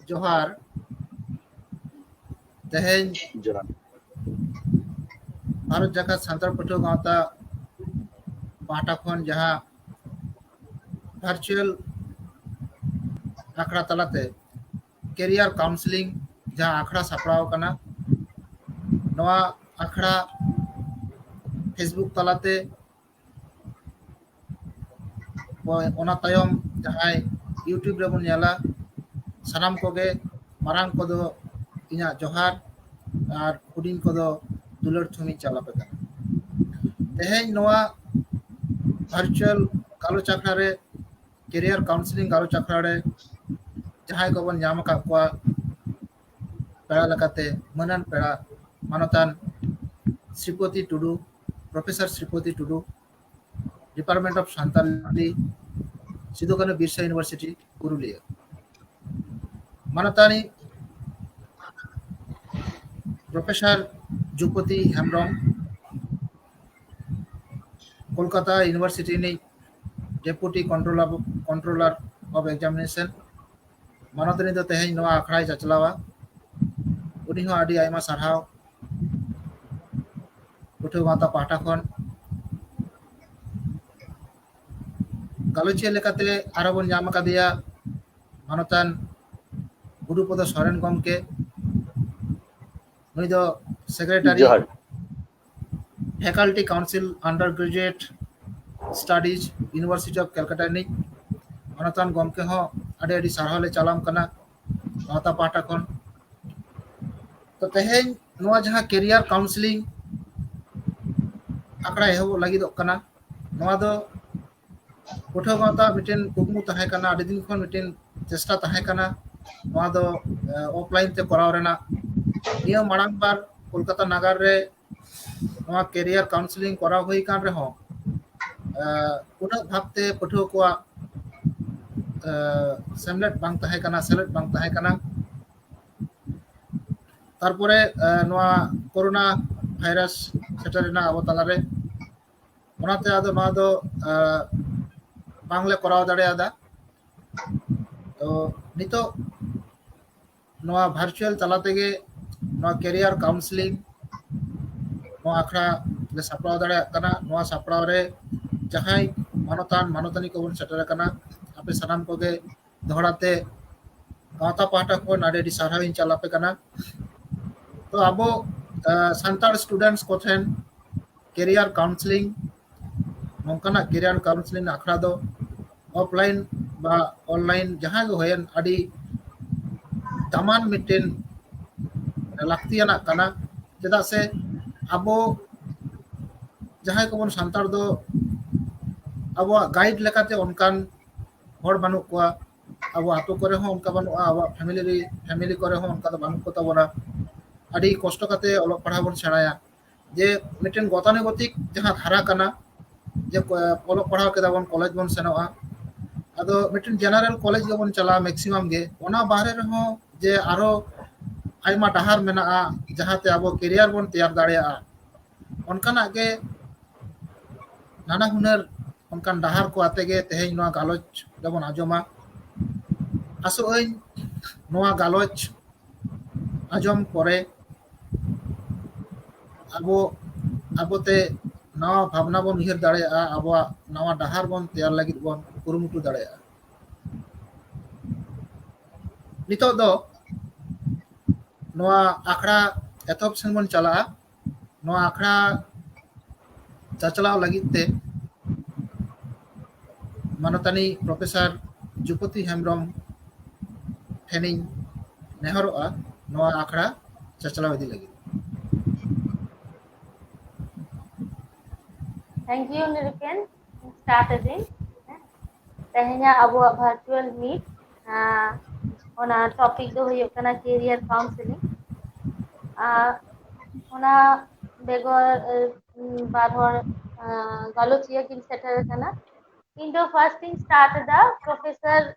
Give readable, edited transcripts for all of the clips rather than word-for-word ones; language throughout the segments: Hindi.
जोहार तेहेन जोहार भारत जाकात सान्ताल पठुआ गावता पाहटा खन जहाँ वर्चुअल आखड़ा तलाते कैरियर काउंसलिंग जहाँ आखड़ा सापड़ाव कना नवा आखड़ा फेसबुक तलाते ओना तायम जहाँ यूट्यूब रे बन नेला सानाम कोगे मारांग कोदो इना जोहार और हुडिंग कोदो दुलर थुमी चालापे कना तेहेन नवा वर्चुअल गालोच आखड़ा रे कैरियर काउंसलिंग गालोच आखड़ा रे जहाँ को बन नाम का कोआ पेड़ा लकाते मनन पेड़ा मानतान Shripati Tudu professor Shripati Tudu department of Santali Sido Kanho Birsa university Purulia मानतानी प्रोफेसर जुपति हेम्ब्रम कोलकाता यूनिवर्सिटी ने डेपुटी कंट्रोलर ऑफ एग्जामिनेशन मानतानी दो तेहेन नवा आखड़ा चचलावा उनी हो आडी आयमा सारहाव पठुआ गावता पाहटा खन गालोचिया लेकाते आरो बन नाम कादिया मानतान गुरुपद सोरेन गमके नुई दो सेक्रेटरी जोहार faculty council under graduate studies university of Calcutta नि मानतान गमके हो आडे आडी सारहाव ले चालाम कना गावता पाहटा खन तो तेहेन नवा जहाँ कैरियर काउंसलिंग आकड़ा एहब लगिदोग कना नवा दो पठुआ गावता मिटेन कुकमु ताहे कना आडी दिन खन मिटेन चेष्टा ताहे कना नवा दो ऑफलाइन ते कराव रेना निया मारांग बार कोलकाता नगर रे नवा कैरियर काउंसलिंग कराव हुई कान रे हो उना भाबते पठुआ को सेमलेट बांग ताहे कना सेलेट बांग ताहे कना तारपरे नवा कोरोना भाइरस सेटरना अब तालारे ओनाते आदो नवा दो बांगले कराव दाड़ेयादा तो नितो नवा वर्चुअल तला तेगे नवा कैरियर काउंसलिंग नवा आखड़ा ले सापड़ाव दाड़ेया कना नवा सापड़ाव रे जहां मानतान मानतानी को बन सेटर कना आपे सनाम कोगे दोहड़ाते गावता पाहटा को नाडेडी सारहाविन चालापे कना तो अबो संताल स्टूडेंट्स को ठेन कैरियर काउंसलिंग नौकाना कैरियर काउंसलिंग आखड़ा दो ऑफलाइन बा ऑनलाइन जहां गो होयन आडी दामान मिटेन लाक्तियाना कना चेदा से अबो जहां को बन संताल दो अब गाइड लेकाते उनकान हर बानु कोआ अब आतो करे हो उनका बानु अब फैमिली करे हो उनका तो बानु को तबना आडी कष्ट काते अलग पढ़ा बन सेणाया जे मिटेन गतानुगतिक जहां धारा कना जे अलग पढ़ा केदा बन कॉलेज बन सेनोआ अदो मिटेन जनरल कॉलेज गे बन चला मैक्सिमम गे ओना बाहरे रहो जे आरो आयमा डहार मेना जहाते अब कैरियर बन तैयार दाड़ेया उनकाना गे नाना हुनर उनकान डहार को आते गे तेहेन नवा गालोच दबन आजमा आसो अइन नवा गालोच आजम परे अबो अबोते नवा भावना बन उहिर दाड़ेया अब नवा डहार बन तैयार लगित बन कुरुमुटु दाड़ेया नितो दो नवा आखड़ा एथब सेन बन चला नवा आखड़ा चचलाव लगित ते मानतानी प्रोफेसर जुपति हेम्ब्रम ठेनिंग नेहरोआ नवा आखड़ा चचलाव इदी लगित Thank you, Niriken. Start again. Tehenya abu virtual meet. Ona topic do huyuk kana career counseling. Ona begor badhor galochia kin settle kana. Indo first thing start the professor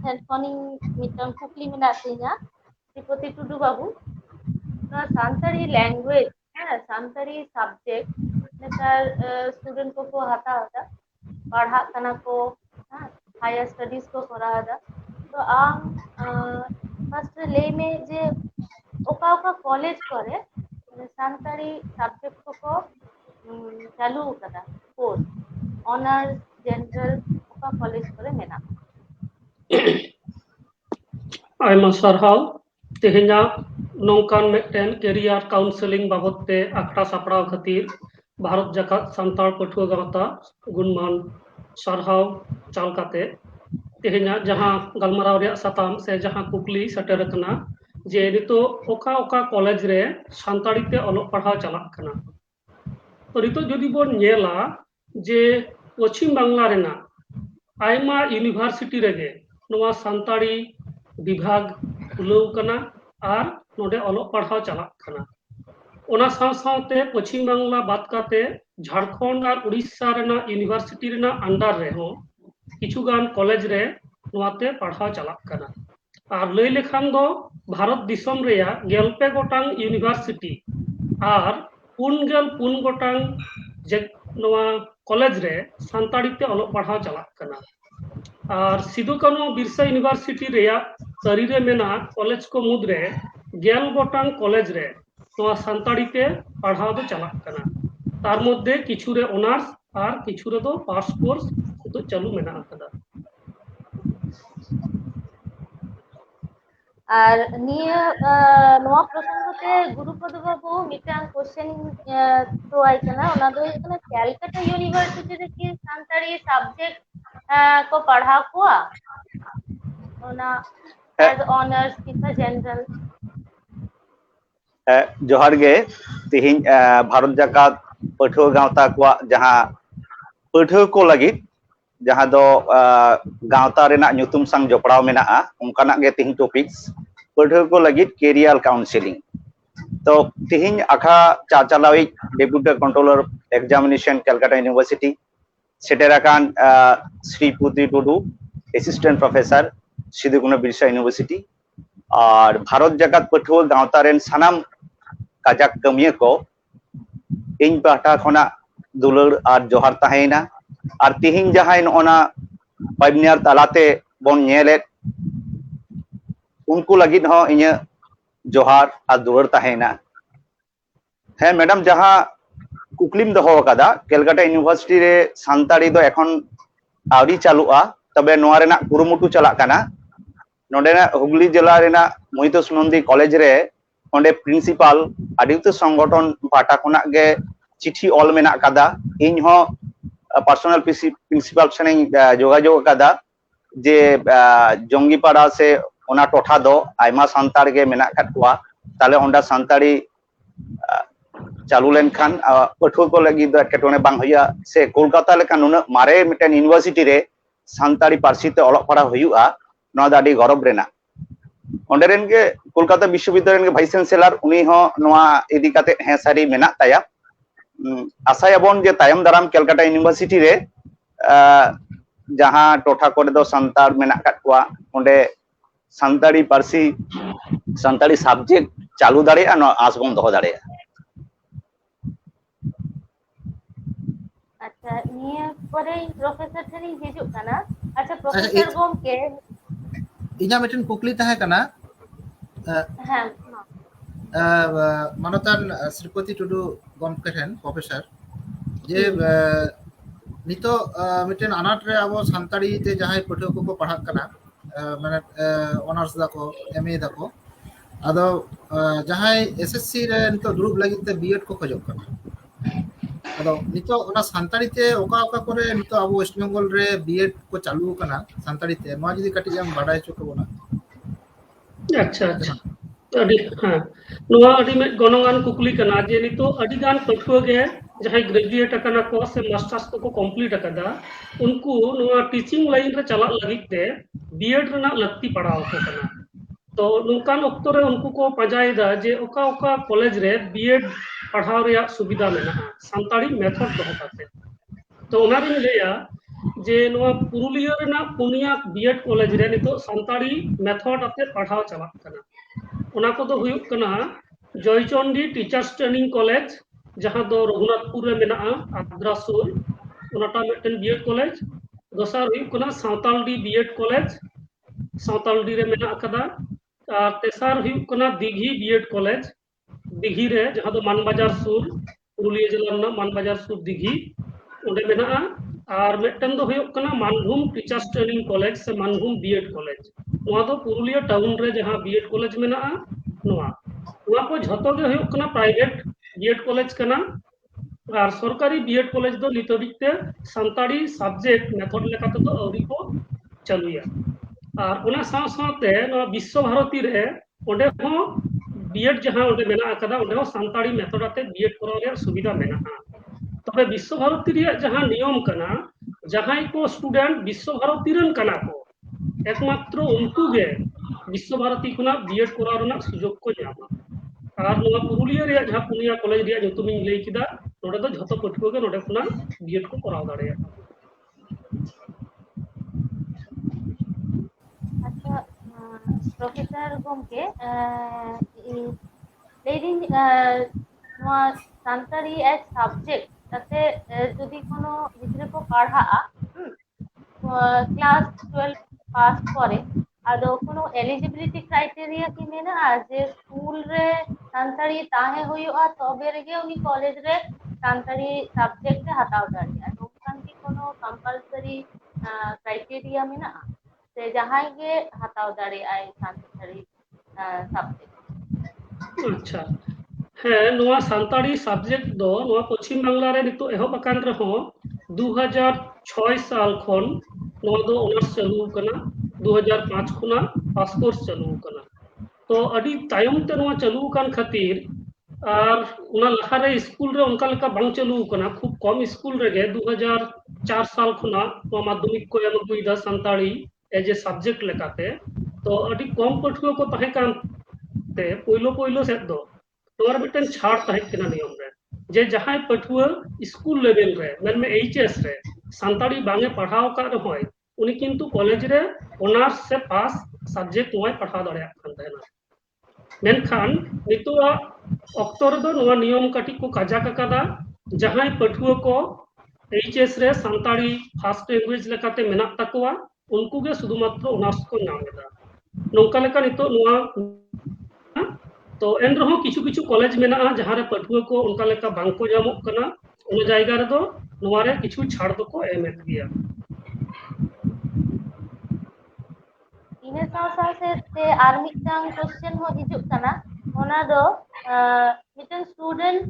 telephonic mitam kukli minatinya. Sripati Tudu babu. No Santari language. Santari subject. नेतार स्टूडेंट को हाता होता पढ़ा तना को हायर स्टडीज को करा था तो आम ফার্স্ট লেই মে যে ওকা ওকা কলেज করে সান্তাড়ি সাবজেক্ট को चालू कदा कोर्स ऑनर्स जनरल ओका कॉलेज करे मेना आयमा सारहाव तेहेना नौकान मेटेन कैरियर काउंसलिंग बाबते आखड़ा सापड़ाव खातिर भारत जाकात सान्ताड़ पठुआ गावता गुणमान सारहाव चाल काते तेहेना जहां गलमाराव रे साताम से जहां कुकली सटर कना जे नितो ओका ओका कॉलेज रे सान्ताड़ी ते ऑलोग पढ़ाव चलाक कना तो नितो जदि बोन नेला जे पश्चिम बांग्ला रेना आयमा यूनिवर्सिटी रेगे नोवा सान्ताड़ी विभाग खुलौ कना और नोडे ऑलोग पढ़ाव चलाक कना ओना साव सावते पश्चिम बांग्ला बात काते झारखंड और उड़ीसा रेना यूनिवर्सिटी रेना अंडर रे हो किछुगान कॉलेज रे नोवाते पढ़ाव चलाक कना और लई लेखान दो भारत दिसम रेया 90 गोटांग यूनिवर्सिटी और 4 गोटांग जे नोवा कॉलेज रे सान्ताड़ी ते ऑलोग पढ़ाव चलाक कना और सिदु कानू बिरसा यूनिवर्सिटी रेया तरी रे मेना कॉलेज को मुद्रे 11 गोटांग कॉलेज रे नोवा सान्ताड़ी ते पढ़ाव दो चलाक कना तार मध्य किछु रे ऑनर्स और किछु रे दो पास कोर्स तो चालू मेना कदा আর নিয়ে নোয়া প্রসঙ্গতে গুরুপদ বাবু মিটাং কোশ্চেন তো আইকনা ওনা দো এখানে ক্যালকাটা ইউনিভার্সিটি রে কি সান্তাড়ি সাবজেক্ট को पढ़ा हुआ ओना एज ऑनर्स किसा जनरल जोहार गे तिहिन भारत जाकात पठुआ गावता को जहां पठुआ को लगी जहां दो गावता रेना ᱧᱩᱛᱩᱢ sang जपड़ाव मेना उनकाना गे तिहिन टॉपिक्स पठुआ को लगी कैरियर काउंसलिंग तो तिहिन आखा चाचालावी deputy controller examination Calcutta university सेटेराकान Shri Putri Tudu assistant professor Sido Kanho Birsa university और भारत जाकात पठुआ गावता रेन सानाम काजाक कमिया को इन पाटा खना दुलर और जोहार ताहेना और तिहिन जहां ओना पाइबनियर तालाते बोन नेले उनको लगी हो इन जोहार और दुलर ताहेना है मैडम जहां कुकलिम दहो कदा कलकत्ता यूनिवर्सिटी रे सान्ताड़ी दो एखन आवरी चालुआ तबे नोआ रेना कुरुमुटु चलाक काना नोडेना हुगली जिला रेना मोहितोष नंदी कॉलेज रे ओंडे प्रिंसिपल आदित्य संगठन पाटा खना गे चिठी ऑल मेना कदा इन हो पर्सनल प्रिंसिपल सने जोगाजोग कदा जे जंगीपाड़ा से ओना टोठा दो आयमा सान्ताड़ गे मेना कटवा ताले ओंडा सान्ताड़ी चालू लेनखान पठुआ को लगी दो एकेटोने बांग होया से कोलकाता लेका नुना मारे मिटन यूनिवर्सिटी रे सान्ताड़ी पार्सी ते ऑलोग पढ़ा हुआ नोआ दाडी गौरव रेना ओंडे रेन गे कोलकाता विश्वविद्यालय के वाइस चैंसलर उनी हो नोआ इदी काते हे सारी मेना ताया आशायाबन जे तायम दाराम कलकत्ता यूनिवर्सिटी रे जहां टोठा कोरे दो सान्ताड़ मेना काटवा ओंडे सान्ताड़ी पार्सी सान्ताड़ी सब्जेक्ट चालू दाड़े न आसबन दहो दाड़े अच्छा निये परे प्रोफेसर ठेनी हिजुक कना अच्छा प्रोफेसर गोमके इना मिटन कुकली ताहे कना हां मानतान श्रीपति टुडू गमके ठेन प्रोफेसर जे नितो मिटन अनाट रे अब सान्ताड़ी ते जहां पठुआ को पढ़ा कना माने ऑनर्स दाको एमए दाको आदो जहां एसएससी रे नितो दुरुब लागि ते बीएड को खोजो कना आदो नितो ओना सान्ताड़ी ते ओका ओका करे नितो अब वेस्ट बंगाल रे बीएड को चालू कना सान्ताड़ी ते मा जदी कटि हम बाडाय चो कबोना अच्छा अच्छा अडी हां नोआ अडी में गनोगान कुकली कना जे नितो अडी गान पठुआ गे जहां ग्रेजुएट कना को से मास्टर्स को कंप्लीट कदा उनको नोआ टीचिंग लाइन रे चला लगी ते बीएड रना लगती पड़ाव को कना तो नुकान ऑक्टो रे उनको को पजायदा जे ओका ओका कॉलेज रे बीएड पढ़ाव रे सुविधा मेना सान्ताड़ी मेथड दो काते तो ओना रे लेया जे नोआ पुरुलिया रेना पुनिया बीएड कॉलेज रे नितो सान्ताड़ी मेथड आते पढ़ाव चला कना ओना को तो हुयुक कना जयचंडी टीचर्स ट्रेनिंग कॉलेज जहां दो रघुनाथपुर रे मेना आद्रासुर ओनाटा मेटन बीएड कॉलेज दोसर हुयुक कना सावतालडी बीएड कॉलेज सावतालडी रे मेना कदा और तेसार हुई कना दिघी बीएड कॉलेज दिघी रे जहां दो मानबाजार सुर पुरुलिया जिला में मानबाजार सुर दिघी उन्हें मेना और मिट्टन दो हुई कना मानभूम टीचर्स ट्रेनिंग कॉलेज से मानभूम बीएड कॉलेज नोआ दो पुरुलिया टाउन रे जहां बीएड कॉलेज मेना नोआ नोआ को झतो गे हुई कना प्राइवेट बीएड कॉलेज कना और सरकारी बीएड कॉलेज दो नितबिते संताड़ी सब्जेक्ट मेथड लेकाते दो अवरी को चलुया और उना साव सावते नोआ विश्व भारती रे ओंडे हो बीएड जहां ओंडे मेना अकदा ओंडे हो संताड़ी मेथड आते बीएड कराव रे सुविधा मेना तबे विश्व भारती रे जहां नियम कना जहां को स्टूडेंट विश्व भारती रन कना को एकमात्र उनको गे विश्व भारती खुना बीएड कराव रना सुजोग को ᱧᱟᱢᱟ और नोआ पुरुलिया रे जहां पुनिया कॉलेज रे जोतुमिन लई किदा नोडे दो झतो पठुआ गे नोडे खुना बीएड को कराव दाड़े अच्छा प्रोफेसर गोमके लेदिन नोआ सानताड़ी एज सब्जेक्ट ताते जदि कोनो गिद्रा को पढ़ाआ क्लास 12 पास करे आदो कोनो एलिजिबिलिटी क्राइटेरिया की मेना जे स्कूल रे सानताड़ी ताहे हुआ तबे रेगे उनी कॉलेज रे सानताड़ी सब्जेक्ट हटाव दाड़िया नोकान की कोनो कंपलसरी क्राइटेरिया मेना से जहां गे हटाव दाड़िया सानताड़ी सब्जेक्ट अच्छा है नोआ सानताड़ी सब्जेक्ट दो नोआ पश्चिम बांग्ला रे नितो एहो बकान रे हो 2006 साल खन नोआ दो ऑनर्स चालू कना 2005 खुना पास कोर्स चालू कना तो अडी तायम ते नोआ चालू कान खातिर और उना लहा रे स्कूल रे उनका लेका बांग चालू कना खूब कम स्कूल रे गे 2004 साल खुना तो माध्यमिक को एम गुइदा सानताड़ी एज ए सब्जेक्ट लेकाते तो अडी कम पठुआ को तहे कान ते पहिलो पहिलो से दो तोर मिटन छाड़ तहे किना नियम रे जे जहां पठुआ स्कूल लेवल रे मन में एचएस रे सानताड़ी बांगे पढ़ाव का होय उनी किंतु कॉलेज रे ऑनर्स से पास सब्जेक्ट नोय पढ़ा दाड़िया खान तहेना मेनखान नितुआ अक्तर दो नोआ नियम काटी को काजा कादा जहां पठुआ को एचएस रे सानताड़ी फर्स्ट लैंग्वेज लेकाते मेना तकवा उनको गे शुधुमात्र ऑनर्स को नामेदा नोका लेका नितो नोआ तो एन रहो किछु किछु कॉलेज मेना जहां रे पठुआ को उनका लेका बांको जामोक कना उन जायगा रे दो नोआ रे किछु छाड़ दो को एमेत गया इने साव से आर मिटन क्वेश्चन हो हिजुक कना ओना दो मिटन स्टूडेंट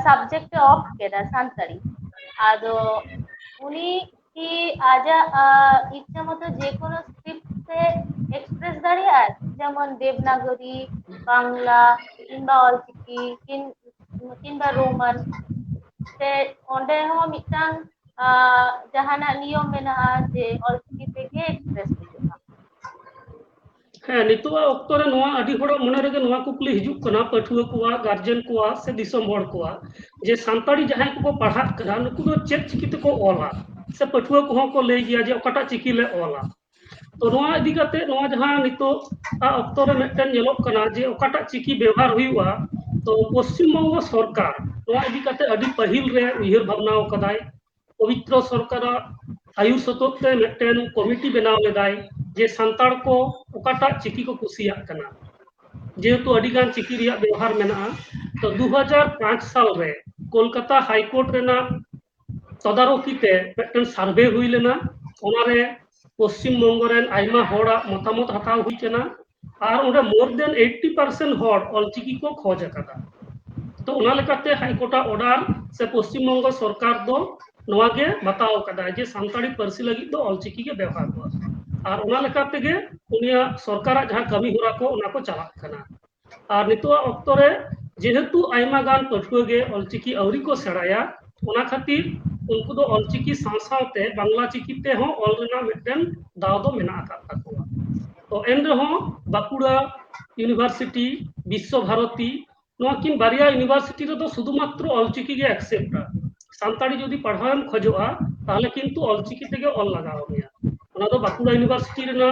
सब्जेक्ट ऑफ केदा सानताड़ी आदो उनी की आजा इच्छा मतो जे कोनो स्क्रिप्ट से एक्सप्रेस दाड़िया जेमन देवनागरी बांग्ला किंबा ऑलचिकी किंबा रोमन से ओंडे हो मिटन जहाना नियम मेना जे ऑलचिकी तेगे एक्सप्रेस हिजुका है नितुआ अक्तरे नोआ अडी होड़ मने रेगे नोआ कुकली हिजुक कना पठुआ कोआ गार्जियन कोआ से दिसम होड़ कोआ जे सानताड़ी जहां को पढ़ा करा नुकु दो चेक चिकिते को ओला से पठुआ को को ले गया जे ओकाटा चिकी ले ओला तो नोआ इदी काते नोआ जहां नितो अक्तरे मेटन येलोक कना जे ओकाटा चिकी व्यवहार हुआ तो पश्चिम बंग सरकार नोआ इदी काते अडी पहिल रे उहिर भावना कदाय पवित्र सरकार आयु सतोते मेटन कमिटी बनाव लेदाय जे संताड़ को ओकाटा चिकी को कुसिया कना जेहेतु अडिगान चिकी रिया व्यवहार मेना तो 2005 साल रे कोलकाता हाई कोर्ट रेना तदारकी ते मेटन सर्वे हुई लेना ओना रे पश्चिम बंग रेन आइमा होड़ा मतामत हताव हुई केना और ओडे मोर देन 80% होड़ ऑलचिकी को खोज कदा तो ओना लेकाते हाई कोर्ट ऑर्डर से पश्चिम बंग सरकार दो नोआ गे बताव कदा जे सानताड़ी पारसी लगी दो ऑलचिकी के व्यवहार हुआ और ओना लेकाते गे उनिया सरकार जहां कमी होरा को ओना को चला कना और नितुआ अक्तरे जेहेतु आइमा गान पठुआ गे ऑलचिकी अवरी को सेड़ाया ओना खातिर उनको दो ऑलचिकी सावसावते बांग्ला चिकी ते हो ऑल रेना मिटन दाव दो मेना आका तकवा तो एन रहो बाकुड़ा यूनिवर्सिटी विश्व भारती नोआ किन बारिया यूनिवर्सिटी रे दो शुधुमात्र ऑलचिकी गे एक्सेप्टा सानताड़ी जदि पढ़ाएम खोजोआ ताहले किंतु ऑलचिकी तेगे ऑल लगाव गया ओना दो बाकुड़ा यूनिवर्सिटी रेना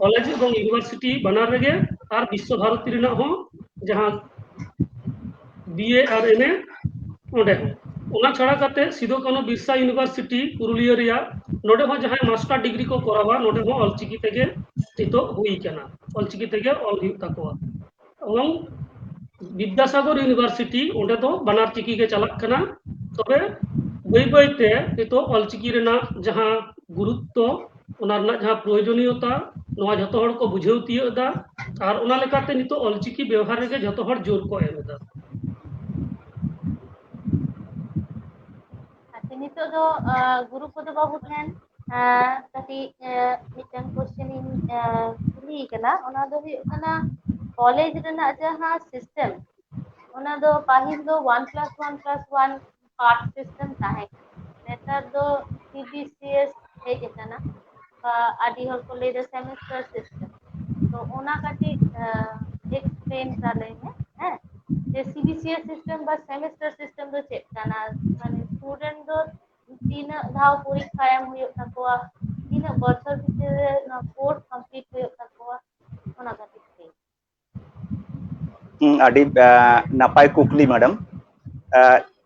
कॉलेज एवं यूनिवर्सिटी बनार रेगे और विश्व भारती रेना हो जहां बीए और एमए ओंडे हो ᱚᱱᱟ ᱪᱷᱟᱲᱟ ᱠᱟᱛᱮ ᱥᱤᱫᱩ ᱠᱟᱹᱱᱩ ᱵᱤᱨᱥᱟ ᱤউᱱᱤᱵᱷᱟᱨᱥᱤᱴᱤ ᱯᱩᱨᱩᱞᱤᱭᱟᱹ ᱨᱮᱭᱟᱜ ᱱᱚᱰᱮ ᱦᱚᱸ ᱡᱟᱦᱟᱸᱭ ᱢᱟस्टर डिग्री को करावा नोडे हो ऑलचिकी तेगे नितो हुई कना ऑलचिकी तेगे ऑल हुई तकवा এবং विद्यासागर यूनिवर्सिटी ओंडे दो बनार चिकी के चलक कना तबे बई बई ते नितो ऑलचिकी रेना जहां गुरुत्व ओना रना जहां प्रयोजनीयता नोआ जतो हड़ को बुझेव तियो दा और ओना लेकाते नितो ऑलचिकी व्यवहार रे जतो हड़ जोर को एम दा अच्छा नितो दो गुरुपद बाबू ठेन कटी मिटन क्वेश्चन इन कुली कना ओना दो हुई कना कॉलेज रेना जहां सिस्टम ओना दो पाहिल दो 1+1+1 पार्ट सिस्टम ताहे नेतार दो सीबीसीएस हेज कना आदि हर को ले सेमेस्टर सिस्टम तो ओना कटी एक्सप्लेन कर ले हैं जे सीबीसीएस सिस्टम बा सेमेस्टर सिस्टम दो चेक कना माने स्टूडेंट दो तीन धाव परीक्षा एम हुयो तकोआ तीन बछर भितरे ना कोर्स कंप्लीट हुयो तकोआ ओना कटी ᱟᱹᱰᱤ ᱱᱟᱯᱟᱭ ᱠᱩᱠᱞᱤ ᱢᱮᱰᱟᱢ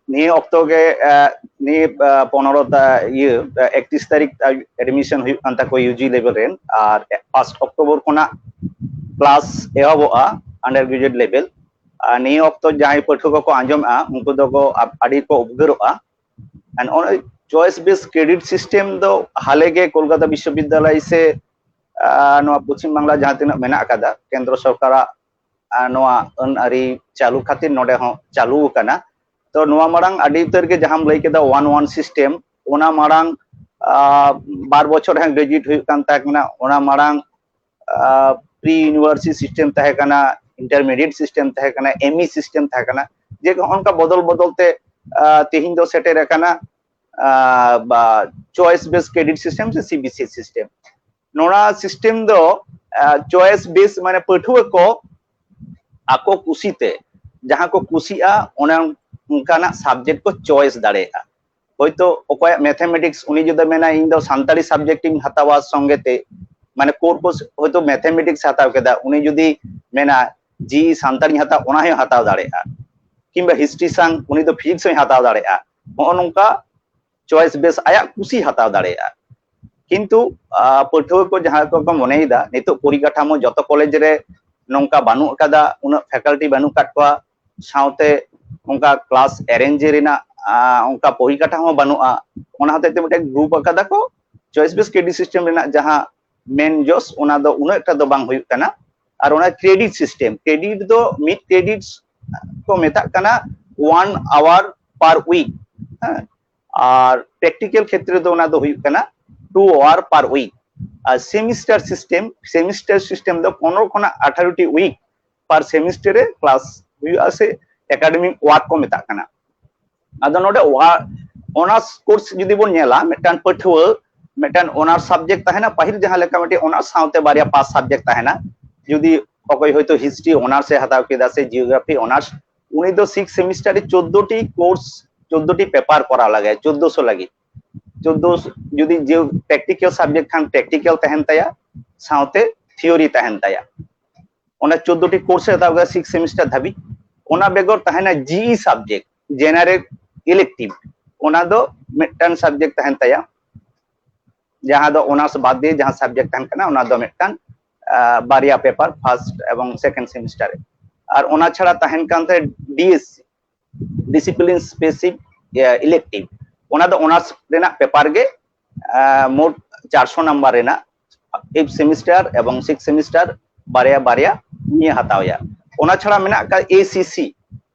ᱱᱤᱭᱟᱹ ᱚᱠᱛᱚ ᱜᱮ ᱱᱤᱭᱟᱹ 15 ᱤᱭᱟᱹ 31 ᱛᱟᱹᱨᱤᱠᱷ ᱮᱰᱢᱤᱥᱚᱱ ᱦᱩᱭᱩᱜ ᱠᱟᱱ ᱛᱟᱠᱚ ᱤᱭᱩᱡᱤ ᱞᱮᱵᱮᱞ ᱨᱮᱱ ᱟᱨ 1 ᱚᱠᱴᱳᱵᱚᱨ ᱠᱷᱚᱱᱟᱜ ᱠᱞᱟᱥ ᱮᱦᱚᱵᱚᱜᱼᱟ ᱟন্ডার গ্রাজুয়েট লেভেল আর নিয়ে অক্ত যাই পাঠ্যক্রম को আঞ্জমা उनको दो आड़ी को उपगरआ and on choice based credit system दो हाले के कोलकाता विश्वविद्यालय से पश्चिम बांग्ला जहां तीन मेना कदा केंद्र सरकार अन आरी चालू खातिर नोडे हो चालू कना तो नोआ मारांग आडी उतर के जहां लई केदा 1-1 सिस्टम ओना मारांग 12 बछर हां ग्रेजुएट हुई कान ताकना ओना मारांग प्री यूनिवर्सिटी सिस्टम तहे कना इंटरमीडिएट सिस्टम तहे कना एमई सिस्टम तहे कना जे उनका बदल बदलते तेहिं दो सेटेर कना चॉइस बेस्ड क्रेडिट सिस्टम से सीबीसी सिस्टम नोना सिस्टम दो चॉइस बेस्ड माने पठुआ को आको कुसीते जहां को कुसिया ओना उनकाना सब्जेक्ट को चॉइस दाड़ेया होयतो ओकय मैथमेटिक्स उनी जदे मेना इन दो सांताली सब्जेक्ट इन हतावा संगेते माने कोर्स होयतो मैथमेटिक्स हताव केदा उनी जदि मेना जी सांताली हता ओना हे हताव दाड़ेया किंबा हिस्ट्री संग उनी दो फिजिक्स हे हताव दाड़ेया ओनोंका चॉइस बेस आया कुसी हताव दाड़ेया किंतु पठुआ को जहां को मनेदा नितो परिकाठामो जतो कॉलेज रे नौका बानु कदा उन फैकल्टी बानु काटवा साउते उनका क्लास अरेंज रेना उनका परिकाठा हो बानुआ ओना हते ते मिटे ग्रुप कदा को चॉइस बेस्ड क्रेडिट सिस्टम रेना जहां मेन जोस ओना दो उन एकटा दो बांग हुई कना और ओना क्रेडिट सिस्टम क्रेडिट दो मिड क्रेडिट्स को मेता कना 1 आवर पर वीक और प्रैक्टिकल क्षेत्र दो ओना दो हुई कना 2 आवर पर वीक सेमिस्टर सिस्टम दो 15 खना 18 टी वीक पर सेमिस्टर रे क्लास हुआ से एकेडमिक वर्क को मेता कना आदो नोडे ऑनर्स कोर्स जदि बोन नेला मेटान पठुआ मेटान ऑनर्स सब्जेक्ट तहना पहिल जहां लेका मेटे ऑनर्स साउते बारिया पास सब्जेक्ट तहना जदि अकय होयतो हिस्ट्री ऑनर्स से हताव केदा से जियोग्राफी ऑनर्स उनी दो 6 सेमिस्टर रे 14 टी कोर्स 14 टी पेपर करा लगे 1400 लगी 14 जदि जे प्रैक्टिकल सब्जेक्ट खान प्रैक्टिकल तहन तया साउते थ्योरी तहन तया ओना 14 टी कोर्स हताव 6 सेमिस्टर धाबी ओना बेगर तहना जीई सब्जेक्ट जेनरल इलेक्टिव ओना दो मेटन सब्जेक्ट तहन तया जहां दो ऑनर्स बाद दे जहां सब्जेक्ट तहन कना ओना दो मेटन बारिया पेपर फर्स्ट एवं सेकंड सेमिस्टर और ओना छड़ा तहन कानते डीएससी डिसिप्लिन स्पेसिफिक इलेक्टिव ओना दो ऑनर्स रेना पेपर गे मोट 400 नंबर रेना 8 सेमिस्टर एवं 6 सेमिस्टर बारिया बारिया निया हतावया ओना छड़ा मेना का एसीसी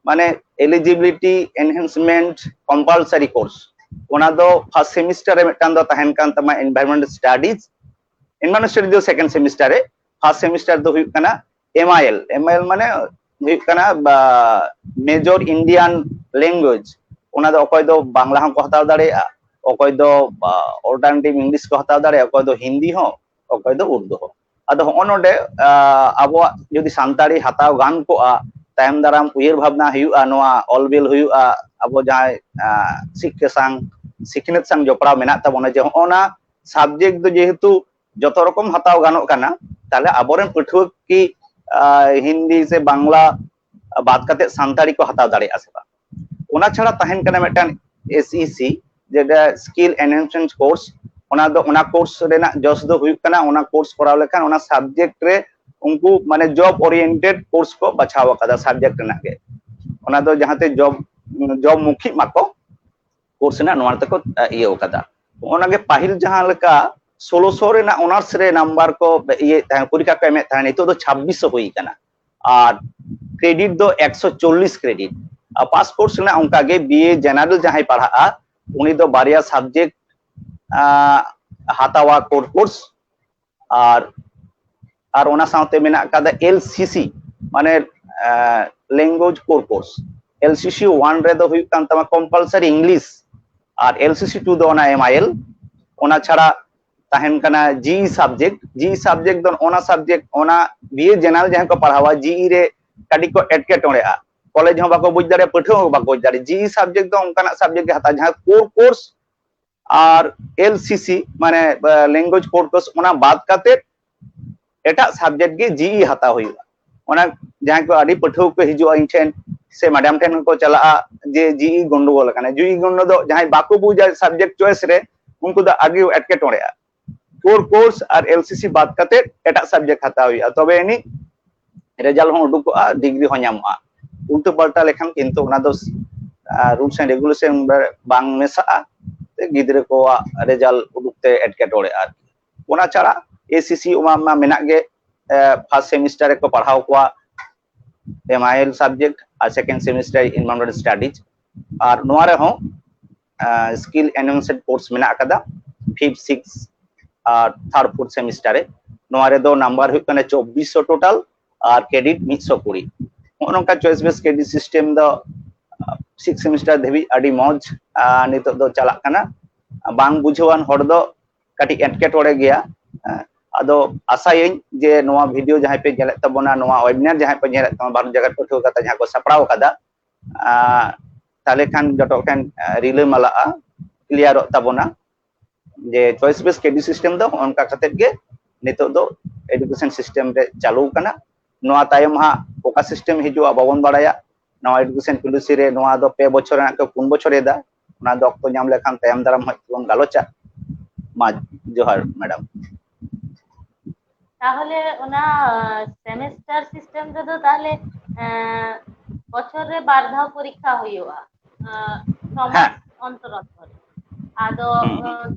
माने एलिजिबिलिटी एनहांसमेंट कंपलसरी कोर्स ओना दो फर्स्ट सेमिस्टर रे मेटान दो तहन कान तमा एनवायरनमेंट स्टडीज दो सेकंड सेमिस्टर रे फर्स्ट सेमिस्टर दो हुई कना एमआईएल माने हुई कना मेजर इंडियन लैंग्वेज ओना दो अकय दो बांग्ला हो हताव दाड़ेया अकय दो अल्टरनेटिव इंग्लिश को हताव दाड़ेया अकय दो हिंदी हो अकय दो उर्दू हो आदो होनोडे आबो जदि सांताड़ी हताव गान को तायम दाराम उयर भावना हुआ नोआ ऑलबिल हुआ अब जहां शिक्षा संग सिखनेत संग जपड़ा मेना तबोना जे होना सब्जेक्ट दो जेहेतु जतो रकम हताव गानो कना ताले आबोरेन पठुआ की हिंदी से बांग्ला बात करते सांताड़ी को हताव दाड़े आसे बा ओना छड़ा तहन कना मेटन SEC যেটা স্কিল এনহ্যান্সমেন্ট কোর্স ওনা কোর্স রেনা জস দো হুᱭᱩᱜ ᱠᱟᱱᱟ ওনা কোর্স করাও লেখান ওনা সাবজেক্ট রে उनको माने जॉब ओरिएंटेड कोर्स को बचाव कदा सब्जेक्ट ना के ओना दो जहाते जॉब मुखी माको कोर्स ना नोर तक इयो कदा ओना के पाहिल जहां लका 1600 रे ना ऑनर्स रे नंबर को ये परीक्षा को एमे था नितो दो 2600 होई कना और क्रेडिट दो 140 क्रेडिट और पास कोर्स ना उनका के बीए जनरल जहां पढ़ा उनी दो बारिया सब्जेक्ट हातावा कोर्स और ओना साउते मेना कदा LCC माने लैंग्वेज कोर्स LCC 1 रे दो हुई कान तमा कंपलसरी इंग्लिश और LCC 2 दो ना MIL ओना छाड़ा ताहेन कना GE सब्जेक्ट दो ओना सब्जेक्ट ओना बीए जनरल जहां को पढ़ावा GE रे काडी को एटके टोरेआ कॉलेज हो बाको बुझ दारे पठो हो बाको बुझ दारे GE सब्जेक्ट दो उनका सब्जेक्ट हता जहां कोर्स और LCC माने लैंग्वेज कोर्स ओना बात काते एटा सब्जेक्ट के GE हता हुईगा ओना जहां को आडी पठो को हिजो इंटेन से मैडम टेन को चला जे GE गंडगोल कने GE गंडो दो जहां बाको बुझा सब्जेक्ट चॉइस रे उनको द आगे एटके टोरेआ कोर्स और LCC बात करते एटा सब्जेक्ट हता हुईगा तबे एनी रिजल्ट हो उडुकोआ डिग्री हो ᱧᱟᱢᱚᱜᱼᱟ उल्टो पलटा लेखन किंतु ओना दो रूल्स एंड रेगुलेशन बांग मेसा गिद्रे को रिजल्ट उडुकते एटके टोरेआ ओना छाड़ा ACC उमा मेना गे फर्स्ट सेमिस्टर को पढ़ाओ को MIL सब्जेक्ट और सेकंड सेमिस्टर इन्वायरमेंटल स्टडीज और नोआ रे हो स्किल एनहांसमेंट कोर्स मेना कदा 5th 6th और 3rd 4th सेमिस्टर रे नोआ रे दो नंबर हुई कने 2400 टोटल और क्रेडिट 120 ओनका चॉइस बेस क्रेडिट सिस्टम दो 6th सेमिस्टर देवी अडी मौज नितो दो चला कना बांग बुझवान हर दो काटी एटके टोरे गया आदो आशायं जे नोआ वीडियो जहां पे जेले तबना नोआ वेबिनार जहां पे जेले तम भारत जगत पठो कता जहां को सपड़ाव कदा ताले खान जटो खान रिले मला क्लियर तबना जे चॉइस बेस क्रेडिट सिस्टम दो उनका खते के नितो दो एजुकेशन सिस्टम रे चालू कना नोआ तायम हा ओका सिस्टम हिजो बाबन बाड़ाया नोआ एजुकेशन पॉलिसी रे नोआ दो 2 বছর ना को 3 বছর एदा ना दो तो नाम लेखान तायम दाराम हन गालोचा मा जोहार मैडम তাহলে ওনা সেমিস্টার সিস্টেম রে তো তাহলে বছরে বার ধাও পরীক্ষা হইওয়া ছমাস অন্তর অন্তর আদো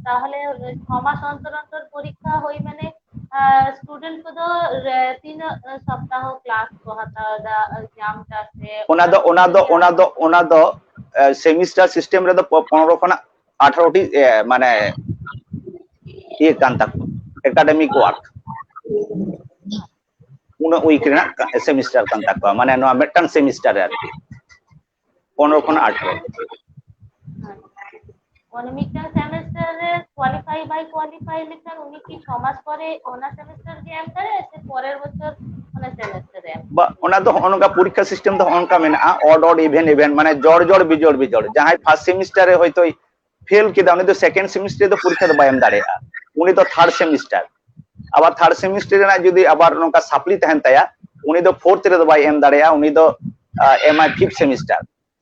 তাহলে 6 মাস অন্তর অন্তর পরীক্ষা হই মানে স্টুডেন্ট को दो 3 সপ্তাহ ক্লাস को हता दा एग्जाम আছে ওনা দো সেমিস্টার সিস্টেম রে তো 15 খানা 18 টি মানে ये कांता एकेडमिक वर्क उना उइक रेना सेमिस्टर कांता को माने नो मेटन सेमिस्टर रे 15 खन 18 মানে মিটার সেমিস্টার রে কোয়ালিফাই লিখান উনি কি 6 মাস পরে ওনা সেমিস্টার এক্সাম করে সে পরের বছর ওনা সেমিস্টার এক্সাম বা ওনা তো অনকা পরীক্ষা সিস্টেম তো অনকা মেনা অড ইভেন মানে জড় বিজড় যাহাই ফার্স্ট সেমিস্টারে হয়তো फेल किदा उनी तो सेकंड सेमिस्टर तो परीक्षा तो बायम दाड़ेया उनी तो थर्ड सेमिस्टर आबार थर्ड सेमिस्टर ना जुदी आबार नोका साप्ली तहन ताया उनी तो फोर्थ रे तो बाय एम दाड़ेया उनी तो MI 5th सेमिस्टर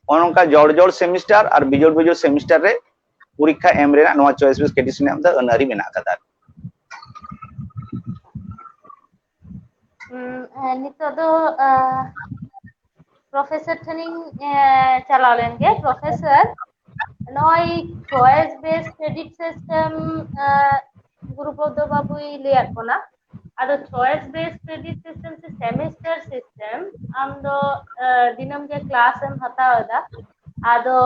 ओनका जड़ सेमिस्टर और बिजोड़ सेमिस्टर रे परीक्षा एम रे ना नोआ चॉइस बेस क्रेडिट सिस्टम दा अनारी मेना कदा नितो दो प्रोफेसर ट्रेनिंग चलालेन गे प्रोफेसर नॉय choice based credit system Gurupada बाबुई लेयर कोना आदो चॉइस बेस्ड क्रेडिट सिस्टम से सेमेस्टर सिस्टम आम दो दिनम के क्लास एम हतावदा आदो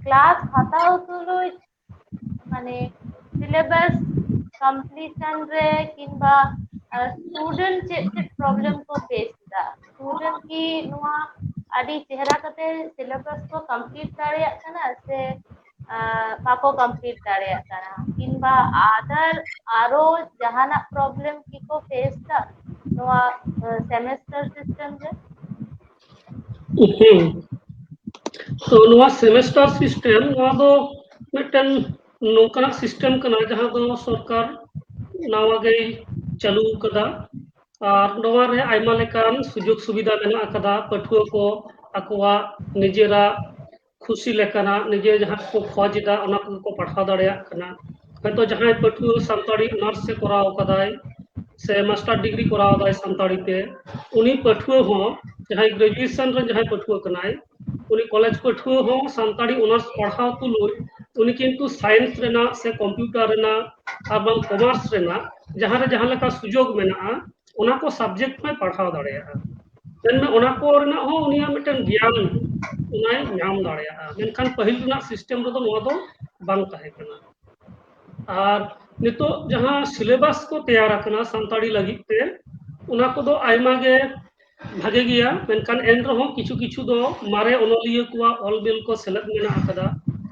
क्लास हताव तुलो माने सिलेबस कंप्लीशन रे किंबा स्टूडेंट चे प्रॉब्लम को फेस दा स्टूडेंट की नुआ आदि चेहरा कते सिलेबस को कंप्लीट दाड़िया कना से बाको कंप्लीट दाड़िया कना किंबा आदर आरो जहाना प्रॉब्लम की को फेस दा नुआ सेमेस्टर सिस्टम जे तो नुआ सेमेस्टर सिस्टम नुआ दो मिटन नोकना सिस्टम कना जहां दो सरकार नावा गई चालू कदा और नोवा रे आयमा लेकान सुजोग सुविधा मेना कदा पठुआ को अकवा निजेरा खुशी लेकाना निजे जहाँ को खोजदा ओना को पढ़ाव दाड़ेया कना हयतो जहाँ पठुआ सानताड़ी ऑनर्स से कराव कदाय से मास्टर डिग्री कराव दाय सानताड़ी ते उनी पठुआ हो जहाँ ग्रेजुएशन रे जहाँ पठुआ कनाय उनी कॉलेज पठुआ हो सानताड़ी ऑनर्स पढ़ाव तुलुय उनी किंतु साइंस रेना से कंप्यूटर रेना और कॉमर्स रेना जहाँ रे जहाँ लेका सुजोग मेना ओना को सब्जेक्ट में पढ़ाव दाड़ेया में ओना को रेना हो उनिया मिटन ज्ञान उनाय नाम दाड़ेया मेनखान पहिल रेना सिस्टम रे दो नोआ दो बांग ताहे कना और नितो जहाँ सिलेबस को तैयार करना सानताड़ी लगी ते उना को दो आयमा गे भागे गया मेनखान एन रहो किछु किछु दो मारे ओनलिया को ऑल बिल को सेलेक्ट मेना आकदा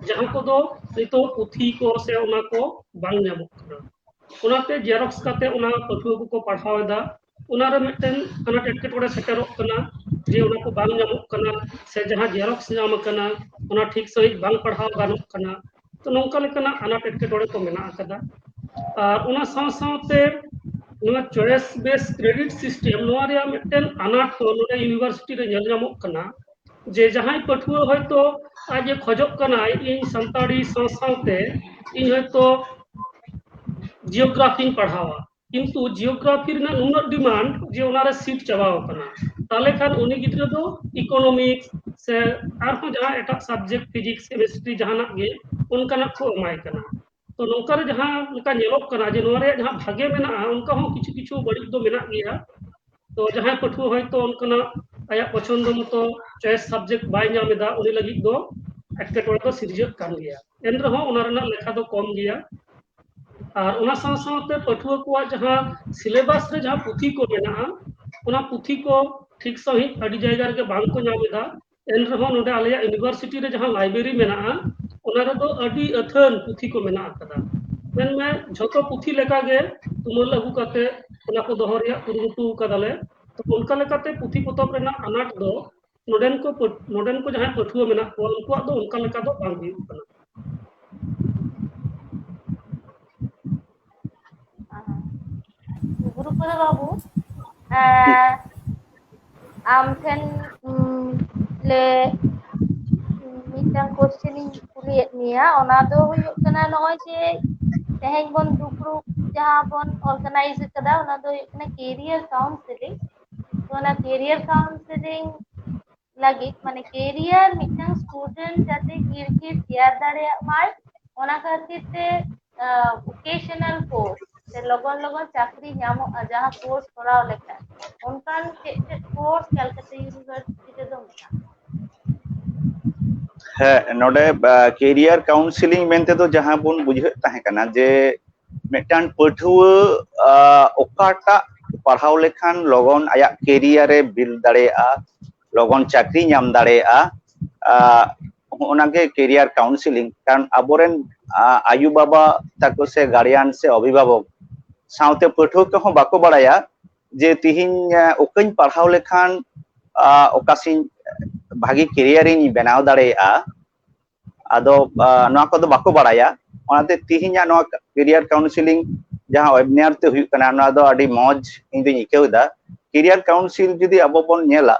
जहाँ को दो नितो पुथी को से उना को बांग ᱧᱟᱢᱚᱜ कना उनाते जेरॉक्स काते उना पठुआ को पढ़ावेदा उना रे मिटन अनाट एटकेटोड़े सेटेरोग कना जे उना को बांग ᱧᱟᱢᱚᱜ कना से जहाँ जेरॉक्स ᱧᱟᱢ कना उना ठीक सही बांग पढ़ाव गानोग कना तो नौका लेकना अनाट एटकेटोड़े को मेना आकदा और उना साव सावते नुआ चॉइस बेस क्रेडिट सिस्टम नुआ रे मिटन अनाट को नुडे यूनिवर्सिटी रे ᱧᱮᱞ ᱧᱟᱢᱚᱜ कना जे जहाँ पठुआ हयतो आज खोजोग कना इन सानताड़ी साव सावते इन हयतो जियोग्राफी पढ़ावा किंतु जियोग्राफी ना नुना डिमांड जे उना रे सीट चाबाव कना ताले खान उनी गिद्रा दो इकोनॉमिक्स से आर जहाँ एटा सब्जेक्ट फिजिक्स केमिस्ट्री जहाना गे उनका को एमाय कना तो नौका रे जहाँ उनका नेलोक कना जे नोरे जहाँ भागे मेना उनका हो किछु किछु बड़ी दो मेना गया तो जहाँ पठुआ हयतो उनका आया पसंद मतो चॉइस सब्जेक्ट बाय नामेदा उनी लगी दो एटकेटोड़े दो सिरजक कान गया एन रहो उना रेना लेखा दो कम गया और उना साव सावते पठुआ को जहाँ सिलेबस रे जहाँ पुथी को मेना उना पुथी को ठीक सही अड़ी जायगा रे बांग को नामेदा एन रहो नोडे आलेया यूनिवर्सिटी रे जहाँ लाइब्रेरी मेना उना रे दो अड़ी अथन पुथी को मेना आकदा मेन में झोतो पुथी लेका गे तुमल लागू काते उना को दोहरिया कुरुमुटु कदाले तो उनका लेकाते पुथी पोतब रेना अनाट दो नोडेन को जहाँ पठुआ मेना को उनको दो उनका लेका दो बांग हुई कना गुरुपद बाबू आम ठेन ले मिटन क्वेश्चन कुलियत निया ओना दो हुयुग कना नय जे तेहेन बन दुपरु जहाँ बन ऑर्गेनाइज कदा ओना दो हुयुग कना कैरियर काउंसलिंग तो ओना कैरियर काउंसलिंग लगी माने कैरियर मिटन स्टूडेंट जाते गिरगिर तैयार दाड़े माय ओना खातिर ते वोकेशनल कोर्स से लगन लगन चाकरी ᱧᱟᱢᱚᱜ जहाँ कोर्स कराव लेका उनकान के कोर्स कलकत्ता यूनिवर्सिटी रे दो है नोडे कैरियर काउंसलिंग मेनते तो जहाँ बन बुझे ताहे कना जे मेटान पठुआ ओकाटा पढ़ाव लेखान लगन आया कैरियर रे बिल दाड़ेया लगन चाकरी नाम दाड़ेया ओनागे कैरियर काउंसलिंग कारण अबोरेन आयु बाबा ताको से गार्डियन से अभिभावक साउते पठुआ को बाको बड़ाया जे तिहिन ओकन पढ़ाव लेखान ओकासिन भागी कैरियर इन बनाव दाड़ेया आदो नोआ को दो बाको बड़ाया ओनाते तिहिन नोआ कैरियर काउंसलिंग जहाँ वेबिनार ते हुई कना नोआ दो अडी मौज इन दो इकेउदा कैरियर काउंसिल जुदी अब बन नेला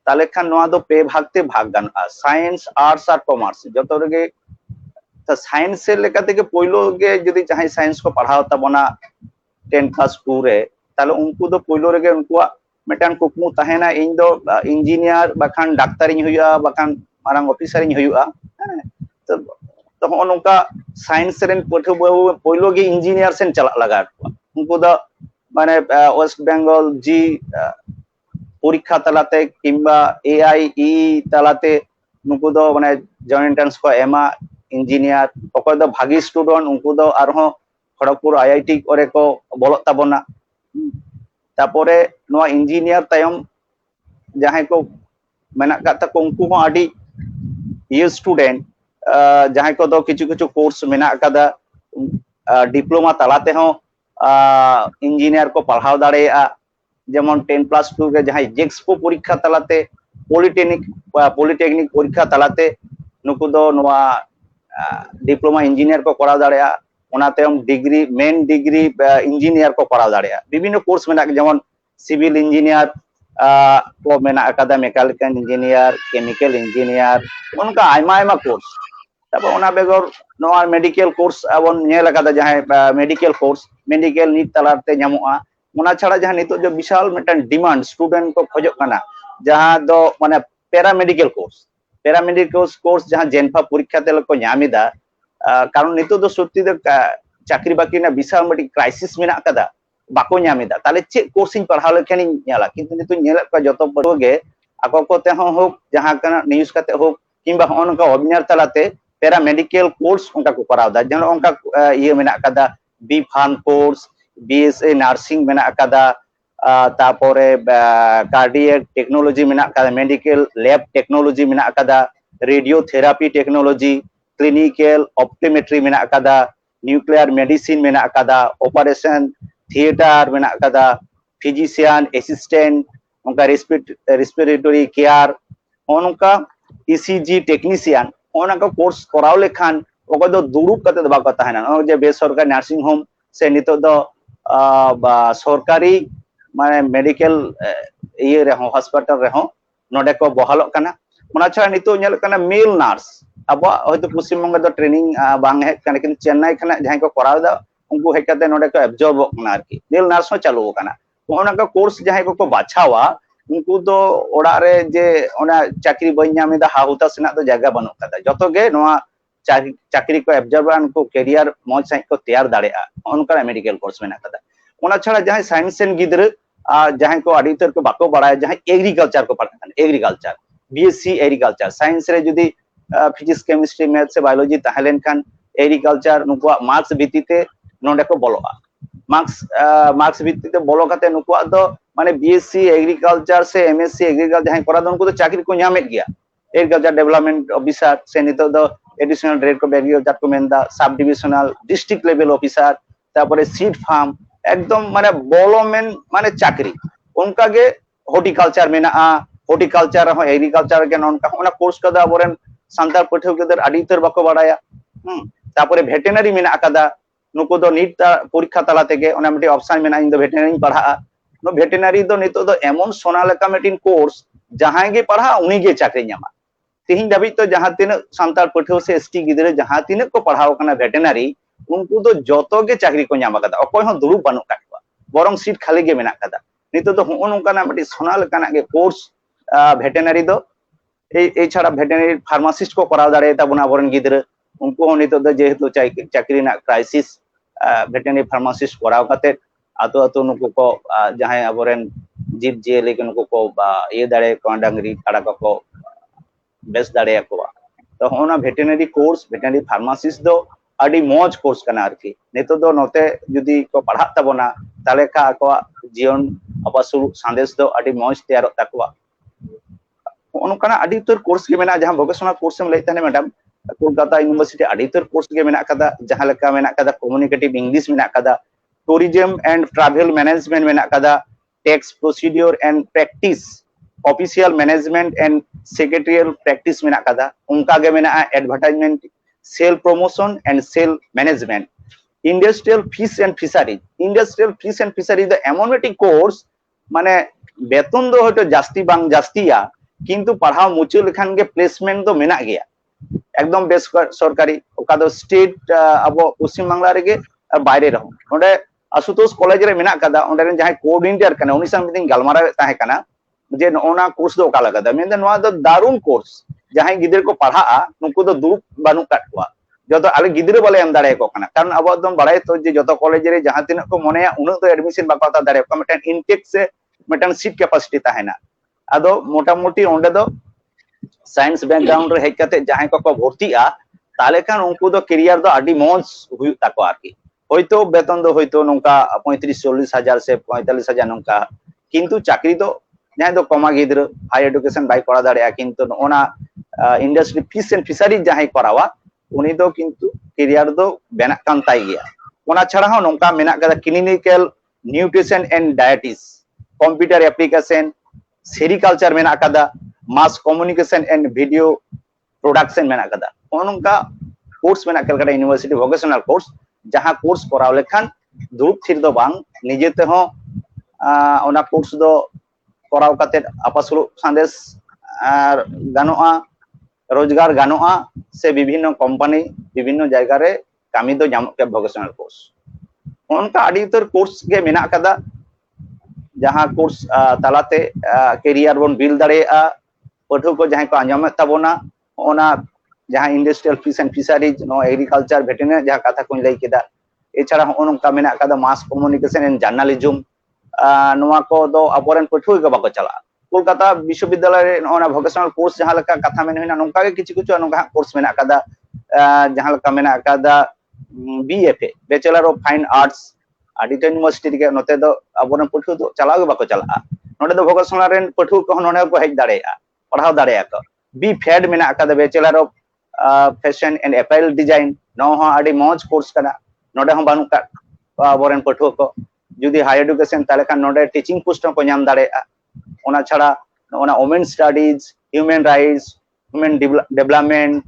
ताले खान नोआ दो पे भाग ते भाग गाना साइंस आर्ट्स और कॉमर्स जतो रेगे तो साइंस से लेकाते के पोइलो गे जुदी चाहे साइंस को पढ़ाव तबना 10 क्लास 2 रे ताले उनको दो पोइलो रेगे उनको मेटान कुकमु ताहेना इन दो इंजीनियर बाखान डाक्टर इन हुआ बाखान मारांग ऑफिसर इन हुआ तो नोका साइंस रेन पठुआ पोइलो गे इंजीनियर सेन चला लगा उनको दो माने वेस्ट बंगाल जी परीक्षा तलाते किंबा एआईई तलाते नुको दो माने जॉइंट एंट्रेंस को एमा इंजीनियर ओको दो भागी स्टूडेंट उनको दो आरहो खड़गपुर आईआईटी करे को बोलत ताबोना तापरे नोआ इंजीनियर तायम जहां को मेना का को उनको हो आडी ये स्टूडेंट जहां को दो किछु किछु कोर्स मेना कादा डिप्लोमा तलाते हो इंजीनियर को पढ़ाव दाड़ेया जेमन 10+2 के जहां जेक्सपो परीक्षा तलाते पॉलिटेक्निक परीक्षा तलाते नुको दो नोआ डिप्लोमा इंजीनियर को कराव दाड़ेया ओनाते हम डिग्री मेन डिग्री इंजीनियर को कराव दाड़ेया विभिन्न कोर्स मेना जेमन सिविल इंजीनियर को मेना akada mechanical engineer chemical engineer उनका आयमा कोर्स तब उना बेगर नोआ मेडिकल कोर्स अबन नेल akada जहां मेडिकल कोर्स मेडिकल नीट तलाते ᱧᱟᱢᱚᱜᱼᱟ उना छाड़ा जहां नितो जो विशाल मिटन डिमांड स्टूडेंट को खोजो कना जहां दो माने पैरामेडिकल कोर्स जहां जेनफा परीक्षा तेल को ᱧᱟᱢᱤदा कारण नितो दो सत्ती दो चाकरी बाकरी ना विशाल मिटि क्राइसिस मेना कदा बाको ᱧᱟᱢᱤदा ताले चे कोर्स इन पढ़ाव लेखानी ᱧᱮᱞᱟ किंतु नितो ᱧᱮᱞ का जतो पढ़ोगे ako ko te ho जहां kana न्यूज़ kate ho किंबा होन का ऑर्डिनर तलाते पैरामेडिकल कोर्स उनका को कराव दा जन उनका ये मेना कदा बी फार्म कोर्स बीएसए नर्सिंग मेना कदा तापरे कार्डियक टेक्नोलॉजी मेना कदा मेडिकल लैब टेक्नोलॉजी मेना कदा रेडियोथेरापी टेक्नोलॉजी क्लिनिकल ऑप्टोमेट्री मेना कदा न्यूक्लियर मेडिसिन मेना कदा ऑपरेशन थिएटर मेना कदा फिजिशियन असिस्टेंट उनका रेस्पिरेटरी केयर उनका ईसीजी टेक्नीशियन उनका कोर्स कराव लेखान ओको दो दुरुप कते दबा को ताहेना जे बेसरकारी नर्सिंग होम से नितो दो सरकारी माने मेडिकल ये रहो हॉस्पिटल रहो नोडे को बहालो कना उना छाड़ा नितो नेल कना मेल नर्स अब होयतो पश्चिम बंग दो ट्रेनिंग बांग है कने किन चेन्नई खना जहां को कराव दा उनको हे कते नोडे को एब्जॉर्ब कना आरकी मेल नर्स हो चालू कना उना का कोर्स जहां को बाछावा उनको तो ओड़ा रे जे ओना चाकरी बन ᱧᱟᱢᱮᱫᱟ हाहुता सेना तो जगह बनु कदा जतो गे नोआ चाकरी को एब्जॉर्ब उनको कैरियर मौज साइ को तैयार दाड़ेआ उनका मेडिकल कोर्स मेना कदा ओना छाड़ा जहां साइंस एंड गिद्र जहां को अडितर को बाको बड़ाय जहां एग्रीकल्चर को पढ़ा एग्रीकल्चर बीएससी एग्रीकल्चर साइंस रे जदी फिजिक्स केमिस्ट्री मैथ्स से बायोलॉजी ताहलेन खान एग्रीकल्चर नुकुआ मार्क्स भित्तिते नोडे को बोलोआ मार्क्स भित्तिते बोलो कते नुकुआ दो माने बीएससी एग्रीकल्चर से एमएससी एग्रीकल्चर जहां करा दो उनको तो चाकरी को ᱧᱟᱢᱮᱫ गया एग्रीकल्चर डेवलपमेंट ऑफिसर से नितो दो एडिशनल ग्रेड को एग्रीकल्चर को मेनदा sub divisional district level officer तारपरे सीड फार्म एकदम माने बोलोमेन माने चाकरी उनका गे हॉर्टिकल्चर मेना हॉर्टिकल्चर हो एग्रीकल्चर के उनका ओना कोर्स कदा बोरेन सांतार पठियो केदर अडितर बाको बाड़ाया तारपरे वेटरनरी मेना कदा नुको दो नीट परीक्षा तला तेगे ओना मिटे ऑप्शन मेना इन दो वेटरनरी पढ़ा नो वेटरनरी दो नितो दो एमन सोना लेका मिटिन कोर्स जहां गे पढ़ा उनी गे चाकरी ᱧᱟᱢᱟ तिहिन दाबी तो जहां तीन सांतार पठियो से एसटी गिदरे जहां तीन को पढ़ाव कना वेटरनरी उनको दो जतो गे चाकरी को ᱧᱟᱢ कदा अकोय हो दुरुब बानु काटवा बरंग सीट खाली गे मेना कदा नितो दो उनका ना मिटि सोना लेका गे कोर्स वेटरनरी दो ए छाड़ा वेटरनरी फार्मासिस्ट को कराव दाड़े ताबुना बरन गिदरे उनको नितो दो जेहेतु चाकरी ना क्राइसिस वेटरनरी फार्मासिस्ट कराव कते आतो आतो नुको को जहां अबरेन जीव जेले के नुको को ये दाड़े को डांगरी काड़ा को बेस दाड़े को तो होना वेटरनरी कोर्स वेटरनरी फार्मासिस्ट दो अडी मौज कोर्स कना आरकी नेतो दो नोते जुदी को पढ़ा तबना ताले का को जीवन अपसुल संदेश दो अडी मौज तैयार तकवा उनका अडी तोर कोर्स के मेना जहां वोकेशनल कोर्स में लेते हैं मैडम कोलकाता यूनिवर्सिटी अडी तोर कोर्स के मेना कदा जहां लेका मेना कदा कम्युनिकेटिव इंग्लिश मेना कदा टूरिज्म एंड ट्रैवल मैनेजमेंट मेना कदा tax procedure and practice official management and secretarial practice मेना कदा उनका गे मेना advertisement sale promotion and sale management industrial fish and fisheries the एमोनेटिक कोर्स माने वेतन दो हयतो जास्ती बांग जास्तिया किंतु पढ़ाव मुचाद लेखान गे प्लेसमेंट दो मेना गया एकदम बेस सरकारी ओका दो स्टेट अब पश्चिम बांग्ला रे गे बाहरे रहो ओंडे आशुतोष कॉलेज रे मेना कदा ओंडे रे जहां कोऑर्डिनेटर कना उनी संग मिटिंग गलमारा ताहे कना जे ओना कोर्स दो काला कदा मेन नोआ दो दारुन कोर्स जहां गिदर को पढ़ा नुको दो दुरुप बानु काटवा जतो आले गिदर बोले एम दाड़े को कना कारण अब एकदम बड़ाई तो जे जतो कॉलेज रे जहां तिना को मनेया उन तो एडमिशन बाको ता दाड़े को मेटन इनटेक से मेटन सीट कैपेसिटी ताहेना आदो मोटा मोटी ओंडे दो साइंस बैकग्राउंड रे हेज कते जहां को भर्तीआ ताले खान उनको दो करियर दो अडी मौज हुई ताको आरकी होयतो वेतन दो होयतो नोंका 35-40 हजार से 45 हजार नोंका किंतु चाकरी दो जहां दो कमा गिद्र हाई एजुकेशन बाय करा दाड़े किंतु ओना इंडस्ट्री फिश एंड फिशरी जहां करावा उनी दो किंतु करियर दो बेना कान ताई गया ओना छड़ा हो नोंका मेना कदा clinical nutrition and dietetics computer application sericulture मेना कदा mass communication and video production मेना कदा ओनका कोर्स मेना कलकत्ता यूनिवर्सिटी वोकेशनल कोर्स जहां कोर्स कराव लेखान दुरुप थिर दो बांग निजेते हो ओना कोर्स दो koraw katet apasulu sandes ganoa रोजगार गानोआ से विभिन्न कंपनी विभिन्न जगह रे कामी दो जामक के भोकेशनल कोर्स उनका आदि उतर कोर्स के मेना कदा जहां कोर्स तालाते कैरियर बन बिल्ड दाड़ेआ पठु को जहां को आंजम तबोना ओना जहां इंडस्ट्रियल फिश एंड फिशरीज नो एग्रीकल्चर वेटरनरी जहां कथा को लई केदा एछाड़ा उनका मेना कदा मास कम्युनिकेशन एंड जर्नलिज्म नोआ को दो अपोरेन पठु के बाको चला कोलकाता विश्वविद्यालय नोना भोकेशनल कोर्स जहां लका कथा मेन होइना नोंका के किछु किछु नोंका कोर्स मेना कदा जहां लका मेना कदा BFA bachelor of fine arts आडिटन यूनिवर्सिटी के नोते दो अबोन पठु दो चलाव बाको चला नोडे दो भोकेशनल रेन पठु को नोने को हेज दाड़ेया पढ़ाव दाड़ेया को बी फेड मेना कदा bachelor of fashion and apparel design नो हो आडी मौज कोर्स कना नोडे हो बानु का अबोरेन पठु को जुदी हाई एजुकेशन ताले खान नोडे टीचिंग पोस्ट को नाम दाड़ेया ओना छाड़ा ओना women studies human rights human development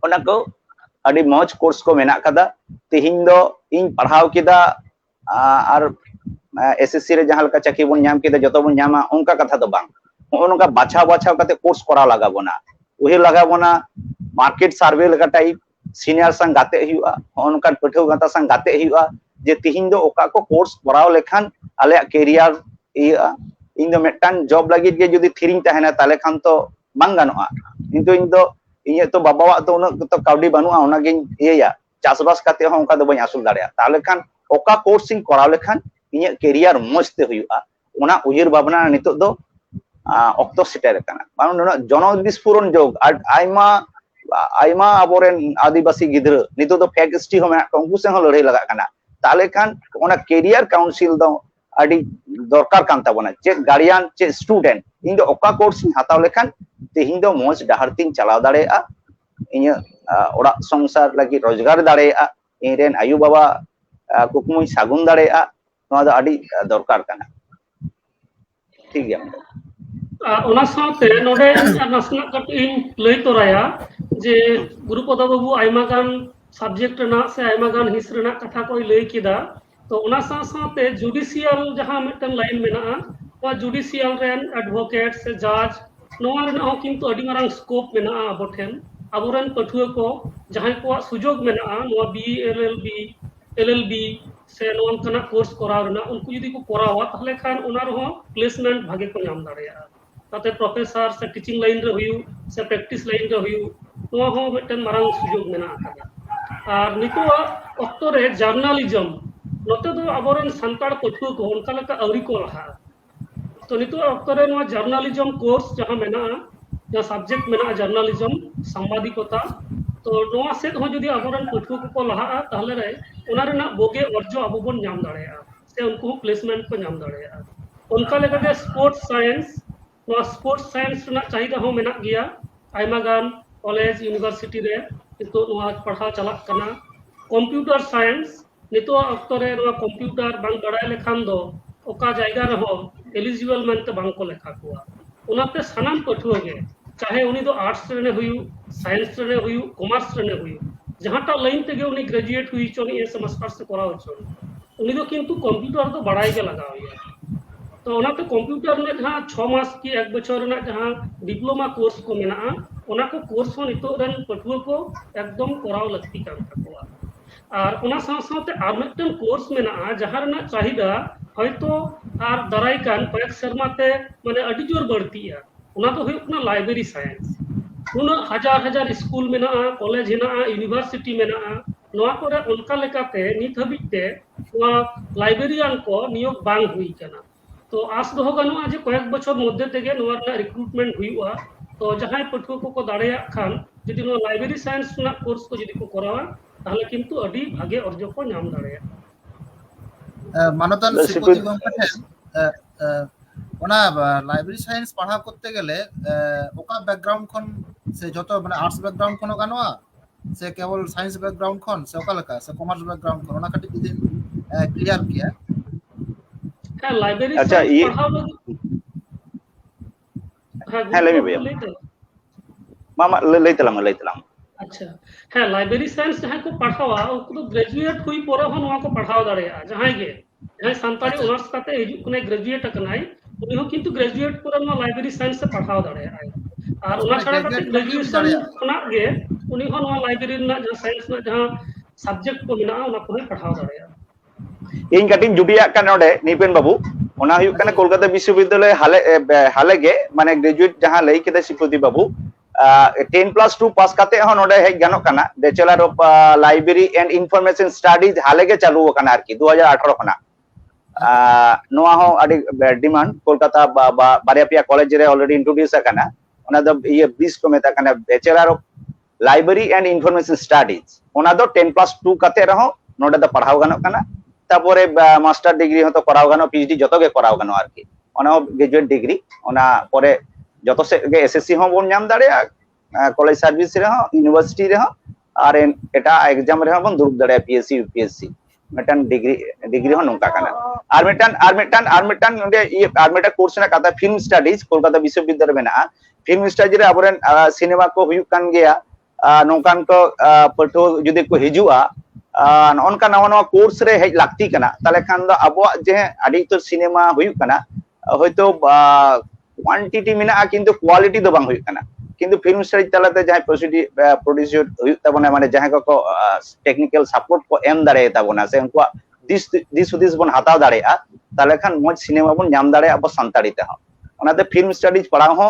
ओना को अडी मौज कोर्स को मेना कदा तिहिन दो इन पढ़ाव किदा आर एसएससी रे जहां लका चाकरी बन नाम किदा जतो बन नामा उनका कथा दो बांग उनका बाछाव बाछाव कते कोर्स करा लगा बोना उही लगा बोना मार्केट सर्वे लगा टाइप सीनियर संग गाते हुआ उनका पठो गाता संग गाते हुआ जे तिहिन दो ओका को कोर्स कराव लेखान आले कैरियर इन दो मेटन जॉब लगी के जुदी थिरिंग तहना ताले खान तो बांग गानोआ किंतु इन दो इन तो बाबावा तो उन तो काउडी बानुआ उना गे इया चासबास काते हो उनका दो बई आसुल दाड़िया ताले खान ओका कोर्सिंग कराव लेखान इन कैरियर मजते हुआ उना उहिर भावना नितो दो ऑक्टो सेटर kana मानो जन विस्फोरण जोग आइमा आइमा अबोरेन आदिवासी गिद्र नितो दो फैक्टरी हो मेना उनको से लड़ाई लगा kana ताले खान ओना कैरियर काउंसिल दो आदि दरकार कान ताबोना चे गार्डियन चे स्टूडेंट इन दो ओका कोर्स हाताव लेखान तेहिं दो मौज डाहरतिन चलाव दाड़ेआ इन ओड़ा संसार लगी रोजगार दाड़ेआ इरेन आयु बाबा कुकमुई सागुन दाड़ेआ नोआ दो आदि दरकार काना ठीक गया ओना साथे नोडे नासना कटिंग लई तोराया जे गुरुपद बाबू आइमा गान सब्जेक्ट ना से आइमा गान हिस रेना कथा कोई लई किदा तो ओना साथे जुडिशियल जहां मिटन लाइन मेना वा जुडिशियल रेन एडवोकेट से जज नोआ रेना किंतु अडी मारंग स्कोप मेना अबोठेन अबोरन पठुआ को जहां को सुजोग मेना नोआ बीएलएलबी एलएलबी से नोन कना कोर्स कराव रेना उनको यदि को करावा तहले खान ओना रहो प्लेसमेंट भागे को नाम दाड़ेया ताते प्रोफेसर से टीचिंग लाइन रे हुयु से प्रैक्टिस लाइन रे हुयु नोआ हो मिटन मारंग सुजोग मेना आका आर नितो ऑक्टो रे जर्नलिज्म नोते दो अबोरन संताड़ पठुआ को उनका लका अवरी को रहा तो नितो ऑक्टो रे नोआ जर्नलिज्म कोर्स जहां मेना जहां सब्जेक्ट मेना जर्नलिज्म सांबादिकता तो नोआ से हो जदी अबोरन पठुआ को लहा तहले रे ओना रेना बोगे अर्जो अबो बन नाम दाड़ेया से उनको प्लेसमेंट को नाम दाड़ेया उनका लेका स्पोर्ट्स साइंस नोआ स्पोर्ट्स साइंस रेना चाहिदा हो मेना गया आइमा गान कॉलेज यूनिवर्सिटी रे तो नोआ पढ़ाव चलक कना कंप्यूटर साइंस नितो अक्तो रे नोआ कंप्यूटर बांग बड़ाय लेखान दो ओका जायगा रे हो एलिजिबल मानते बांग को लेखा कुआ उनाते सनाम पठुआ गे चाहे उनी दो आर्ट्स रे हुयु साइंस रे हुयु कॉमर्स रे हुयु जहांटा लाइन तेगे उनी ग्रेजुएट हुई चोनी ए सेमेस्टर से कराव चोनी उनी दो किंतु कंप्यूटर तो बड़ाई के लगाव या तो ओनाते कंप्यूटर ने जहां 6 मास की 1 बछर ना जहां डिप्लोमा कोर्स को मेना ओना को कोर्स हो नितो रन पठुआ को एकदम कराव लगती कान तकवा और ओना साथे आर मिटन कोर्स मेना जहां रना चाहिदा हयतो आर दराई कान कयेक शर्माते माने अडी जोर बढ़तीया ओना तो हुयना लाइब्रेरी साइंस उन हजार हजार स्कूल मेना कॉलेज हेना यूनिवर्सिटी मेना नोआ कोरे उनका लेकाते नित हबिते नोआ लाइब्रेरियन को नियोग बांग हुई कना तो आस दो गानोआ जे कयेक बछर मध्य तेगे नोआ रिक्रूटमेंट हुईवा तो जहां पठुआ को दाड़ेया खान जदि नोआ लाइब्रेरी साइंस ना कोर्स को जदि को करावा ताहले किंतु अडी भागे अर्जो को नाम दाड़ेया मानतन सिपति गंका ओना लाइब्रेरी साइंस पढ़ा करते गेले ओका बैकग्राउंड खन से जतो माने आर्ट्स बैकग्राउंड खनो गानोआ से केवल साइंस बैकग्राउंड खन से ओका लका से कॉमर्स बैकग्राउंड खन ओना कटी दिन क्लियर किया है लाइब्रेरी अच्छा ये पढ़ाव है ले भैया मामा ले तलाम अच्छा है लाइब्रेरी साइंस जहां को पढ़ावा उनको तो ग्रेजुएट हुई पोरे हो नोआ को पढ़ाव दाड़ेया जहां गे जहां संताड़ी ऑनर्स काते हिजु कने ग्रेजुएट कनाई उनी हो किंतु ग्रेजुएट पूरा नो लाइब्रेरी साइंस से पढ़ाव दाड़ेया और उना माने छाड़ा कते ग्रेजुएट ग्रेजुएशन दाड़ेया खना गे उनी हो नो लाइब्रेरी ना जहां साइंस ना जहां सब्जेक्ट को मिना उना को पढ़ाव दाड़ेया इन कटिंग जुडिया का नोडे निपेन बाबू ओना हुयु कना कोलकाता विश्वविद्यालय हाले गे माने ग्रेजुएट जहां लई केदा शिवपति बाबू 10+2 पास काते हो नोडे हेज गानो कना bachelor of library and information studies हाले गे चालू कना आरकी 2018 खना नोआ हो अडी डिमांड कोलकाता बारिया पिया कॉलेज रे ऑलरेडी इंट्रोड्यूस कना ओना दो ये 20 को मेता कना bachelor of library and information studies ओना दो 10+2 काते रहो नोडे द पढ़ाव गानो कना तारपरे मास्टर डिग्री हो तो कराव गानो पीएचडी जतो गे कराव गानो आरकी ओना ग्रेजुएट डिग्री ओना परे जतो से गे एसएससी हो बोन नाम दाड़ेया कॉलेज सर्विस रे हो यूनिवर्सिटी रे हो और एटा एग्जाम रे हो बोन दुरुब दाड़ेया पीएससी यूपीएससी मेटन डिग्री हो नोंका काना और मेटन नोडे ये और मेटा कोर्स ना काता फिल्म स्टडीज कोलकाता विश्वविद्यालय मेना फिल्म स्टडीज रे अबरेन सिनेमा को हुयु कान गया नोंकान को पठो जुदि को हिजुआ नौका नवा नवा कोर्स रे हेज लागती कना ताले खान दो अब जे आडी तो सिनेमा हुयु कना होयतो क्वांटिटी मेना किंतु क्वालिटी दो बांग हुयु कना किंतु फिल्म स्टडीज तलाते जहां प्रोड्यूसर हुयु तबना माने जहां को टेक्निकल सपोर्ट को एम दाड़े तबना से उनको दिस बन हताव दाड़ेया ताले खान मोज सिनेमा बन नाम दाड़े अब संताड़ी ते हो ओनाते फिल्म स्टडीज पढ़ाव हो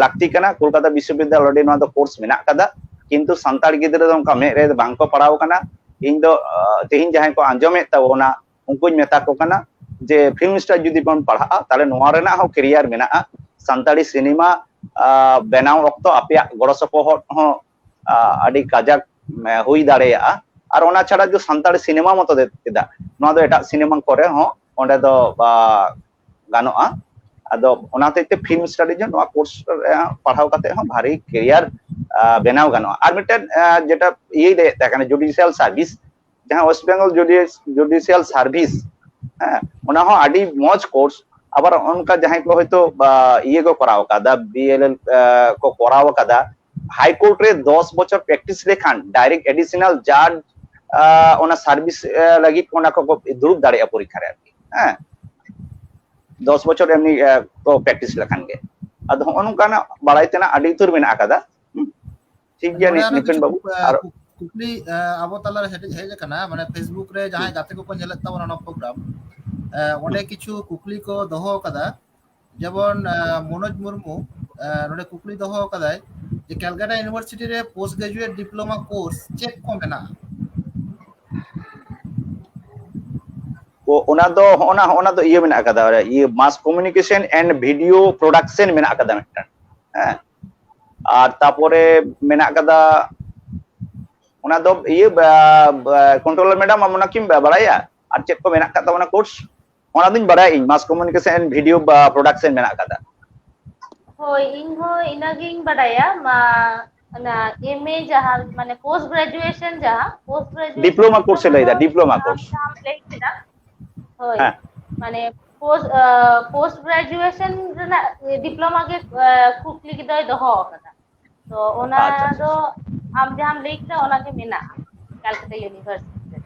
लागती कना कोलकाता विश्वविद्यालय ऑलरेडी नवा दो कोर्स मेना कदा किंतु संताड़ गिद्रा दो उनका मे रे बांग को पढ़ाव कना इन दो तेहिन जहां को आंजमे तबना उनको मेता को कना जे फिल्म स्टार जुदी बन पढ़ा ताले नोआ रेना हो करियर मेना संताड़ी सिनेमा बेनाव वक्त आपया गड़ो सपोहट हो आडी काजाक हुई दाड़ेया और ओना छाड़ा जो संताड़ी सिनेमा मतो देदा नोआ दो एटा सिनेमा करे हो ओंडे दो गानोआ आदो ओनाते ते फिल्म स्टडी जो नोआ कोर्स पढ़ाव काते हो भारी करियर बेनाव गानोआ और मिटन जेटा ये दे ताकने जुडिशियल सर्विस जहां वेस्ट बेंगल जुडिशियल सर्विस ओना हो आडी मौज कोर्स আবার অনকা যাহাই কো হয়তো ইয়ে কো করাও কাদা বিএলএল কো করাও কাদা হাই কোর্ট রে 10 বছর প্র্যাকটিস রেখান ডাইরেক্ট এডিশনাল জাজ ওনা সার্ভিস লাগি কোনা কো দুরুপ দাঁড়িয়া পরীক্ষা রে হ্যাঁ 10 বছর এমনি কো প্র্যাকটিস লেখান গে আদ অনকা না বাড়াইতে না আডি তুর মেনা কাদা ঠিক গিয়া নিপেন বাবু আর কুকলি আবো তালার হেজ কানা মানে ফেসবুক রে যাহাই গাতে কো নেলেত তাবনা ন প্রোগ্রাম অনেক কিছু কুকলি কো দহ কাদা যেমন মনোজ মুর্মু নড়ে কুকলি দহ কাদায় যে ক্যালকাটা ইউনিভার্সিটি রে পোস্ট গ্রাজুয়েট ডিপ্লোমা কোর্স চেক কো মেনা ओना दो ये मेना कदा ये mass communication and video production मेना कदा मिटन हां और तापरे मेना कदा ओना दो ये कंट्रोलर मैडम हमना किम बड़ाया और चेक को मेना कदा ओना कोर्स ओना दिन बड़ाय इन mass communication and video production मेना कदा होय इन हो इनागिंग बड़ाया मा ना एमए जहां माने पोस्ट ग्रेजुएशन डिप्लोमा कोर्स लेदा डिप्लोमा कोर्स होय माने पोस्ट ग्रेजुएशन रे डिप्लोमा के कुकली के दय दहो कदा तो ओना दो हम जहां लेखता ओना के मेना कलकत्ता यूनिवर्सिटी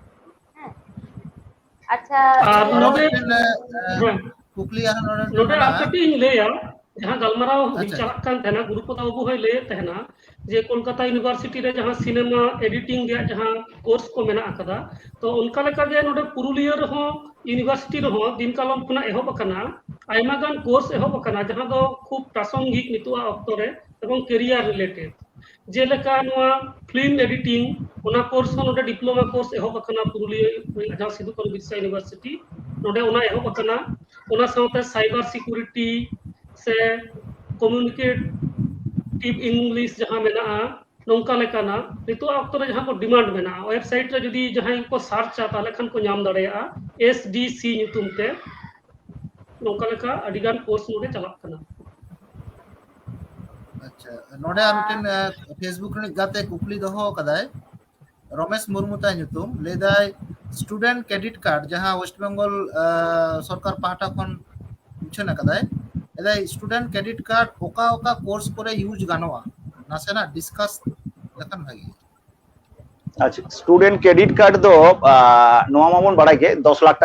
अच्छा कुकली नोडे आपकटी लेया जहां गलमराव चलक कान थेना गुरुपद बाबू होय ले तहना जे कोलकाता यूनिवर्सिटी रे जहां सिनेमा एडिटिंग रे जहां कोर्स को मेना कदा तो उनका लेका जे नोडे पुरुलिया रे हो यूनिवर्सिटी रे हो दिन कालम खुना एहोब कना आयमा गान कोर्स एहोब कना जहां दो खूब प्रासंगिक नितुआ ऑक्टो रे एवं करियर रिलेटेड जे लेका नोआ फिल्म एडिटिंग ओना कोर्स नोडे डिप्लोमा कोर्स एहोब कना पुरुलिया जहां सिधु करू बिरसा यूनिवर्सिटी नोडे ओना एहोब कना ओना साथे साइबर सिक्योरिटी से कम्युनिकेटिव इंग्लिश जहां मेना नौका लेकाना नितो ऑक्टो रे जहां को डिमांड मेना वेबसाइट रे जदी जहां को सर्च आ ताले खान को नाम दाड़ेया एसडीसी नितुम ते नौका लेका अडिगान कोर्स नोडे चलक कना अच्छा नोडे आमटेन फेसबुक रे गाते कुकली दहो कदाय रमेश मुर्मू ता नितुम लेदाय स्टूडेंट क्रेडिट कार्ड जहां वेस्ट बेंगल सरकार पाहटा खन उछना कदाय एदाय स्टूडेंट क्रेडिट कार्ड ओका ओका कोर्स करे यूज गानोआ नासेना डिस्कस लखन भागी अच्छा स्टूडेंट क्रेडिट कार्ड दो नोआ मामन बड़ा के 10 लाख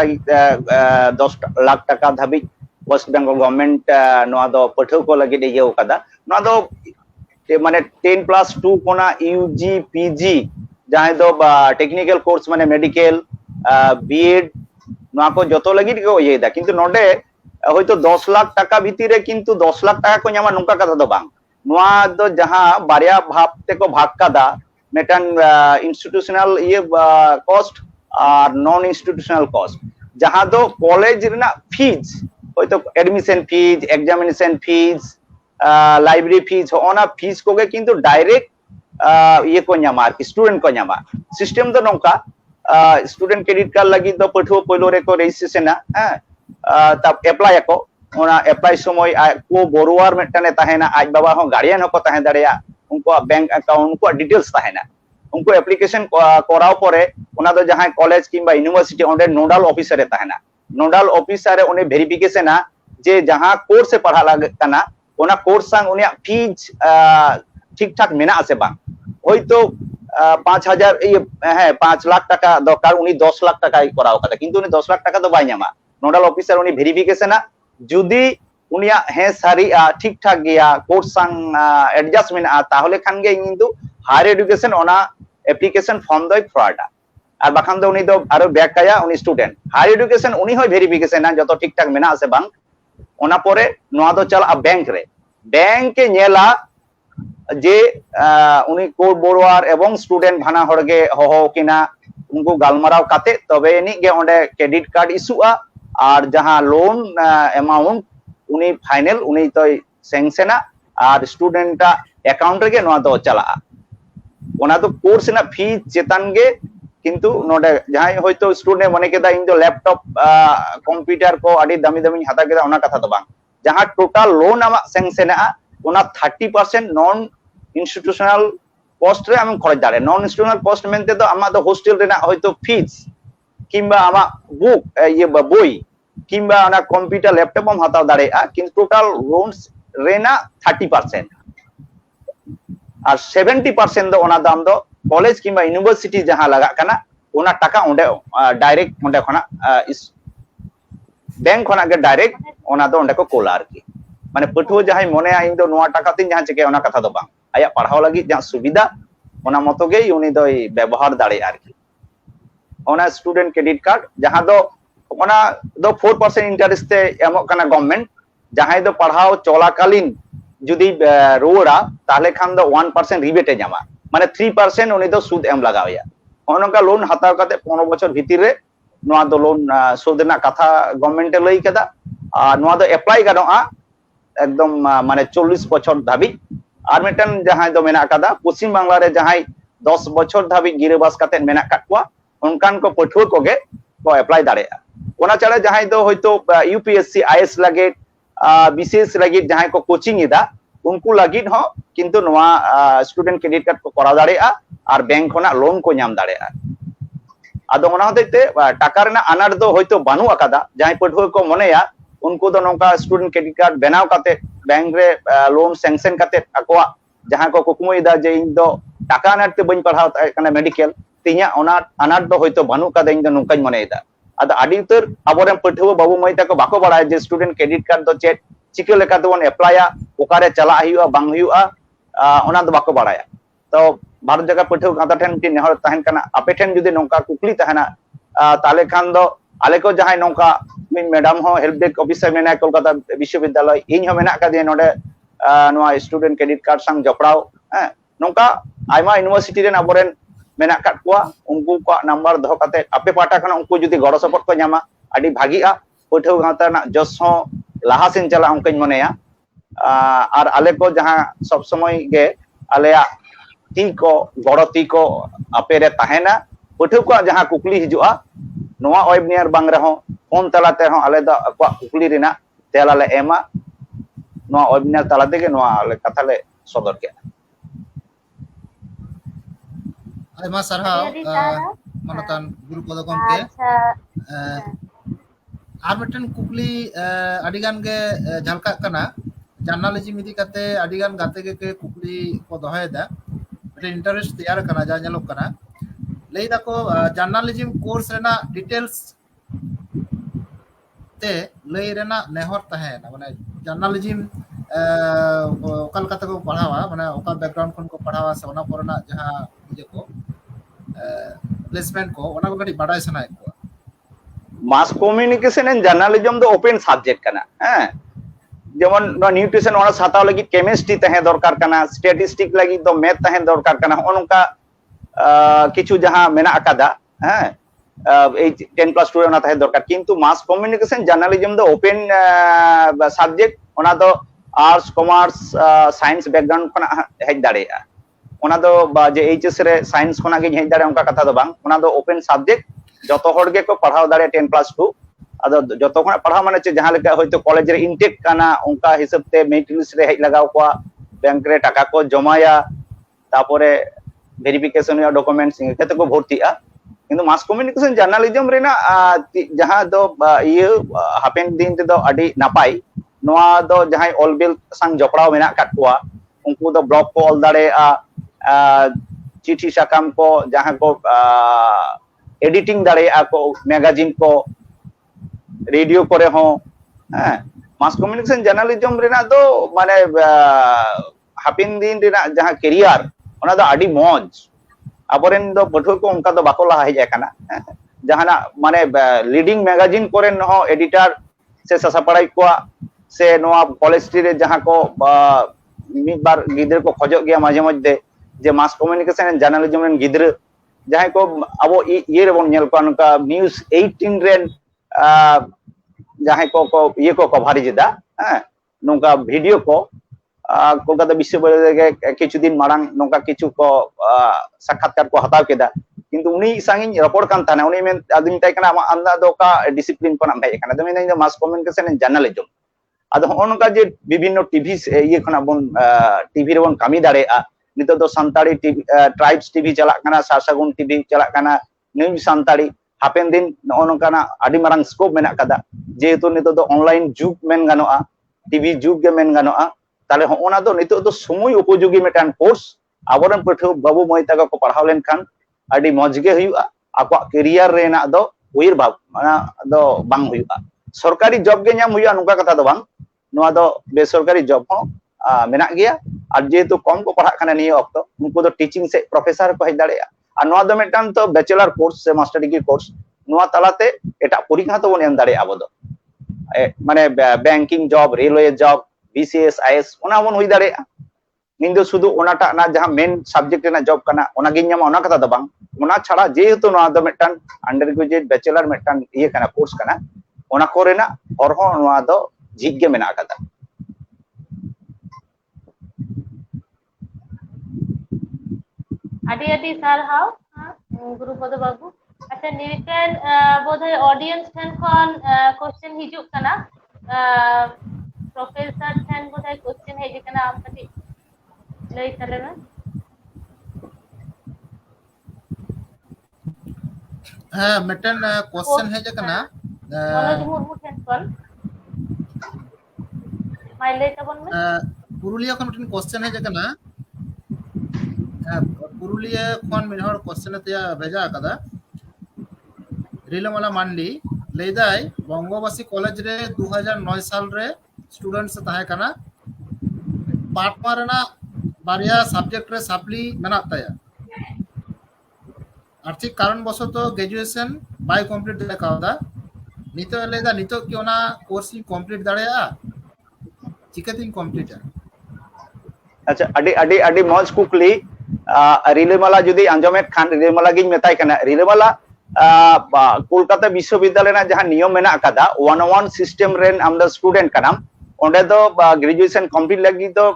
टाका धाबी वेस्ट बेंगल गवर्नमेंट नोआ दो पठो को लगे ये कदा नोआ दो माने 10+2 कोना यूजी पीजी जहां दो टेक्निकल कोर्स माने मेडिकल बीएड नोआ को जतो लगी को ये दा किंतु नोडे होयतो 10 लाख टाका भीतर किंतु 10 लाख टाका को ᱧᱟᱢᱟ ᱱᱚᱝᱠᱟ ᱠᱟᱛᱷᱟ ᱫᱚ ᱵᱟᱝ ᱱᱚᱣᱟ ᱫᱚ ᱡᱟᱦᱟᱸ ᱵᱟᱨᱭᱟ ᱵᱷᱟᱵ ᱛᱮᱠᱚ ᱵᱷᱟᱜ ᱠᱟᱫᱟ ᱢᱤᱫᱴᱟᱝ ইনস্টিটিউশনাল ইয়ে কস্ট আর নন ইনস্টিটিউশনাল কস্ট जहां दो कॉलेज रेना फीस होयतो admission fees examination fees library fees होना फीस कोगे किंतु डायरेक्ट ये को ᱧᱟᱢᱟ आर स्टूडेंट को ᱧᱟᱢᱟ सिस्टम दो नोंका स्टूडेंट क्रेडिट कार्ड लगी दो पठुआ पहिलो रे को रजिस्ट्रेशन तब अप्लाई को ओना अप्लाई समय को बोरोवर मेटने तहेना आज बाबा हो गार्डियन को तहे दाड़िया उनको बैंक अकाउंट उनको डिटेल्स तहेना उनको एप्लीकेशन कराव परे ओना दो जहां कॉलेज किंबा यूनिवर्सिटी ओंडे नोडल ऑफिसर रे तहेना नोडल ऑफिसर रे उनी वेरिफिकेशन जे जहां कोर्स से पढ़ा लागना ओना कोर्स संग उनिया फीस ठीक ठाक मेना आसे बांग होयतो 5000 है 5 लाख टाका दरकार उनी 10 लाख टाका कराव कदा किंतु उनी 10 लाख टाका दो बाय ᱧᱟᱢᱟ नोडल ऑफिसर उनी वेरिफिकेशन जुदी उनिया है सारी ठीक ठाक गया कोर्स संग एडजस्टमेंट ताहले खान गे किंतु हायर एजुकेशन ओना एप्लीकेशन फॉर्म दो फ्रॉड আর বাখান দো উনি দো আরো ব্যাক কায়া উনি স্টুডেন্ট হায়ার এডুকেশন উনি হয় ভেরিফিকেশন না যত ঠিকঠাক মেনা আছে বাং ওনা পরে নোয়া দো চালা ব্যাংক রে ব্যাংকে নেলা যে উনি কোর বড়োয়ার এবং স্টুডেন্ট ভানা হড়গে হহ কিনা উनको গালমারাও কাতে তবে এনি গে ওন্ডে ক্রেডিট কার্ড ইস্যুয়া আর যাহা লোন অ্যামাউন্ট উনি ফাইনাল উনি তো স্যাংশনা আর স্টুডেন্টটা অ্যাকাউন্ট রে নোয়া দো চালা ওনা তো কোর্স না ফি চেতান গে किंतु नोडे जहां होयतो स्टूडेंट मने केदा इन दो लैपटॉप कंप्यूटर को आडी दामी दामी हाता केदा ओना कथा दो बांग जहां टोटल लोन आमा सैंक्शन ओना 30% नॉन इंस्टीट्यूशनल कॉस्ट रे आम खरच दारे नॉन इंस्टीट्यूशनल कॉस्ट मेनते तो आमा दो हॉस्टल रेना होयतो फीस किंबा आमा बुक ये बोई किंबा ओना कंप्यूटर लैपटॉप हम हाता दारे किंतु टोटल लोन्स रेना 30% और 70% दो ओना दाम दो कॉलेज किंबा यूनिवर्सिटी जहां लगा कना ओना टाका ओंडे डायरेक्ट ओंडे खना इस बैंक खना के डायरेक्ट ओना दो ओंडे को कोला आरकी माने पठुआ जहां मने इन दो नोआ टाका तिन जहां चेके ओना कथा दो बांग आया पढ़ाव लगी जहां सुविधा ओना मतो गे उनी दो व्यवहार दाड़े आरकी ओना स्टूडेंट क्रेडिट कार्ड जहां दो ओना दो 4% इंटरेस्ट ते एमो कना गवर्नमेंट जहां दो पढ़ाव चलाकालीन जुदी रोड़ा ताहले खान दो 1% रिबेटे जामा माने 3% उनी दो सूद एम लगावया ओनका लोन हताव काते 15 बछर भितिर रे नोआ दो लोन सूद ना कथा गवर्नमेंट लई कदा नोआ दो अप्लाई गानोआ एकदम माने 40 बछर धाबी आर मेटन जहां दो मेना कदा पश्चिम बांग्ला रे जहां 10 बछर धाबी गिरेबास काते मेना काटवा उनकान को पठुआ कोगे को अप्लाई दाड़ेया ओना चले जहां दो होयतो यूपीएससी आईएएस लगे विशेष लगे जहां को कोचिंग इदा उनको लगी हो किंतु नोआ स्टूडेंट क्रेडिट कार्ड को करा दाड़ेया और बैंक होना लोन को नाम दाड़ेया आदो ओना होते टाका रेना अनाट दो होयतो बानु अकादा जहां पठुआ को मनेया उनको दो नोका स्टूडेंट क्रेडिट कार्ड बनाव काते बैंक रे लोन सैंक्शन काते अकोआ जहां को कुकमुइदा जे इन दो टाका अनाट ते बइन पढ़ाव कना मेडिकल तिया ओना अनाट दो होयतो बानु कादा इन दो नोकाई मनेदा आदो आडी उतर अबोरेन पठुआ बाबू माई ताको बाको बाड़ाय जे स्टूडेंट क्रेडिट कार्ड दो चेक चिके लेका दोन अप्लाया ओकारे चला हुआ बांग हुआ ओना दो बाको बाड़ाया तो भारत जगह पठुआ गाता ठेन टी नेहर तहन कना आपे ठेन जुदी नोका कुकली तहना ताले खान दो आले को जहां नोका मैडम हो हेल्प डेस्क ऑफिसर मेना कोलकाता विश्वविद्यालय इन हो मेना कादे नोडे नोआ स्टूडेंट क्रेडिट कार्ड संग जपड़ाव नोका आयमा यूनिवर्सिटी रेन अबोरेन मेना काट कोआ उनको को नंबर दो काते आपे पाटा खान उनको जुदी गड़ो सपोर्ट को ᱧᱟᱢᱟ आडी भागीआ पठुआ गाता ना जस हो लाहा सेन चला उनकन मनेया और आले को जहां सब समय गे आलेया ती को गड़ो ती को आपे रे तहेना पठुआ को जहां कुकली हिजुआ नोआ वेबनियर बांग रहो फोन तलाते हो आले दा अक्वा कुकली रेना तेला ले एमा नोआ वेबनियर तलाते के नोआ आले कथा ले सदर के आयमा सरहाव मनतान गुरु पद गमके आर मिटन कुकली अडिगान गे झलका कना जर्नलिज्म इदी काते अडिगान गाते के कुकली को दोहेदा मिटन इंटरेस्ट तैयार कना जा नेलोक कना लई दाको जर्नलिज्म कोर्स रेना डिटेल्स ते लई रेना नेहर तहेना माने जर्नलिज्म ओका लेका तको पढ़ावा माने ओका बैकग्राउंड खन को पढ़ावा से ओना कोरना जहां इजे को प्लेसमेंट को ओना को कटी बाडाय सनाय को मास कम्युनिकेशन एंड जर्नलिज्म दो ओपन सब्जेक्ट कना जेमन न्यूट्रिशन ऑनर्स हताव लगी केमिस्ट्री तहे दरकार कना स्टैटिस्टिक लगी तो मैथ तहे दरकार कना ओनका किछु जहां मेना अकादा 10+2 रे ओना तहे दरकार किंतु मास कम्युनिकेशन जर्नलिज्म दो ओपन सब्जेक्ट ओना दो आर्ट्स कॉमर्स साइंस बैकग्राउंड खना हेज दाड़ेया ओना दो जे एचएस रे साइंस खना गे हेज दाड़े ओनका कथा दो बांग ओना दो ओपन सब्जेक्ट जतो हर गे को पढ़ाव दाड़े 10+2 अदो जतो खना पढ़ाव माने चे जहां लेका होयतो कॉलेज रे इनटेक काना उनका हिसाब ते मेरिट लिस्ट रे हेज लगाव को बैंक रे टाका को जमाया तापरे वेरिफिकेशन या डॉक्यूमेंट्स इंगते को भर्तिया किंतु मास कम्युनिकेशन जर्नलिज्म रेना जहां दो ये हापेन दिन ते दो अडी नापाई नोआ दो जहां ऑलबिल संग जपड़ाव मेना काटवा उनको दो ब्लॉग को ऑल दाड़े चिठी साकाम को जहां को एडिटिंग दाड़े को मैगजीन को रेडियो करे हो मास कम्युनिकेशन जर्नलिज्म रेना दो माने हापिन दिन रेना जहां करियर ओना दो अडी मौज अबरेन दो पठो को उनका दो बाको लहा हेज काना जहाना माने लीडिंग मैगजीन करे न हो एडिटर से ससापड़ाई को से नोआ कॉलेज रे जहां को मिद बार गिदर को खोजो गया माजे मध्य जे मास कम्युनिकेशन एंड जर्नलिज्म रेन गिदर जहां को अब ये रे बोन नेल को उनका न्यूज़ 18 रेन जहां को ये को कवरेज दा नोंका वीडियो को कोलकाता विश्वविद्यालय के किछु दिन मारांग नोंका किछु को साक्षात्कार को हताव केदा किंतु उनी सांगिन रपोर्ट कान थाना उनी में आदमी ताई कना आमदा दो का डिसिप्लिन को नाम हेकना दमे नहीं मास कम्युनिकेशन एंड जर्नलिज्म आदो होनका जे विभिन्न टीवी ये खना बोन टीवी रे बोन कामी दाड़े नितो दो संताड़ी टीवी ट्राइब्स टीवी चला कना सासागुन टीवी चला कना न्यूज़ संताड़ी हापेन दिन नोनका ना आदि मारंग स्कोप मेना कदा जेहेतु नितो दो ऑनलाइन जुग मेन गानोआ टीवी जुग गे मेन गानोआ ताले होना दो नितो दो समय उपयोगी मेटान कोर्स आबरन पठो बाबू मई तक को पढ़ाव लेन खान आदि मजगे हुआ आको करियर रेना दो उइर भाव माना दो बांग हुआ सरकारी जॉब गे नाम हुआ नुका कथा दो बांग नोआ दो बेसरकारी जॉब हो मेना गया और जेहेतु कम को पढ़ा खाना नियो अक्तो उनको दो टीचिंग से प्रोफेसर को हेज दाड़ेया और नोआ दो मेटान तो बैचलर कोर्स से मास्टर डिग्री कोर्स नोआ तलाते एटा परीक्षा तो बोन एम दाड़े आबो दो माने banking job railway job BCS IAS ओना बोन हुई दाड़े निंदो सुदु ओनाटा ना जहां मेन सब्जेक्ट ना जॉब कना ओना गिन ᱧᱟᱢᱟ ओना कथा दो बांग ओना छाड़ा जेहेतु नोआ दो मेटान अंडर ग्रेजुएट बैचलर मेटान ये कना कोर्स कना ओना कोरेना और हो नोआ दो झिक गे मेना कदा आदि आदि सारहाव गुरुपद बाबू अच्छा निवेदन बोधय ऑडियंस ठन खन क्वेश्चन हिजुक कना प्रोफेसर ठन बोधय क्वेश्चन हेज कना आम कति लई तले में हां मेटन क्वेश्चन हेज कना मनोज मुर्मू ठन खन माइले तबन में पुरुलिया खन मेटन क्वेश्चन हेज कना पुरुलिया खन मिनहर क्वेश्चन तया भेजा कदा रिलमला मांडी लेदाय बंगोबासी कॉलेज रे 2009 साल रे स्टूडेंट्स ताहे कना पाटमा रेना बारिया सब्जेक्ट रे साप्ली मेना ताया आर्थिक कारण बसत ग्रेजुएशन बाय कंप्लीट लेकावदा नितो लेदा नितो कि ओना कोर्स कंप्लीट दाड़ेया चिकतिन कंप्लीट अच्छा अडी अडी अडी मौज कुकली रिलेमाला जुदी अंजमेट खान रिलेमाला गिन मेताय कना रिलेमाला कोलकाता विश्वविद्यालय ना जहां नियम मेना अकादा 101 सिस्टम रेन आम द स्टूडेंट कनाम ओंडे दो ग्रेजुएशन कंप्लीट लगी तो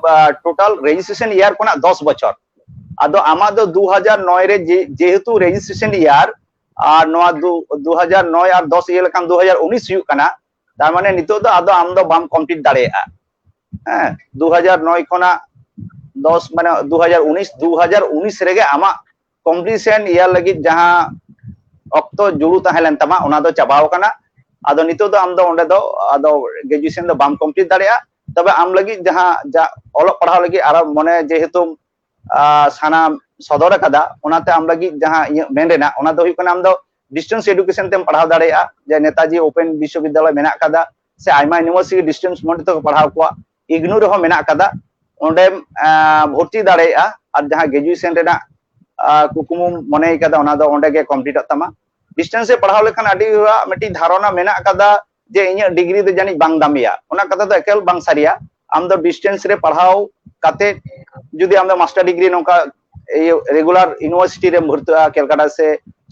टोटल रजिस्ट्रेशन ईयर कोना 10 बछर आदो आमा दो 2009 रे जेहेतु रजिस्ट्रेशन ईयर और नोआ 2009 और 10 ये लकान 2019 हुई कना तार माने नितो दो आदो आम दो बाम कंप्लीट दाड़ेया 2009 कोना 10 माने 2019 रेगे आमा कंप्लीशन ईयर लगी जहां अक्तो जुड़ू तहलेन तमा ओना दो चाबाव कना आदो नितो दो आम दो ओंडे दो आदो ग्रेजुएशन दो बाम कंप्लीट दाड़ेया तबे आम लगी जहां जा ओलो पढ़ाव लगी आरो मने जेहेतु साना सदर कदा ओनाते आम लगी जहां मेन रेना ओना दो हुई कना आम दो डिस्टेंस एडुकेशन तेम पढ़ाव दाड़ेया जे नेताजी ओपन विश्वविद्यालय मेना कदा से आयमा यूनिवर्सिटी डिस्टेंस मोड तो पढ़ाव को इग्नू रहो मेना कदा ओंडे भर्ती दाड़ेया और जहां ग्रेजुएशन रेना कुकुमु मने कदा ओना दो ओंडे के कंप्लीट तमा डिस्टेंस से पढ़ाव लेखान आडी मिट्टी धारणा मेना कदा जे इᱧ डिग्री दे जानी बांग दामिया ओना कथा दो एकेल बांग सारिया आम दो डिस्टेंस रे पढ़ाव काते जुदी आम दो मास्टर डिग्री नोका रेगुलर यूनिवर्सिटी रे भर्ती केलकाटा से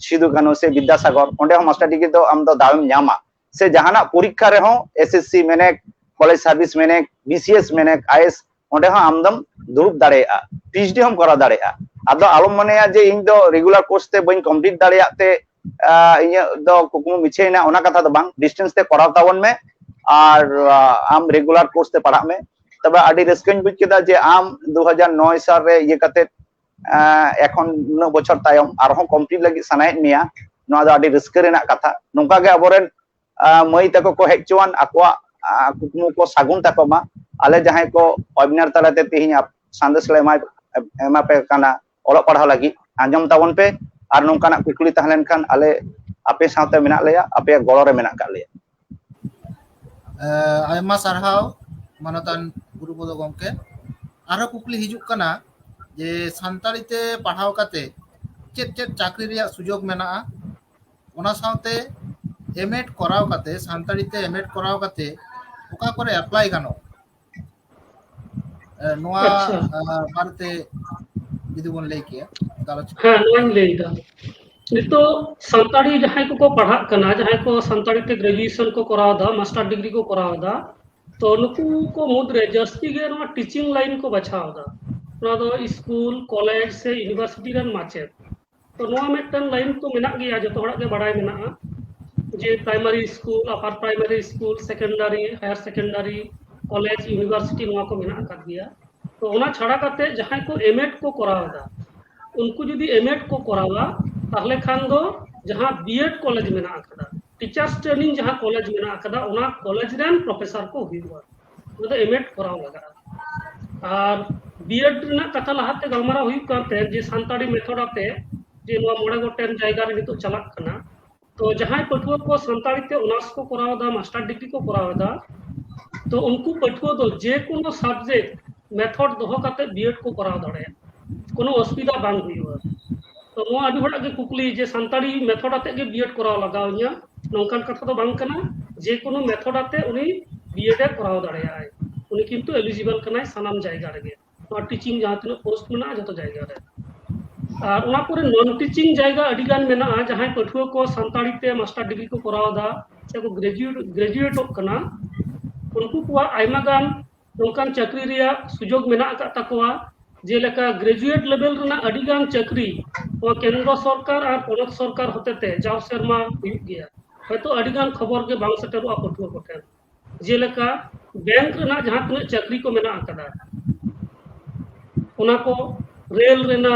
सिधु कानो से विद्यासागर ओंडे हो मास्टर डिग्री दो आम दो दाम ᱧᱟᱢᱟ से जहाना परीक्षा रे हो एसएससी मेने कॉलेज सर्विस मेने बीसीएस मेने आईएएस ओंडे हो आमदम दुरुब दाड़ेया पीएचडी हम करा दाड़ेया आदो आलम मनेया जे इन दो रेगुलर कोर्स ते बइन कंप्लीट दाड़ेया ते इन दो कुकुमु मिछेना ओना कथा दो बांग डिस्टेंस ते कराव तावन में और आम रेगुलर कोर्स ते पढ़ा में तबे आडी रस्कन बुझ केदा जे आम 2009 साल रे ये कते एखन न बछर तायम आरहो कंप्लीट लगी सनायत मिया नोआ दो आडी रस्क रेना कथा नोका गे अबोरेन मई तको को हेचवान आकवा कुकुमु को सागुन तकोमा आले जहां को वेबिनार तलाते तिहिन संदेश ले एमा पे काना ओलो पढ़ाव लगी आंजम तावन पे और नोंकाना कुकली तहलेन खान आले आपे साथे मेना लेया आपे गलो रे मेना का लेया आयमा सारहाव मानतान गुरुपद गमके आरो कुकली हिजुक कना जे सानताली ते पढ़ाव काते चेत चेत चाकरी रिया सुजोग मेना ओना साथे एमएड कराव काते सानताली ते एमएड कराव काते ओका करे अप्लाई गानो नोआ बारते जुदी बोन लई किया हाँ नोन लेदा नितो संताड़ी जहां को पढ़ा कना जहां को संताड़ी ते ग्रेजुएशन को करावदा मास्टर डिग्री को करावदा तो नुकु को मुद्रे जस्ती गे नो टीचिंग लाइन को बचावदा ना दो स्कूल कॉलेज से यूनिवर्सिटी रन माचे तो नोआ मेटन लाइन तो मेना गया जो तोड़ा के बड़ाई मेना जे primary school upper primary school secondary higher secondary college university नोआ को मेना कर दिया तो ओना छाड़ा करते जहां को एमएड को करावदा उनको जुदी एमएड को करावा ताहले खान दो जहां बीएड कॉलेज मेना आकदा टीचर्स ट्रेनिंग जहां कॉलेज मेना आकदा ओना कॉलेज रेन प्रोफेसर को हुआ तो एमएड कराव लगा और बीएड ना कथा लहाते गलमारा हुई करते जे सानताड़ी मेथड आते जे नोआ मोड़े गोटेन जायगा रे नितो चलाक कना तो जहां पठुआ को सानताड़ी ते ऑनर्स को करावदा मास्टर डिग्री को करावदा तो उनको पठुआ दो जे कोनो सब्जेक्ट मेथड दोहो काते बीएड को कराव दाड़े कोनो असुविधा बांग हुआ तो नोआ आदि हड़ा के कुकली जे सानताड़ी मेथड आते के बीएड कराव लगावनिया नोंकान कथा तो बांग कना जे कोनो मेथड आते उनी बीएड ए कराव दाड़े आय उनी किंतु एलिजिबल कनाय सनाम जायगा रे और टीचिंग जहां तनो पोस्ट मेना जतो जायगा रे और उना पुरे नॉन टीचिंग जायगा अडी गान मेना जहां पठुआ को सानताड़ी ते मास्टर डिग्री को करावदा से को ग्रेजुएट कना उनको को आयमा गान नोंकान चाकरी रिया सुजोग मेना का तकवा जेलेका ग्रेजुएट लेवल रना अडी गान चाकरी वो केंद्र सरकार और पनत सरकार होते ते जाव शर्मा हुई गया हयतो अडी गान खबर के बांग सेटरवा पठुआ कोठे जेलेका बैंक रना जहां तने चाकरी को मेना आकदा उना को रेल रेना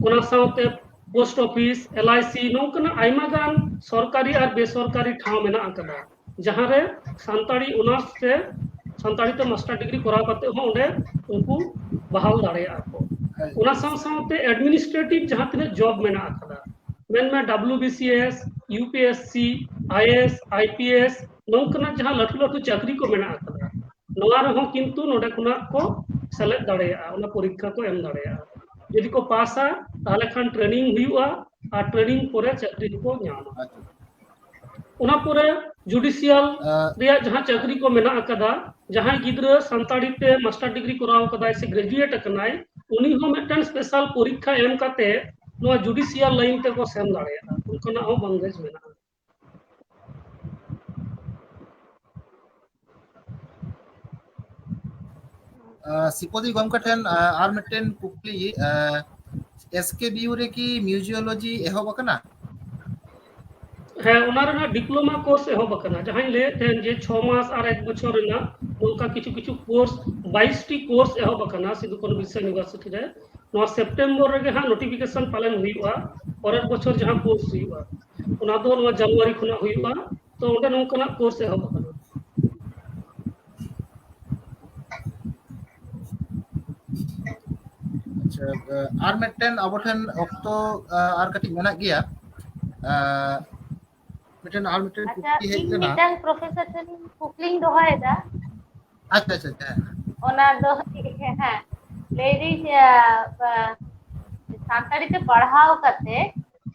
उना साउते पोस्ट ऑफिस एलआईसी नोंकना आयमा गान सरकारी और बेसरकारी ठाव मेना आकदा जहां रे सानताड़ी ऑनर्स से सानताड़ी ते मास्टर डिग्री कराव करते हो ओंडे उनको बहाल दाड़ेया को उना साउते एडमिनिस्ट्रेटिव जहां तने जॉब मेना आकदा मेन में डब्ल्यूबीसीएस यूपीएससी आईएएस आईपीएस नोंकना जहां लठु लठु चाकरी को मेना आकदा नोआ रहो किंतु नोडे खुना को सेलेक्ट दाड़ेया उना परीक्षा को एम दाड़ेया यदि को पासा ताले खान ट्रेनिंग हुआ और ट्रेनिंग पोरे चाकरी को ᱧᱟᱢᱟ उना पोरे जुडिशियल रिया जहां चाकरी को मेना अकदा जहां गिद्रा सानताड़ी ते मास्टर डिग्री कराव कदा से ग्रेजुएट कनाय उनी हो मेटन स्पेशल परीक्षा एम काते नो जुडिशियल लाइन ते को सेम दाड़ेया उनकना हो बंदेज मेना सिपोदी गमका ठेन आर मिटेन कुकली एसकेबीयू रे की म्यूजियोलॉजी एहोब कना है उनारना डिप्लोमा कोर्स एहोब कना जहां ले तेन जे 6 मास और 1 बछर रेना नोका किछु किछु कोर्स 22 टी कोर्स एहोब कना सिद्धू विश्व यूनिवर्सिटी रे नो सितंबर रे हा नोटिफिकेशन पालन हुईवा और बछर जहां कोर्स हुईवा उना दो नो जनवरी खुना हुईवा तो ओंडे नोकना कोर्स एहोब कना आर मिटेन अबोठन ऑक्टो आर कटी मेना गया मिटन और मिटन अच्छा कुकी है इन लेना मिटांग प्रोफेसर ठेन कुकलिंग दोहायदा अच्छा अच्छा अच्छा ओना दो हाँ लेडी सानताड़ी पढ़ाओ करते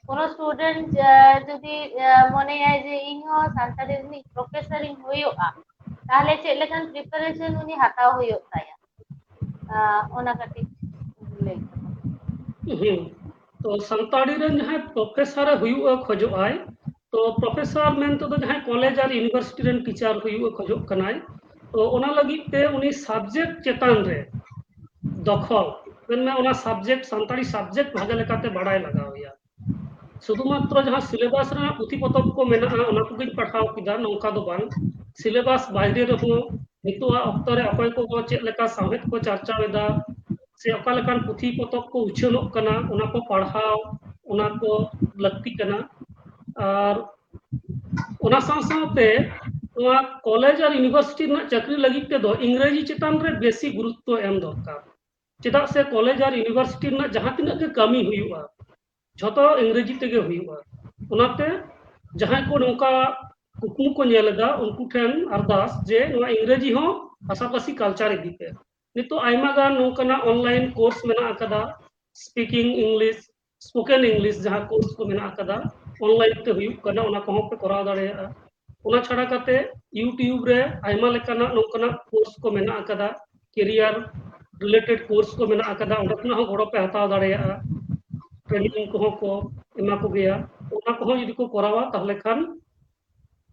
कोनो स्टूडेंट जदि मने है जे इहो सानताड़ी नी प्रोफेसर इन हुयोगा ताहले चेक लेकन प्रिपरेशन उनी हताव हुयो ताया ओना कटी ले तो संताड़ी रन जहां प्रोफेसर हुयुआ खोजो आय तो प्रोफेसर मेन तो जहां कॉलेज और यूनिवर्सिटी रन टीचर हुयुआ खोजो कनाय तो ओना लगी ते उनी सब्जेक्ट चेतान रे दखल में ओना सब्जेक्ट संताड़ी सब्जेक्ट भागे लेकाते बाड़ाय लगावया शुधुमात्र जहां सिलेबस रे पुथी पतब को मेना ओना को पढ़ाव किदा नौका दो बांग सिलेबस बाहरे रहो नितुआ अक्तो रे अकय को चेक लेका साहित्य को चर्चा वेदा से अका लेकान पुथी पतब को उछनोग कना ओना को पढ़ाव ओना को लक्ति कना और ओना साथे नोआ कॉलेज और यूनिवर्सिटी ना चाकरी लगी ते दो इंग्रेजी चेतान रे बेसी गुरुत्व एम दरकार चेदा से कॉलेज और यूनिवर्सिटी ना जहां तिना के कमी हुयुआ झतो इंग्रेजी तेगे हुयुआ ओनाते जहां को नौका कुकमु को नेलदा उनको ठेन अरदास जे नोआ इंग्रेजी हो पासापासी कल्चर इदीते नितो आइमा गान नौकाना ऑनलाइन कोर्स मेना अकदा स्पीकिंग इंग्लिश स्पोकन इंग्लिश जहां कोर्स को मेना अकदा ऑनलाइन ते हुयुक कना ओना को पे कराव दाड़ेया ओना छाड़ा काते यूट्यूब रे आइमा लेकाना नौकाना कोर्स को मेना अकदा कैरियर रिलेटेड कोर्स को मेना अकदा ओंडे खना हो गड़ो पे हताव दाड़ेया ट्रेनिंग को एमा को गया ओना को यदि को करावा ताहले खान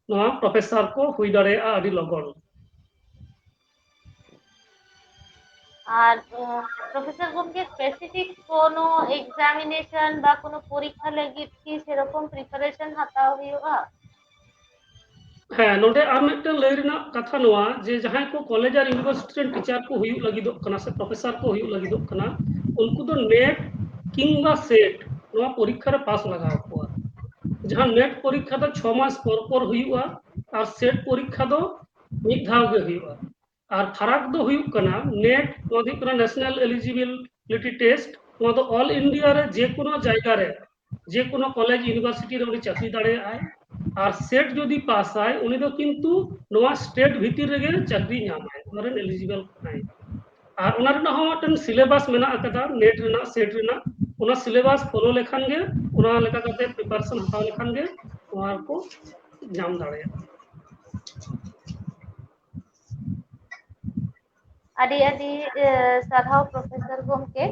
नोआ प्रोफेसर को हुई दाड़ेया आदि लगन আর প্রফেসর গমকে স্পেসিফিক কোনো এক্সামিনেশন বা কোনো পরীক্ষা লাগি কি সেরকম প্রিপারেশন হাতাও হুইউগা हाँ नोडे आर मिटन लय रिना कथा नोआ जे जहां को कॉलेज और यूनिवर्सिटी टीचर को हुई लगी कना से प्रोफेसर को हुई लगी कना उनको तो नेट किंबा सेट नोआ परीक्षा रे पास लगाव को जहां नेट परीक्षा तो 6 मास पर हुईवा और सेट परीक्षा दो मिद धाव गे हुईवा और फरक दो हुई कना नेट नोदी कना नेशनल एलिजिबिलिटी टेस्ट नो दो ऑल इंडिया रे जे कोनो जायगा रे जे कोनो कॉलेज यूनिवर्सिटी रे उनी चाकरी दाड़े आय और सेट जदि पास आय उनी दो किंतु नोआ स्टेट भीतर रेगे चाकरी नामाय ओनरेन एलिजिबल नाय और ओना रेना हो टन सिलेबस मेना अकदा नेट रेना सेट रेना ओना सिलेबस फॉलो लेखान गे ओना लेका करते प्रिपरेशन हताव लेखान गे ओना को नाम दाड़े আদি আদি সাধাও প্রফেসর গমকে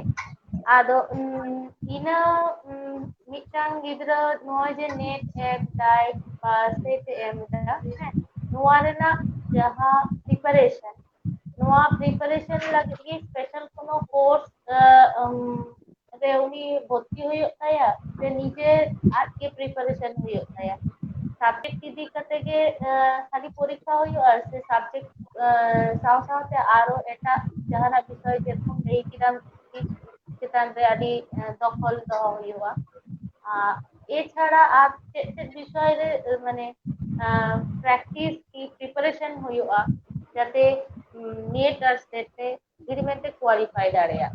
আদো ইনা মিটাং গিদ্রা নয় যে নেট এম ডাইট বা সেট এম দা হ্যাঁ নোয়া রেনা যাহা প্রিপারেশন নোয়া প্রিপারেশন লাগি স্পেশাল কোনো কোর্স রে উনি ভর্তি হয়ে তায়া যে নিজে আজকে প্রিপারেশন হয়ে তায়া সাবজেক্ট ইদি কাতে গে খালি পরীক্ষা হই আর সে সাবজেক্ট साव सावते आरो एटा जहाना विषय जेरकम लई किदाम चेतान रे आदि दखल दो हुआ এছাড়া আর চেক বিষয় রে মানে প্র্যাকটিস কি প্রিপারেশন হইয়া যাতে নেট আর সেটে ইরিমেন্টে কোয়ালিফাই দাঁড়িয়া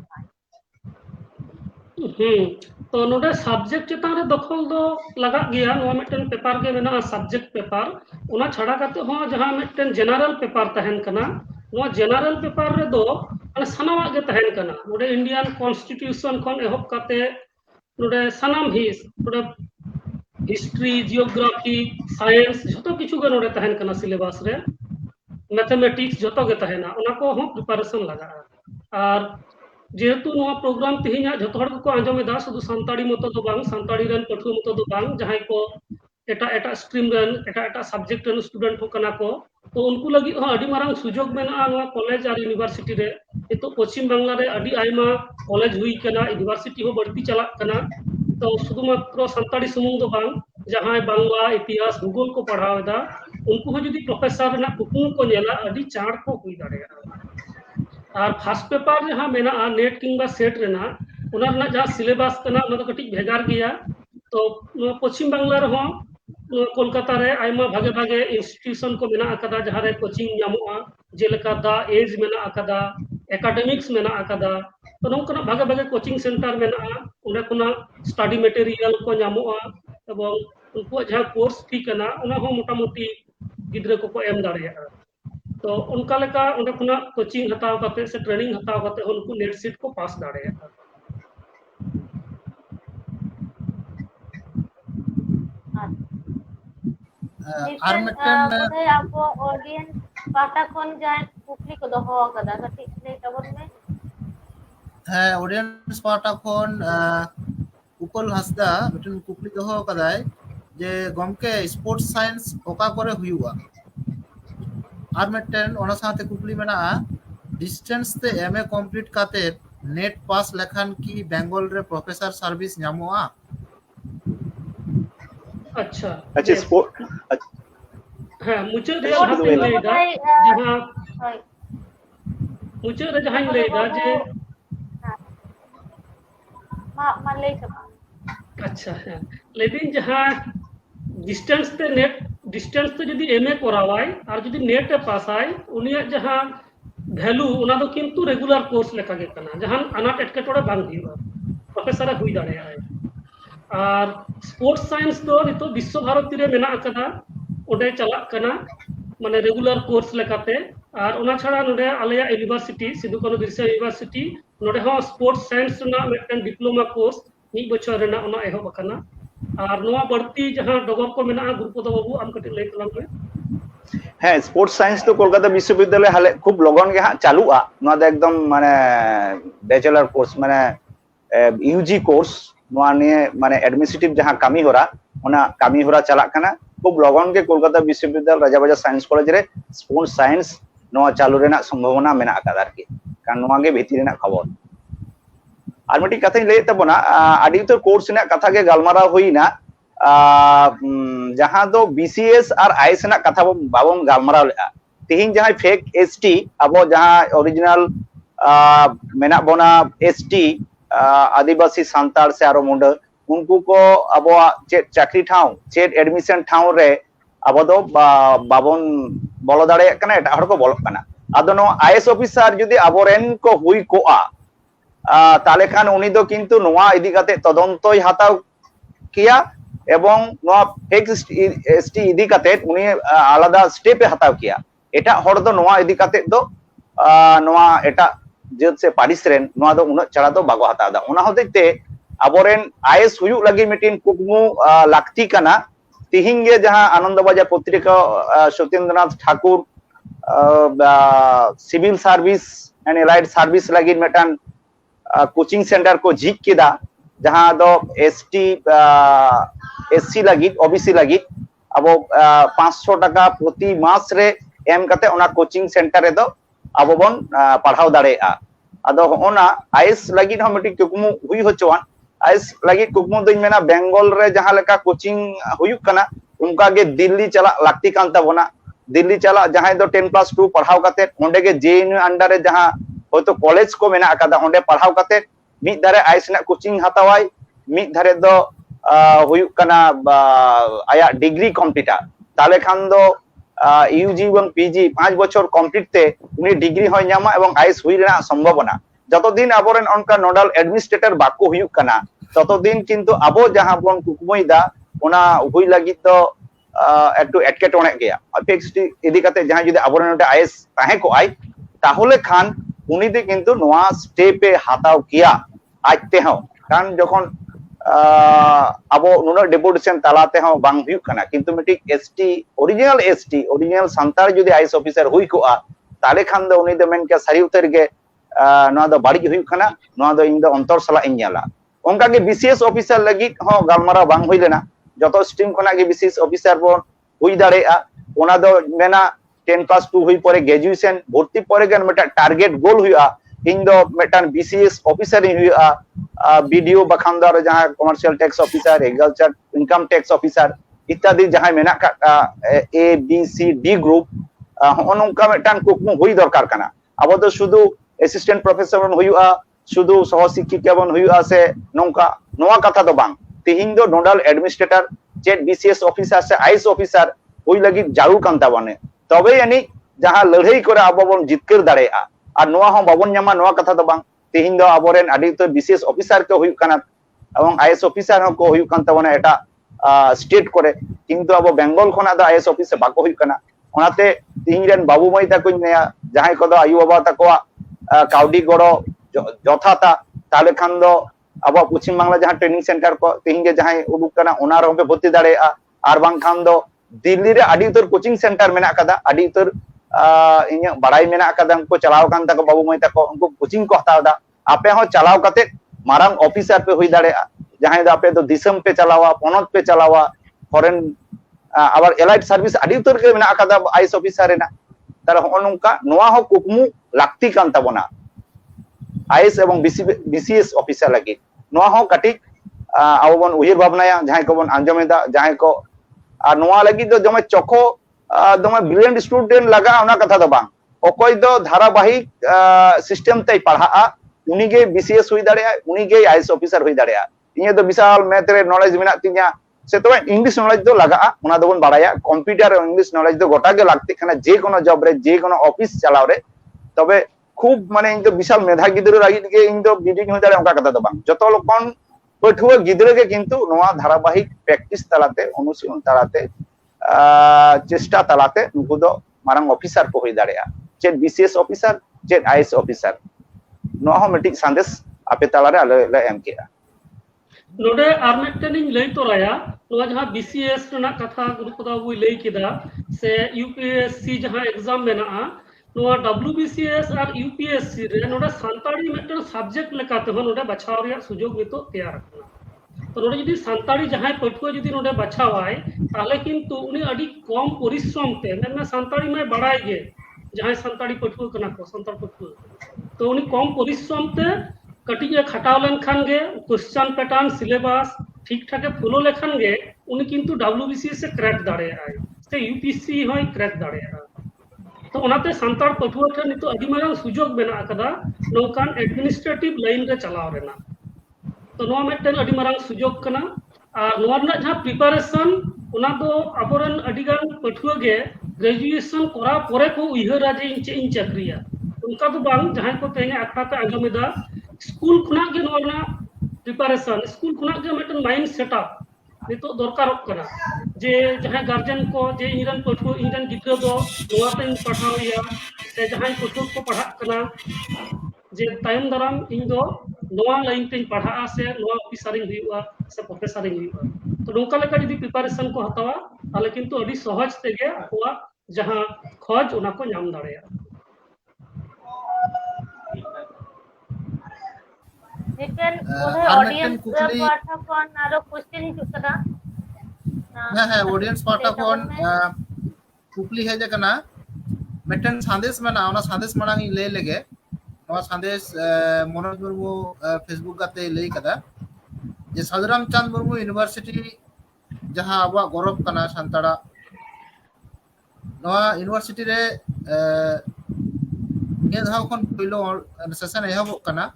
तो नोडे सब्जेक्ट चेतान रे दखल दो लगा गया नोआ मिटन पेपर के मेना सब्जेक्ट पेपर ओना छाड़ा करते हो जहां मिटन जनरल पेपर तहन कना नोआ जनरल पेपर रे दो माने सनामा गे तहन कना नोडे इंडियन कॉन्स्टिट्यूशन कोन एहब करते नोडे सनाम हिस नोडे हिस्ट्री जियोग्राफी साइंस जतो किछु गे नोडे तहन कना सिलेबस रे मैथमेटिक्स जतो गे तहना ओना को हो प्रिपरेशन लगा और जेहेतु नोआ प्रोग्राम तिहिना जतो हर को आंजमेदा शुधु संताड़ी मतो दो बांग संताड़ी रन पठुआ मतो दो बांग जहां को एटा एटा स्ट्रीम रन एटा एटा सब्जेक्ट रन स्टूडेंट हो कना को तो उनको लगी हो अडी मारंग सुजोग मेना नोआ कॉलेज और यूनिवर्सिटी रे तो पश्चिम बांग्ला रे अडी आयमा कॉलेज हुई कना यूनिवर्सिटी हो बढ़ती चला कना तो शुधुमात्र संताड़ी सुमुंग दो बांग जहां बांग्ला इतिहास भूगोल को पढ़ावेदा उनको हो जदी प्रोफेसर ना कुकुम को नेला अडी चाड़ को हुई दाड़ेगा और फर्स्ट पेपर जहां मेना नेट किंबा सेट रेना ओना रना जहां सिलेबस कना ओना तो कटिक भेगार गया तो पश्चिम बांग्ला रे हो कोलकाता रे आयमा भागे भागे इंस्टीट्यूशन को मेना अकदा जहां रे कोचिंग नामोआ जेलका दा एज मेना अकदा एकेडमिक्स मेना अकदा तो नोकना भागे भागे कोचिंग सेंटर मेना ओने कोना स्टडी मटेरियल को नामोआ এবং उनकुआ जहाँ कोर्स फी करना उना हो मोटामुटी गिद्रे को एम दाड़ेया तो उनका लेका उनके खुना कोचिंग हताव करते से ट्रेनिंग हताव करते उनको नेट सीट को पास दाड़ेया আর মিটটেন বোধহয় আপো অডিয়েন্স পাটা কোন যায় কুকলি को দহ कदा कटी ले तबन में হ্যাঁ অডিয়েন্স পাটা কোন উপল হাসদা মিটটেন কুকলি দহ কাদায় যে গমকে স্পোর্টস সায়েন্স ওকা করে হুইউয়া আর মিটটেন ওনা সাথে কুকলি মেনা ডিস্টেন্স তে এমএ কমপ্লিট কাতে নেট পাস লেখান কি বেঙ্গল রে প্রফেসর সার্ভিস ᱧᱟᱢᱚᱜᱼᱟ अच्छा अच्छा स्पोर्ट हाँ मुझे रियल हासिल लेगा जहाँ मुझे जहाँ लेगा जे मा ले सब अच्छा है लेकिन जहाँ डिस्टेंस ते नेट डिस्टेंस ते यदि एमए करावाई और यदि नेट पे पास आए उनिया जहाँ वैल्यू उना दो किंतु रेगुलर कोर्स लेका के कना जहाँ अनाट एटकेटोड़े बांग हुआ प्रोफेसर हुई दाड़े आए और स्पोर्ट्स साइंस तो नितो विश्व भारती रे मेना कदा ओडे चला कना माने रेगुलर कोर्स लेकाते और उना छाड़ा नोडे आलेया यूनिवर्सिटी सिधु कानु बिरसा यूनिवर्सिटी नोडे हो स्पोर्ट्स साइंस ना मेटन डिप्लोमा कोर्स नी बछर रेना उना एहब कना और नोआ बढ़ती जहां डगर को मेना गुरुपद बाबू आम कटे लई तलाम में হ্যাঁ স্পোর্টস সায়েন্স তো কলকাতা বিশ্ববিদ্যালয়ে হালে খুব লগন গে চালুয়া নোয়া দা একদম মানে ব্যাচেলর কোর্স মানে ইউজি কোর্স নোয়া নিয়ে মানে অ্যাডমিনিস্ট্রেটিভ যাহা কামি হরা ওনা কামি হরা চালাক কানা খুব লগন গে কলকাতা বিশ্ববিদ্যালয় রাজাবাজার সায়েন্স কলেজ রে স্পোর্টস সায়েন্স নোয়া চালু রেনা সম্ভাবনা মেনা আকাদ আর কি কারণ নোয়া গে ভিতরি রেনা খবর আর মিটি কথাই লই তাবনা আডি তো কোর্স রেনা কথা গে গালমারা হইনা जहां दो बीसीएस और आईएस ना कथा बाबम गालमारा तिहिन जहां फेक एसटी अब जहां ओरिजिनल मेना बोना एसटी आदिवासी सांतार से आरो मुंड उनको को अब चेट चाकरी ठाव चेट एडमिशन ठाव रे अब दो बाबन बोलो दाड़े कना एटा हर को बोलो कना आदो नो आईएस ऑफिसर जदि अबोरेन को हुई कोआ ताले खान उनी दो किंतु नोआ इदी काते तदंतोय हाताव किया এবং নোয়া ফেক এসটি ইদি কাতে উনি আলাদা স্টেপে হাতাও কিয়া এটা হর দো নোয়া ইদি কাতে দো নোয়া এটা যেত সে পারিসরেন নোয়া দো উনা ছাড়া দো বাগো হাতাও দা ওনা হতেতে আবরেন আইএস হুয়ু লাগি মিটিন কুকমু লাক্তি কানা তিহিঙ্গে যাহা Anandabazar Patrika Satyendranath Thakur civil service and allied service লাগি মেটান কোচিং সেন্টার को झिक केदा जहां दो एसटी एससी लगी ओबीसी लगी अब 500 टाका प्रति मास रे एम कते ओना कोचिंग सेंटर रे दो अब बन पढ़ाव दाड़ेआ अदो ओना आईएस लगी हम मिटी कुकमु हुई होचवान आईएस लगी कुकमु दिन मेना बेंगल रे जहां लेका कोचिंग हुयु कना उनका गे दिल्ली चला लागती कान ताबोना दिल्ली चला जहां दो 10+2 पढ़ाव कते ओंडे गे जेएनयू अंडर रे जहां होतो कॉलेज को मेना अकादा ओंडे पढ़ाव कते मिद धारे आईएस ना कोचिंग हतावाई मिद धारे दो हुयु कना आया डिग्री कमप्लीटा ताले खान दो यूजी এবং পিজি 5 বছর কমপ্লিট তে উনি ডিগ্রি হয় ᱧᱟᱢᱟ এবং আইএস হুই রেনা সম্ভাবনা যতদিন আবরেন অনকা নোডাল অ্যাডমিনিস্ট্রেটর বাকো হুয়ুক কানা ততদিন কিন্তু আবো যাহা বন কুকমইদা ওনা হুই লাগি তো একটু এটকেটনে গিয়া ফিক্সড ইদি কাতে যাহা যদি আবরেন ওটা আইএস তাহে কো আই তাহলে খান উনিতে কিন্তু নোয়া স্টেপে হাতাও কিয়া আইতে হও কারণ যখন अब नुना डेपुटेशन तालाते हम बांग हुयु कना किंतु मिटिक एसटी ओरिजिनल सांतार जदि आईएस ऑफिसर हुई कोआ ताले खान दो उनी दो मेन के सारी उतर गे नोआ दो बाड़ी हुयु कना नोआ दो इन दो अंतर सला इᱧala ओंका गे बीसीएस ऑफिसर लगी हो गालमारा बांग हुई लेना जतो स्ट्रीम खना गे बीसीएस ऑफिसर बोन हुई दाड़ेआ ओना दो मेना 10+2 हुई परे ग्रेजुएशन भर्ती परे गन मेटा टारगेट गोल हुआ इन दो मेटान बीसीएस ऑफिसर हुआ बीडीओ बखानदार जहां commercial tax officer agriculture income tax officer इत्यादि जहां मेना का A B C D group होनका मेटान कुकमु हुई दरकार कना अब तो शुद्ध असिस्टेंट प्रोफेसर बन हुआ शुद्ध सह शिक्षिका बन हुआ से नोंका नोआ कथा दो बांग तिहिं दो नोडल एडमिनिस्ट्रेटर चेट बीसीएस ऑफिसर से आईएस ऑफिसर हुई लगी जारू कांता बने तबे यानी जहां लड़ाई करे अब बन जितकर दाड़ेआ और नोआ हम बाबन ᱧᱟᱢᱟ नोआ कथा दो बांग तिहिं दो आबोरेन आदि तो बीसीएस ऑफिसर को हुयु कना एवं आईएस ऑफिसर को हुयु कान तबना एटा स्टेट करे किंतु अब बेंगल खना द आईएएस ऑफिस बाको हुई कना ओनाते तिहिन रेन बाबू माई ताको नेया जहां को दो आयु बाबा ताको काउडी गड़ो जथाता ताले खान दो अब पश्चिम बांग्ला जहां ट्रेनिंग सेंटर को तिहिन के जहां उडुक कना ओना रो पे भर्ती दाड़े आर बांग खान दो दिल्ली रे आडी उतर कोचिंग सेंटर मेना कदा आडी उतर इन बड़ाई मेना कदा उनको चलाव कान ताको बाबू माई ताको उनको कोचिंग को हतावदा आपे हो चलाव कते मारांग ऑफिसर पे हुई दाड़े जहां दो आपे दो दिसम पे चलावा पोनत पे चलावा फॉरेन आबार एलाइट सर्विस आडी उतर के मेना कदा आईएएस ऑफिसर रेना तार हो नोंका नोआ हो कुकमु लाक्ति कान ताबोना आईएएस एवं बीसीएस ऑफिसर लगी नोआ हो कटिक आबो बन उहिर भावनाया जहां को बन आंजमेदा जहां को और नोआ लगी दो दमे चोखो दमे ब्रिलियंट स्टूडेंट लगा ओना कथा दो बांग ओकोय दो धारावाहिक सिस्टम तै पढ़ा उनी गे बीसीएस हुई दाड़े उनी गे आईएएस ऑफिसर हुई दाड़े इने दो विशाल मैथ रे नॉलेज मेना तिया से तो इंग्लिश नॉलेज दो लगा ओना दो बन बाड़ाया कंप्यूटर और इंग्लिश नॉलेज दो गोटा गे लागती खाना जे कोनो जॉब रे जे कोनो ऑफिस चलाव रे तबे खूब माने इन दो विशाल मेधा गिदरो लागित गे इन दो बिडिंग हुई दाड़े ओका कथा दो बांग जतो लोकन पठुआ गिदरे के किंतु नोआ धारावाहिक प्रैक्टिस तलाते अनुशीलन तलाते चेष्टा तलाते उनको दो मारंग ऑफिसर को हुई दाड़े चेन बीसीएस ऑफिसर चेन आईएएस ऑफिसर नोआ हो मिटिक संदेश आपे तलारे आले ले एम केआ नोडे आर मिटनिंग लई तोराया नोआ जहां बीसीएस रना कथा गुरुपदा बुई लई केदा से यूपीएससी जहां एग्जाम मेना नोआ डब्ल्यूबीसीएस और यूपीएससी रे नोडे सानताड़ी मिटन सब्जेक्ट लेकाते हो नोडे बचाव रिया सुजोग नितो तैयार करना तो नोडे जदी सानताड़ी जहां पठुआ जदी नोडे बचावाय ताले किंतु उनी अडी कम परिश्रम ते मेना सानताड़ी में बड़ाई गे जहां सानताड़ी पठुआ कना को संताल पठुआ तो उनी कम परिश्रम ते कटिजे खटाव लेन खान गे क्वेश्चन पैटर्न सिलेबस ठीक ठाक फॉलो लेखान गे उनी किंतु डब्ल्यूबीसीएस से क्रैक दाड़े आय से यूपीएससी होय क्रैक दाड़े तो ओनाते संताड़ पठुआ ठे नितो अडी मारांग सुजोग मेना कदा नोकान एडमिनिस्ट्रेटिव लाइन रे चलाव रेना तो नोआ मेटन अडी मारांग सुजोग कना और नोआ रना जहां प्रिपरेशन ओना दो अबोरन अडी गान पठुआ गे ग्रेजुएशन करा परे को उइहरा जे इन चाकरिया उनका तो बांग जहां को तेने आखराते आंजमेदा स्कूल खुना गे नोना प्रिपरेशन स्कूल खुना गे मेटन माइंड सेटअप नितो दरकार कना जे जहां गार्जियन को जे इरन पठुआ इरन गिद्रा दो नोआ तेन पढ़ावया से जहां पठुआ को पढ़ा कना जे टाइम दराम इन दो नोआ लाइन तेन पढ़ा से नोआ ऑफिसरिंग हुआ से प्रोफेसरिंग हुआ तो नोका लेका जदी प्रिपरेशन को हतावा ताले किंतु अडी सहज तेगे आकोआ जहां खोज ओना को नाम दाड़ेया लेकिन ओहे ऑडियंस पाठा कोन आरो क्वेश्चन हिजुक कदा हाँ ऑडियंस पाठा कोन कुकली है जकना मिटन संदेश में ना ओना संदेश मांग ले लेगे नवा संदेश मनोज मुर्मू फेसबुक गाते लई कदा जे साधुराम चंद मुर्मू यूनिवर्सिटी जहां अब गौरव कना संताड़ा नवा यूनिवर्सिटी रे ने धाव खन पहलो सेशन एहब कना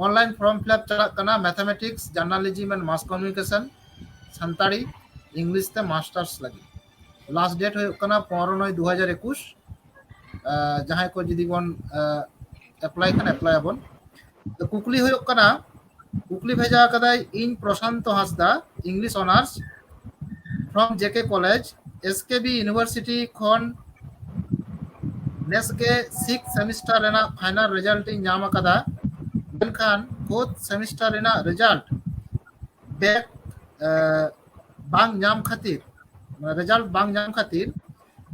ऑनलाइन फॉर्म फिलअप चला कना mathematics journalism and mass communication Santali English ते मास्टर्स लगी लास्ट डेट हो कना 15/9/2021 जहां को जदी बन अप्लाई कना अप्लाई अबन तो कुकली हो कना कुकली भेजा कदा इन Prashant Hansda English honours from JK college SKB university खन नेस के 6 सेमेस्टर रेना फाइनल रिजल्ट इन नाम कदा खान 4th सेमेस्टर रेना रिजल्ट बैक बांग नाम खातिर रिजल्ट बांग नाम खातिर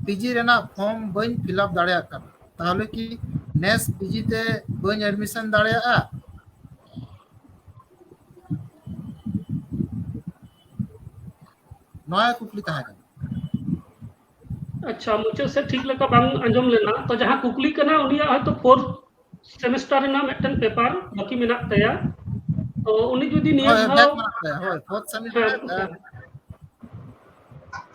पीजी रेना फॉर्म बन फिलअप दाड़िया कना ताहले कि नेस पीजी ते बन एडमिशन दाड़िया नया कुकली ताहा अच्छा मुझे से ठीक लगा बांग अंजम लेना तो जहां कुकली कना उनिया है तो 4th सेमेस्टर ना मेटन पेपर बाकी मेना तया तो उनी जदी निया भाव होय 4th सेमेस्टर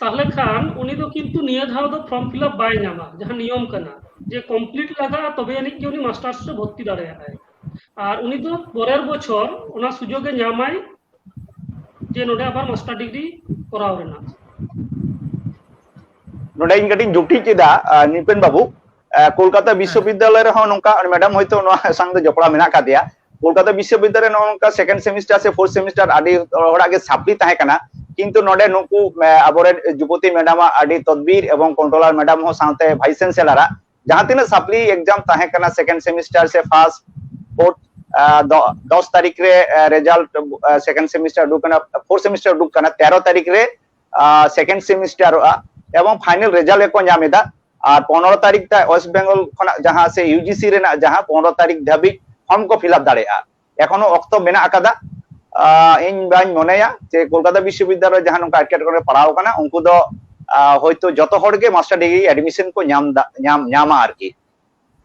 ताहले खान उनी दो किंतु निया धाव दो फॉर्म फिलअप बाय नामा जहां नियम कना जे कंप्लीट लगा तबे यानी कि उनी मास्टर्स से भर्ती दाड़े है और उनी दो परेर बछर ओना सुजोगे नामाय जे नोडे आबार मास्टर डिग्री कराव रेना नोडे इन कटिंग जुक्ति केदा निपेन बाबू कोलकाता विश्वविद्यालय रे नोंका मैडम होयतो नोआ संग दो जपड़ा मेना का दिया कोलकाता विश्वविद्यालय नोंका सेकंड सेमेस्टर से 4th सेमेस्टर आदि होड़ा के सापली ताहे कना किंतु नोडे नुकु आबोरे जुपति मैडम आडी तदबीर एवं कंट्रोलर मैडम हो साथे वाइस चैंसलर जहां तीन सप्ली एग्जाम ताहे कना सेकंड सेमिस्टर से फर्स्ट फोर्थ 10 तारीख रे रिजल्ट सेकंड सेमिस्टर उडुक कना फोर्थ सेमिस्टर उडुक कना 13 तारीख रे सेकंड सेमिस्टर एवं फाइनल रिजल्ट को नामेदा और 15 तारीख ता वेस्ट बेंगल खना जहां से यूजीसी रेना जहां 15 तारीख धाबी फॉर्म को फिलअप दाड़ेआ एखोनो अक्तो मेना आकादा इन बाñ मनेया जे कोलकाता विश्वविद्यालय जहां नोका एटकेटरे पढ़ाव कना उनको दो होयतो जतो होड़गे मास्टर डिग्री एडमिशन को नामा आरकी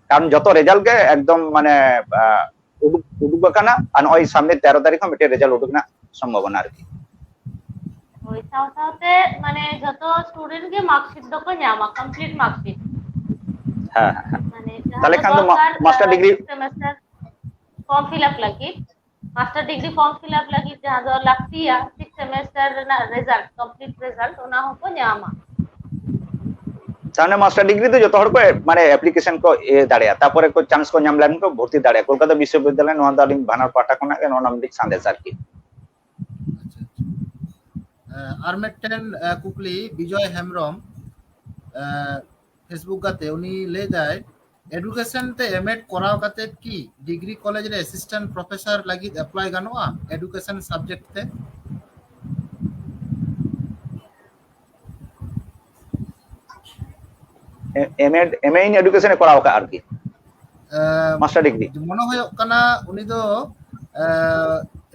कारण जतो रिजल्ट के एकदम माने उडुक कना और नय सामने 13 तारीख में मिटे रिजल्ट उडुकना संभावना आरकी ওই সাথে মানে যত স্টুডেন্ট কে মার্কশিট দকো নামা কমপ্লিট মার্কশিট হ্যাঁ মানে তাহলে কান master degree semester form fill up লাগি master degree form fill up লাগি जहां दो लागतिया 6 सेमेस्टर ना रिजल्ट कंप्लीट रिजल्ट ओना होको नामा ताने मास्टर डिग्री तो जतो हर को माने एप्लीकेशन को ए दाड़िया तापरे को चांस को नाम लेन को भर्ती दाड़िया कोलकाता विश्वविद्यालय नोआ दालिम भानार पाटा कोना के नोना मिक संदेश आरकी আর মেটেন কুকলি বিজয় হেমব্রম ফেসবুক গাতে উনি লে যায় এডুকেশন তে এমএড করাও কাতে কি ডিগ্রি কলেজ রে অ্যাসিস্ট্যান্ট প্রফেসর লাগি অ্যাপ্লাই গানোয়া এডুকেশন সাবজেক্ট তে এমএ ইন এডুকেশন করাও কা আর কি মাস্টার ডিগ্রি মনে হয় কানা উনি তো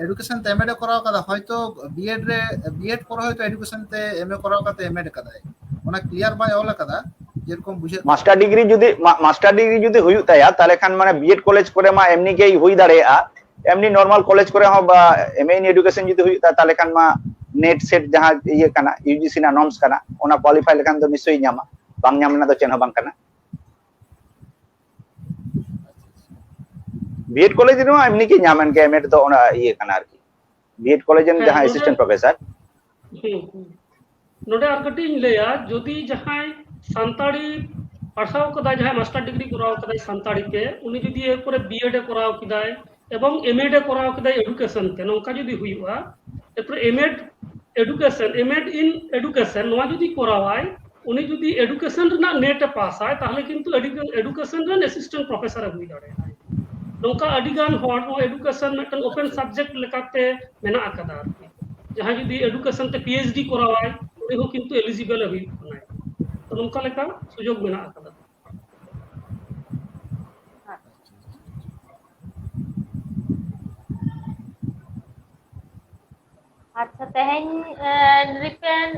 এডুকেশন তে এমএড করাও কাদা হয়তো বিএড করা হয়তো এডুকেশন তে এমএ করাও কাতে এমএড কাদা ওনা ক্লিয়ার বাই ওলা কাদা যেরকম বুঝে মাস্টার ডিগ্রি যদি হুয়ু তায়া তাহলে খান মানে বিএড কলেজ করে মা এমনি গেই হুই দাঁড়ায়া এমনি নরমাল কলেজ করে হ বা এমএ ইন এডুকেশন যদি হুয়ু তাহলে খান মা নেট সেট जहां ইয়ে কানা ইউজিসি না নর্মস কানা ওনা কোয়ালিফাই লেখান তো নিশ্চয়ই নামা বাং নাম না তো চেন বাং কানা बीएड कॉलेज रे एमनी की नामन के एमएड तो ओना ये कना आरकी बीएड कॉलेज में जहां असिस्टेंट प्रोफेसर नोडे आर कटी लेया जदी जहां संताड़ी पढ़ाव कदा जहां मास्टर डिग्री कराव कदा संताड़ी के उनी जदी एक करे बीएड कराव किदाय एवं एमएड कराव किदाय एडुकेशन ते नोका जदी हुईवा एपर एमएड इन एडुकेशन नोआ जदी करावाय उनी जदी एडुकेशन ना नेट पास आय ताहले किंतु एडुकेशन रन असिस्टेंट प्रोफेसर हुई दाड़े नोका अडिगान हॉट हो एडुकेशन में ओपन सब्जेक्ट लेकाते मेना आकादा जहां जदी एडुकेशन ते पीएचडी करावाय उनी हो किंतु एलिजिबल हुई बनाय तो नोका लेका सुयोग मेना आकादा अच्छा तेहेन रिपेन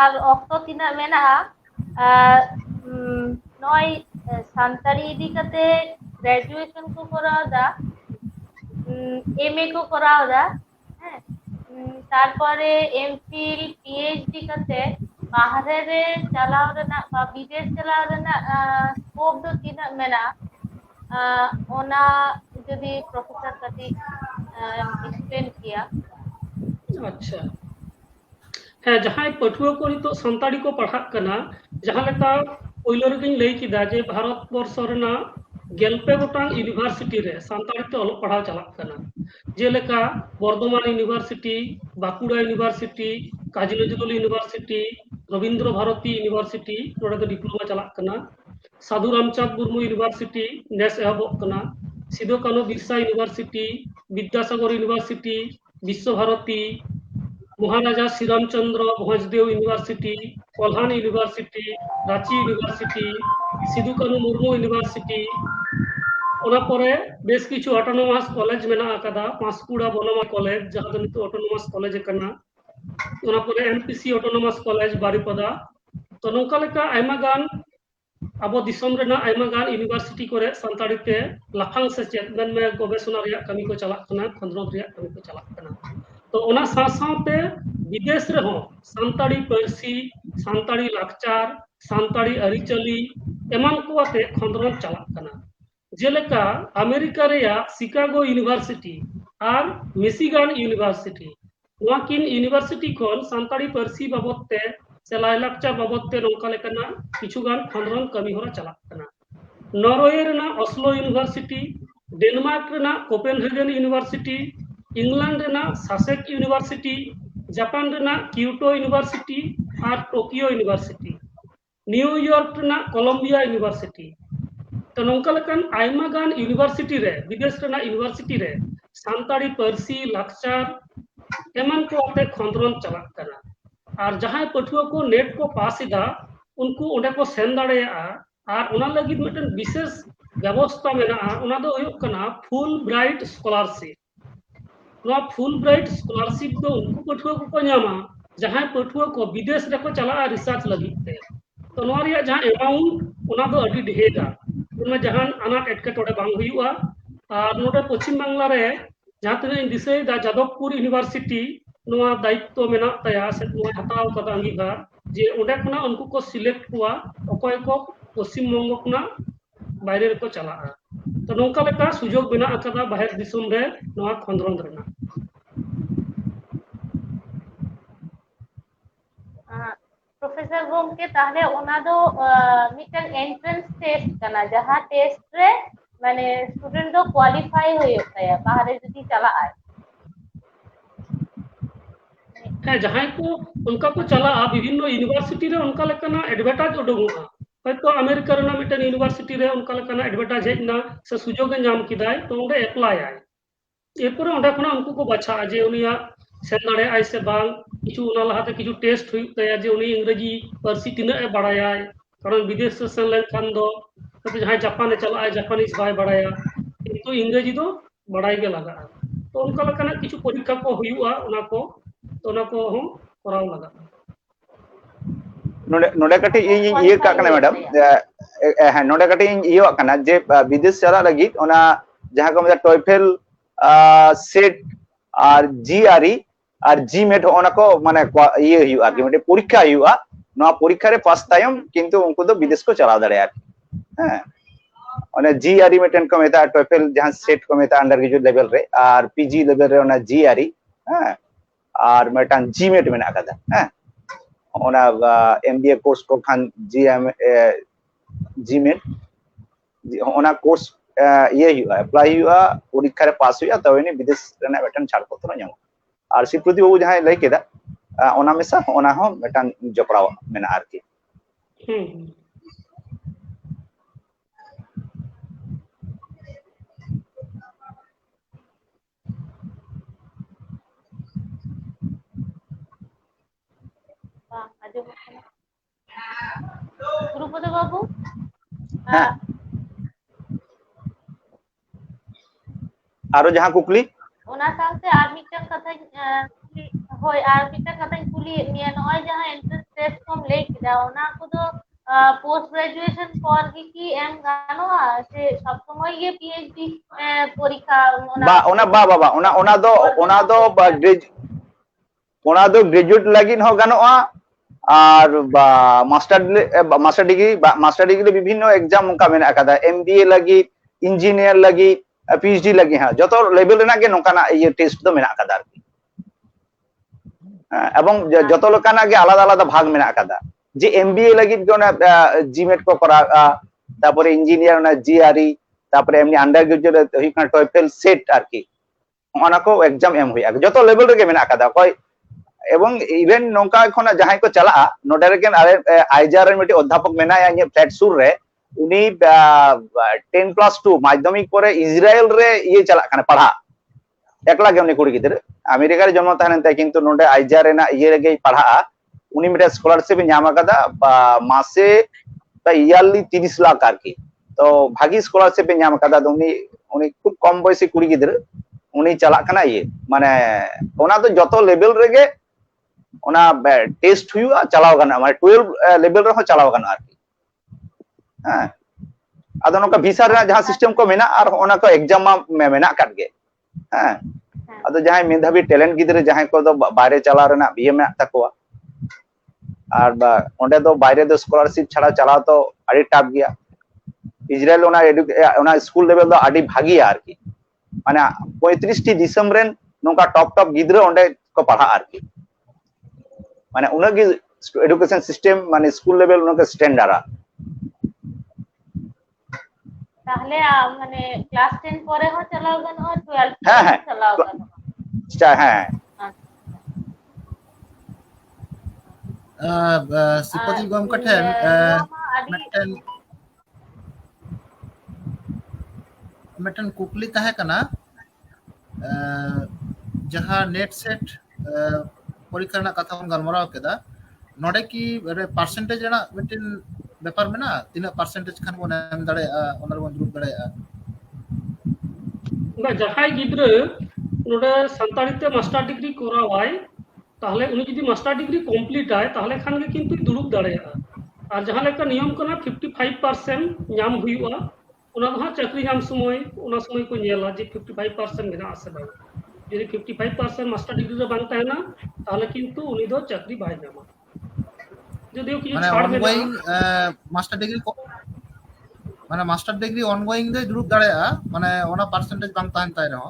আর অক্ত তিনা মেনা নয় সান্তারি দিকাতে ग्रेजुएशन को कराओ दा एमए को कराओ दा हैं तारपरे एमफिल पीएचडी करते बाहरे रे चलाओ रेना बा विदेश चलाओ रेना स्कोप दो तीना मेना ओना जदी प्रोफेसर कति एक्सप्लेन किया अच्छा है जहां पठुआ को तो संताड़ी को पढ़ा कना जहां लेका पहिलो रे लई किदा जे भारत वर्ष रेना गेलपे गोटांग यूनिवर्सिटी रे संताड़ी ते ऑल पढ़ाव चलाक कना जेलेका Bardhaman university Bankura university Kazi Nazrul university Rabindra Bharati university नोडे तो डिप्लोमा चलाक कना साधु रामचंद्र मुर्मू यूनिवर्सिटी नेस एहबोक कना Sido Kanho Birsa university Vidyasagar university Vishwa Bharati Maharaja Shriramchandra Bhojdeo university Kolhan university Ranchi university Sidhu Kanhu Murmu university ओना परे बेस किछु ऑटोनोमस कॉलेज मेना आकादा पांसकुड़ा बनोमा कॉलेज जहां दो नितो ऑटोनोमस कॉलेज कना ओना परे एमपीसी ऑटोनोमस कॉलेज बारिपदा तो नोका लेका आयमा गान अब दिसम रेना आयमा गान यूनिवर्सिटी करे संताड़ी ते लाफांग से चेतन में गवेषणा रिया कमी को चलाक कना खंद्रोत रिया कमी को चलाक कना तो ओना साथ-साथे विदेश रे हो संताड़ी पारसी संताड़ी लाकचार संताड़ी अरिचली एमान को आते खंद्रोत चलाक कना जेलेका अमेरिका रेया शिकागो यूनिवर्सिटी और मिशिगन यूनिवर्सिटी नोकिन यूनिवर्सिटी कोन संताड़ी पारसी बाबतते से लायलाकचार बाबतते नोका लेकना किछुगान खंद्रोन कमी होरा चलाक कना नॉर्वे रेना ऑस्लो यूनिवर्सिटी डेनमार्क रेना कोपेनहेगन यूनिवर्सिटी इंग्लैंड रेना सासेक यूनिवर्सिटी जापान रेना कियोटो यूनिवर्सिटी और टोकियो यूनिवर्सिटी, न्यूयॉर्क रेना कोलंबिया यूनिवर्सिटी, तो नौका लेकान आयमा गान यूनिवर्सिटी रे विदेश रेना यूनिवर्सिटी रे सानताड़ी पारसी लाक्चार एमन को आते खंद्रन चलाक कना और जहां पठुआ को नेट को पास इदा उनको ओंडे को सेन दाड़ेया और ओना लगी मिटन विशेष व्यवस्था मेना ओना दो हुयुग कना फुल ब्राइट स्कॉलरशिप। नवा फुल ब्राइट स्कॉलरशिप दो उनको पठुआ को न्यामा जहां पठुआ को विदेश रे को चला रिसर्च लगी ते तो नवा रिया जहां अमाउंट ओना दो अडी ढेरा उनमें जहां अनाट एटकेटोड़े बांग हुयुआ और नोडे पश्चिम बांग्ला रे जहां तने दिसे दा जादवपुर यूनिवर्सिटी नवा दायित्व मेना तया से नवा हताव कदा अंगीकार जे ओंडे खना उनको को सिलेक्ट हुआ अकय को पश्चिम बंग खना बाहरे रे को चला तो नौका लेका सुजोग बिना अकदा बाहर दिसुम रे नवा खंद्रन रेना। प्रोफेसर गोमके ताहले ओना दो मिटन एंट्रेंस टेस्ट कना जहां टेस्ट रे माने स्टूडेंट दो क्वालिफाई होया बाहरे जदी चला आए है जहां को उनका को चला विभिन्न यूनिवर्सिटी रे उनका लेकना एडवर्टाइज उडुंगा हयतो अमेरिका रेना मिटन यूनिवर्सिटी रे उनका लेकना एडवर्टाइज हेजना से सुजोग नाम किदाय तो ओंडे अप्लाई आय एरपर ओंडे खना उनको को बचा जे उनिया सेन दाड़े आय से बांग किछु उना लहाते किछु टेस्ट हुई तया जे उनी इंग्रेजी पारसी तिना ए बाड़ाया कारण विदेश से सेन लेखान दो तो जहां जापान चला आय जापानीज बाय बाड़ाया किंतु इंग्रेजी दो बाड़ाई के लगा तो उनका लेकना किछु परीक्षा को हुयुआ उना को तो उना को हम कराव लगा नोडे कटी ये का कना मैडम हां नोडे कटी ये कना जे विदेश चला लगी ओना जहां को मतलब टॉयफेल सेट और जीआरई और जीमेट ओना को माने ये हुआ कि मतलब परीक्षा हुआ नवा परीक्षा रे पास तायम किंतु उनको तो विदेश को चला दड़े हां ओना जीआरई मेटन को मेता टॉयफेल जहां सेट को मेता अंडर ग्रेजुएट लेवल रे और पीजी लेवल रे ओना जीआरई हां और मेटन जीमेट मेना कदा हां ओना एमबीए कोर्स को खान जीएम जीमेट ओना कोर्स ये हुआ अप्लाई हुआ परीक्षा रे पास हुआ तब इनी विदेश रेना मेटन छाड़ पत्र ᱧᱟᱢᱚᱜ और सिप्रति बाबू जहां लई केदा ओना मेसा ओना हो मेटन जपड़ाव मेना आरकी गुरुपद बाबू हां आरो जहां कुकली ओना साथे आर मिटन कथा होय आर मिटन कथा कुली निया नय जहां एंट्रेंस टेस्ट कम ले किदा ओना को तो पोस्ट ग्रेजुएशन पर की एम गानोआ से सब समय ये पीएचडी परीक्षा ओना ग्रेजुएट लगिन हो गानोआ और मास्टर डिग्री विभिन्न एग्जाम उनका मेना कदा एमबीए लगी इंजीनियर लगी पीएचडी लगी हां जतो लेवल रेना के नोकाना ये टेस्ट दो मेना कदा एवं जतो लोकाना के आलादा आलादा भाग मेना कदा जे एमबीए लगी कोना जीमेट को करा तारपरे इंजीनियर ना जीआरई तारपरे एमनी अंडर ग्रेजुएट हुई टॉयफेल सेट आरकी ओना को एग्जाम एम हुई जतो लेवल रे मेना कदा कोई एवं इवेंट नौका खना जहां को चला नोडे रे आईजार मिटे अध्यापक मेना या फ्लैट सुर रे उनी 10+2 माध्यमिक परे इजराइल रे ये चला कने पढ़ा एकला के उनी कुड़ी गिदर अमेरिका रे जन्म ताहन ते किंतु नोडे आईजार रेना ये रे पढ़ा उनी मिटे स्कॉलरशिप ᱧᱟᱢ कदा मासे इयरली 30 लाख आरकी तो भागी स्कॉलरशिप ᱧᱟᱢ कदा उनी खूब कम बयसी कुड़ी गिदर उनी चला कना ये माने ओना तो जतो लेवल रेगे ओना टेस्ट हुआ चलाव गना माने 12 लेवल रे हो चलाव गना आरकी हां आदो नोका वीसा रे जहां सिस्टम को मेना और ओना को एग्जाम में मेना काट गे हां आदो जहां मेधावी टैलेंट गिदरे जहां को तो बाहरे चला रेना बीए में तकवा और ओंडे तो बाहरे दो स्कॉलरशिप छाड़ा चला तो अड़ी टफ गया इजराइल ओना स्कूल लेवल दो अड़ी भागिया आरकी माने 35 टी दिसम रेन नोका टॉप गिदरे ओंडे को पढ़ा आरकी माने उनकी एजुकेशन सिस्टम माने स्कूल लेवल उनका स्टैंडर्ड आ ताहले माने क्लास 10 परे हो चलाव गन और 12 हां चलाव गन हां सिपति गमके ठेन मिदटेन मिदटेन कुकली ताहे कना जहाँ नेट सेट परीक्षा रना कथा बन गलमराव केदा नोडे की परसेंटेज रना मिदटेन बेपार मेना तीना परसेंटेज खान बन एम दाड़ेया ओना बन दुरुब दाड़ेया बा जहाय गिद्रा नोडे सानताड़ी ते मास्टर डिग्री करावाय ताहले उनी जुदी मास्टर डिग्री कमप्लीट आय ताहले खान गे किन्तु दुरुब दाड़ेया और जहाँ लेका नियम कना 55% नाम हुआ ओना दो चाकरी नाम समय ओना समय को नेला जे 55% मेना आसे बाय যদি 55% মাস্টার ডিগ্রি রে বাং তাহেনা তাহলে কিন্তু উনি দো চাকরি বাই নামা যদিও কিছু মানে ছাড় মেনা অনগোয়িং মাস্টার ডিগ্রি অনগোয়িং দে দুরুব দাঁড়ায়া মানে ওনা পার্সেন্টেজ বাং তাহেন তাই রহ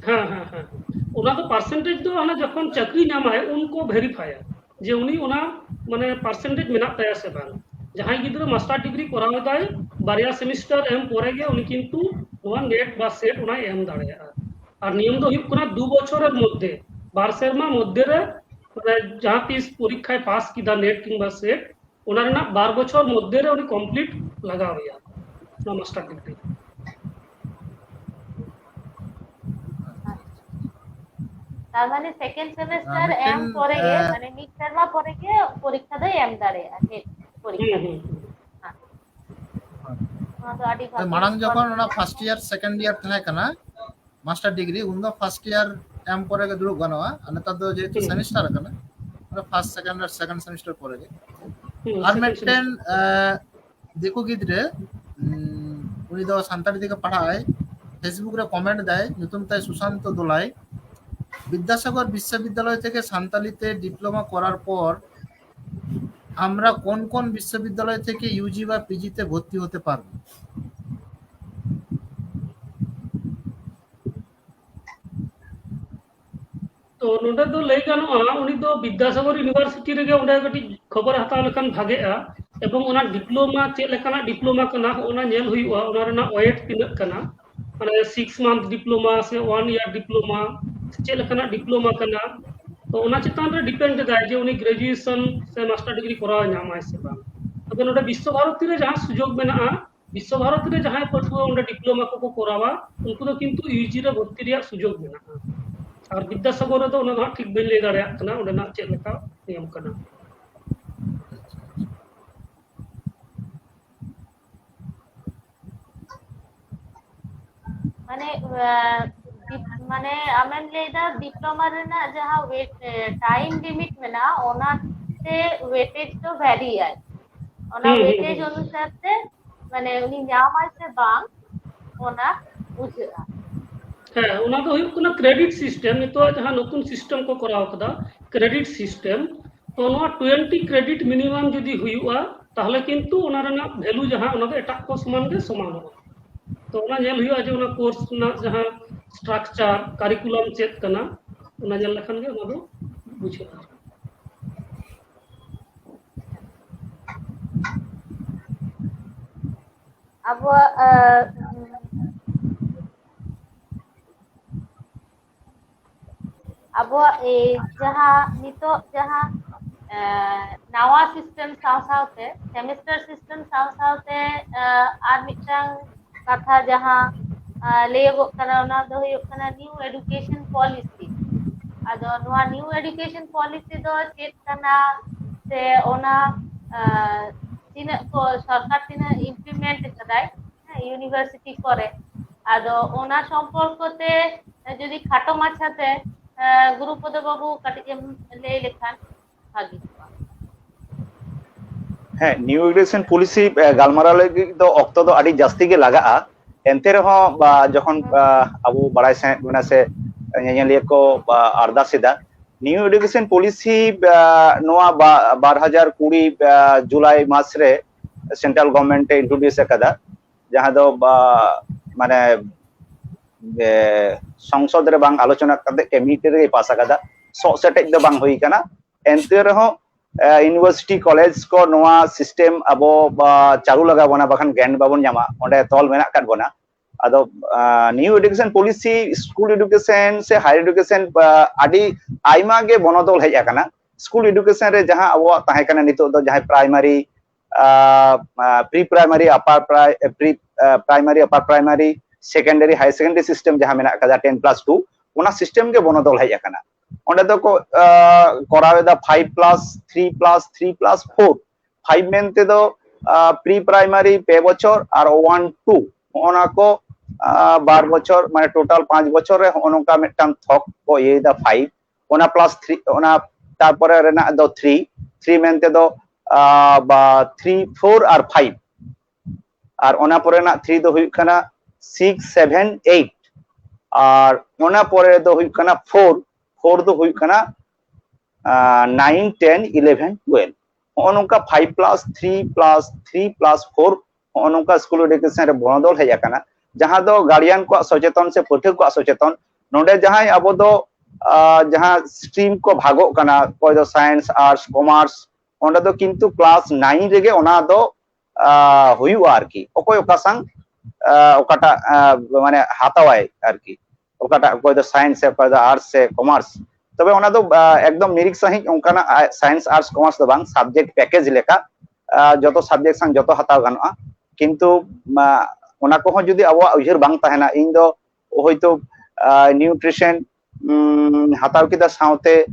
হ্যাঁ হ্যাঁ হ্যাঁ ওনা তো পার্সেন্টেজ দো ওনা যখন চাকরি নামায় উনকো ভেরিফাই যে উনি ওনা মানে পার্সেন্টেজ মেনা তায়া সে বাং যাহাই গিদ্রা মাস্টার ডিগ্রি করাও দায় বারিয়া সেমিস্টার এম পরে গে উনি কিন্তু ওনা নেট বা সেট ওনা এম দাঁড়ায়া আর নিয়ম তো হুইপ কোনা 2 বছরের মধ্যে 12 সেরমা মধ্যে রে মানে যাহা তিস পরীক্ষায় পাস কিদা নেট কিংবা সেট ওনার না 12 বছর মধ্যে রে উনি কমপ্লিট লাগা হইয়া না মাস্টার ডিগ্রি তার মানে সেকেন্ড সেমিস্টার এম পরে গে মানে মিড সেরমা পরে গে পরীক্ষা দেয় এম দাঁড়ায় নেট পরীক্ষা তো আদি মারাং যখন ওনা ফার্স্ট ইয়ার সেকেন্ড ইয়ার তাহে কানা मास्टर डिग्री उनका फर्स्ट ईयर एम परे के दुरुब गनवा अनता दो जे सेमेस्टर कना मतलब फर्स्ट सेकंड और सेकंड सेमेस्टर परे के और मिदटेन देखो गिद्रे उनी दो सानताड़ी दिके पढ़ाय फेसबुक रे कमेंट दाय नतुन ताई सुशांत दोलाई विद्यासागर विश्वविद्यालय থেকে সান্তালিতে ডিপ্লোমা করার পর আমরা কোন কোন বিশ্ববিদ্যালয় থেকে ইউজি বা পিজিতে ভর্তি হতে পারব तो नोडे दो लई गानोआ उनी दो विद्यासागर यूनिवर्सिटी रे ओंडे गटी खबर हताव लेखान भागेआ एवं ओना डिप्लोमा चेक लेखाना डिप्लोमा कना ओना नेल हुइआ ओना रेना वेट तिनक कना माने 6 मंथ डिप्लोमा से 1 ईयर डिप्लोमा चेक लेखाना डिप्लोमा कना तो ओना चितान रे डिपेंड दाय जे उनी ग्रेजुएशन से मास्टर डिग्री कराव नामाय से बा तो नोडे विश्व भारती रे जहां सुयोग मेना विश्व भारती रे जहां पठुआ ओंडे डिप्लोमा को करावा उनको तो किंतु यूजी रे भर्ती रे सुयोग मेना और विद्यासागर तो ओना ठीक बेन ले दाड़े कना ओना चेक लेका नियम कना माने माने आमेन लेदा डिप्लोमा रेना जहां वेट टाइम लिमिट मेना ओना से वेटेज तो वेरी है ओना वेटेज अनुसार से माने उनी नाम आसे बांग ओना बुझा হ্যাঁ ওনা তো হইব কোনা ক্রেডিট সিস্টেম নিতো जहां নতুন সিস্টেম को कराव कदा क्रेडिट सिस्टम तो नो 20 क्रेडिट मिनिमम যদি हुआ তাহলে কিন্তু ওনা রেনা ভ্যালু जहां ওনা এটা को समान गे समान हो तो ओना नेल हुआ जे ओना कोर्स ना जहां स्ट्रक्चर करिकुलम चेक कना ओना नेल लखन गे ओना दो बुझे अब अब जहाँ नितो जहाँ नावा सिस्टम साथ सेमेस्टर सिस्टम साथ आर मिटांग कथा जहाँ लेगो कना ओना दो हुयो कना न्यू एजुकेशन पॉलिसी आदो नोआ न्यू एजुकेशन पॉलिसी दो चेक कना से ओना तीन को सरकार तीन इम्प्लीमेंट कदाय यूनिवर्सिटी करे आदो ओना सम्पर्कते যদি খাটো মাছাতে গুরুপদ বাবু কাটিকে লে লেখান ভাগি হ্যাঁ নিউ এডুকেশন পলিসি গালমারা লাগি তো অক্ত তো আডি জাস্তি গে লাগা এনতে রহ বা যখন আবু বাড়াই সে গুনা সে ñeñaliya ko ardasida new education policy নোয়া 2020 জুলাই মাস রে সেন্ট্রাল গভর্নমেন্ট ইন্ট্রোডিউস কাদা যাহা দো মানে সংসদ রে বাং আলোচনা কাতে কমিটি রে পাস কাদা সেটেক দ বাং হই কানা এনতে রহ यूनिवर्सिटी कॉलेज को नोआ सिस्टम अब चालू लगा बना बखान ज्ञान बाबन जामा ओंडे तॉल मेना काट बना अदो new education policy school education से हायर एजुकेशन आदि आइमा गे बनोदल हेज आकना स्कूल एडुकेशन रे जहां अब ताहे कना नितो दो जहां primary pre primary upper pre primary upper primary secondary high secondary system जहां मेना कदा 10+2 ओना सिस्टम के बनोदल हेज आकना ओंडे दो को करावेदा 5+3+3+4 5 मेनते दो प्री प्राइमरी पे बचर और 1-2 ओना को 12 बचर माने टोटल 5 बचर रे ओनका मिटन थक को येदा 5 ओना +3 ओना तारपरे रेना दो 3 मेनते दो 3 4 और 5 और ओना परे ना 3 दो हुई कना 6 7 8 और ओना परे दो हुई कना 4 दो हुई कना 9 10 11 12 ओनका 5+3+3+4 ओनका स्कूल एडुकेशन रे बनोदल हेज आकना जहां दो गार्डियन को सचेतन से पाठक को सचेतन नोडे जहां अब दो जहां स्ट्रीम को भागो कना कोई दो साइंस आर्ट्स कॉमर्स ओंडे दो किंतु क्लास 9 रेगे ओना दो हुयुआ आरकी ओकोय ओका संग ओकाटा माने हातावाय आरकी ओकाटा कोई दो साइंस से कोई दो आर्ट्स से कॉमर्स तबे ओना दो एकदम निरिक सही ओंकाना साइंस आर्ट्स कॉमर्स दो बांग सब्जेक्ट पैकेज लेका जतो सब्जेक्ट संग जतो हताव गानोआ किंतु ओना को हो जदी अब उजर बांग ताहेना इन दो होयतो न्यूट्रिशन हताव किदा साउते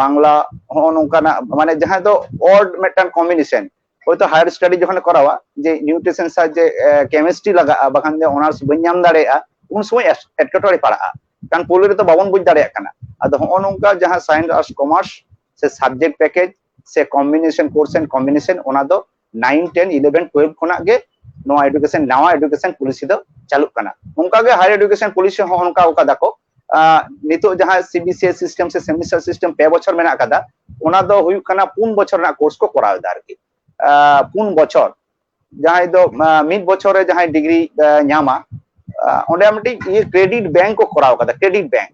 बांग्ला हो नोंकाना माने जहां दो ऑड मेटन कॉम्बिनेशन होयतो हायर स्टडी जखन करावा जे न्यूट्रिशन सा जे केमिस्ट्री लगा बखान जे ऑनर्स बन्याम दाड़ेया उन समय एटकटोरे पड़ा कान पोलो रे तो बाबन बुझ दाड़ेया कना अद हो नोंका जहां साइंस आर्ट्स कॉमर्स से सब्जेक्ट पैकेज से कॉम्बिनेशन कोर्स एंड कॉम्बिनेशन ओना दो 9 10 11 12 खोना गे नवा एडुकेशन पॉलिसी दो चालू कना उनका गे हायर एडुकेशन पॉलिसी हो उनका ओका दाको नितो जहां सीबीएसई सिस्टम से सेमेस्टर सिस्टम पे बछर मेना कदा ओना दो हुयु कना 3 बछर ना कोर्स को कराव दा आरकी 3 बछर जहां दो मिड बछर रे जहां डिग्री न्यामा ओंडे मटी ये क्रेडिट बैंक को कराव कदा क्रेडिट बैंक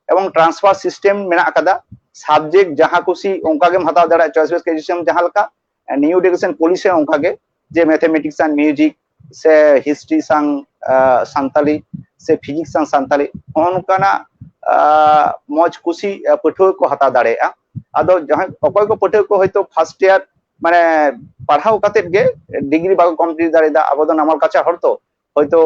एवं ट्रांसफर सिस्टम मेना कदा सब्जेक्ट जहां खुशी उनका गेम हताव दाड़ा चॉइस बेस्ड एजुकेशन जहां लका न्यू एडुकेशन पॉलिसी उनका गे जे मैथमेटिक्स एंड म्यूजिक से हिस्ट्री संग संताली से फिजिक्स संग संताली उनकाना मौज खुशी पठुआ को हता दाड़ेया आदो जहां अकोय को पठुआ को होयतो फर्स्ट ईयर माने पढ़ाव काते गे डिग्री बाको कंप्लीट दाड़ेदा अब दो नामाल काचा हर तो होयतो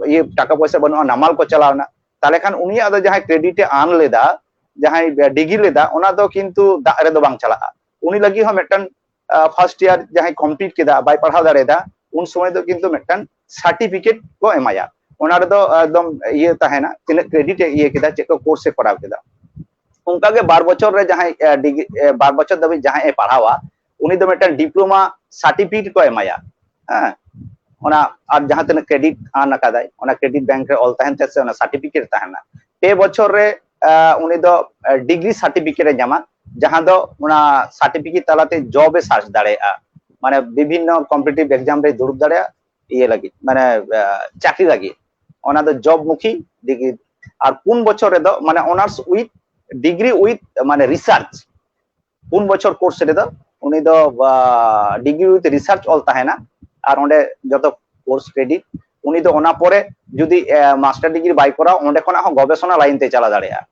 ये टाका पैसा बनो नामाल को चलावना ताले खान उनी आदो जहां क्रेडिट आन लेदा जहां डिग्री लेदा ओना दो किंतु दा रे दो बांग चला उनी लगी हो मेटन फर्स्ट ईयर जहां कंप्लीट केदा बाय पढ़ाव दाड़ेदा उन समय दो किंतु मेटन सर्टिफिकेट को एमाया ओना रे दो एकदम ये ताहेना तिने क्रेडिट ये केदा चेक को कोर्स से कराव केदा उनका के 12 बछर रे जहां डिग्री 12 बछर दबे जहां ए पढ़ावा उनी दो मेटन डिप्लोमा सर्टिफिकेट को एमाया हां ओना और जहां तने क्रेडिट आन कादाय ओना क्रेडिट बैंक रे ऑल ताहेन ते से ओना सर्टिफिकेट ताहेना पे बछर रे उनी दो डिग्री सर्टिफिकेट रे जामा जहां दो ओना सर्टिफिकेट तालाते जॉब ए सर्च दाड़ेया माने विभिन्न कॉम्पिटिटिव एग्जाम रे दुरुब दाड़ेया ये लगी माने चाकरी लगी ओना दो जॉब मुखी डिग्री और 3 बछर रे दो माने ऑनर्स विथ डिग्री विथ माने रिसर्च 3 बछर कोर्स रे दो उनी दो डिग्री विथ रिसर्च ऑल ताहेना और ओंडे जतो कोर्स क्रेडिट उनी दो ओना परे जदी मास्टर डिग्री बाय करा ओंडे खना हो गवेषणा लाइन ते चला दाड़ेया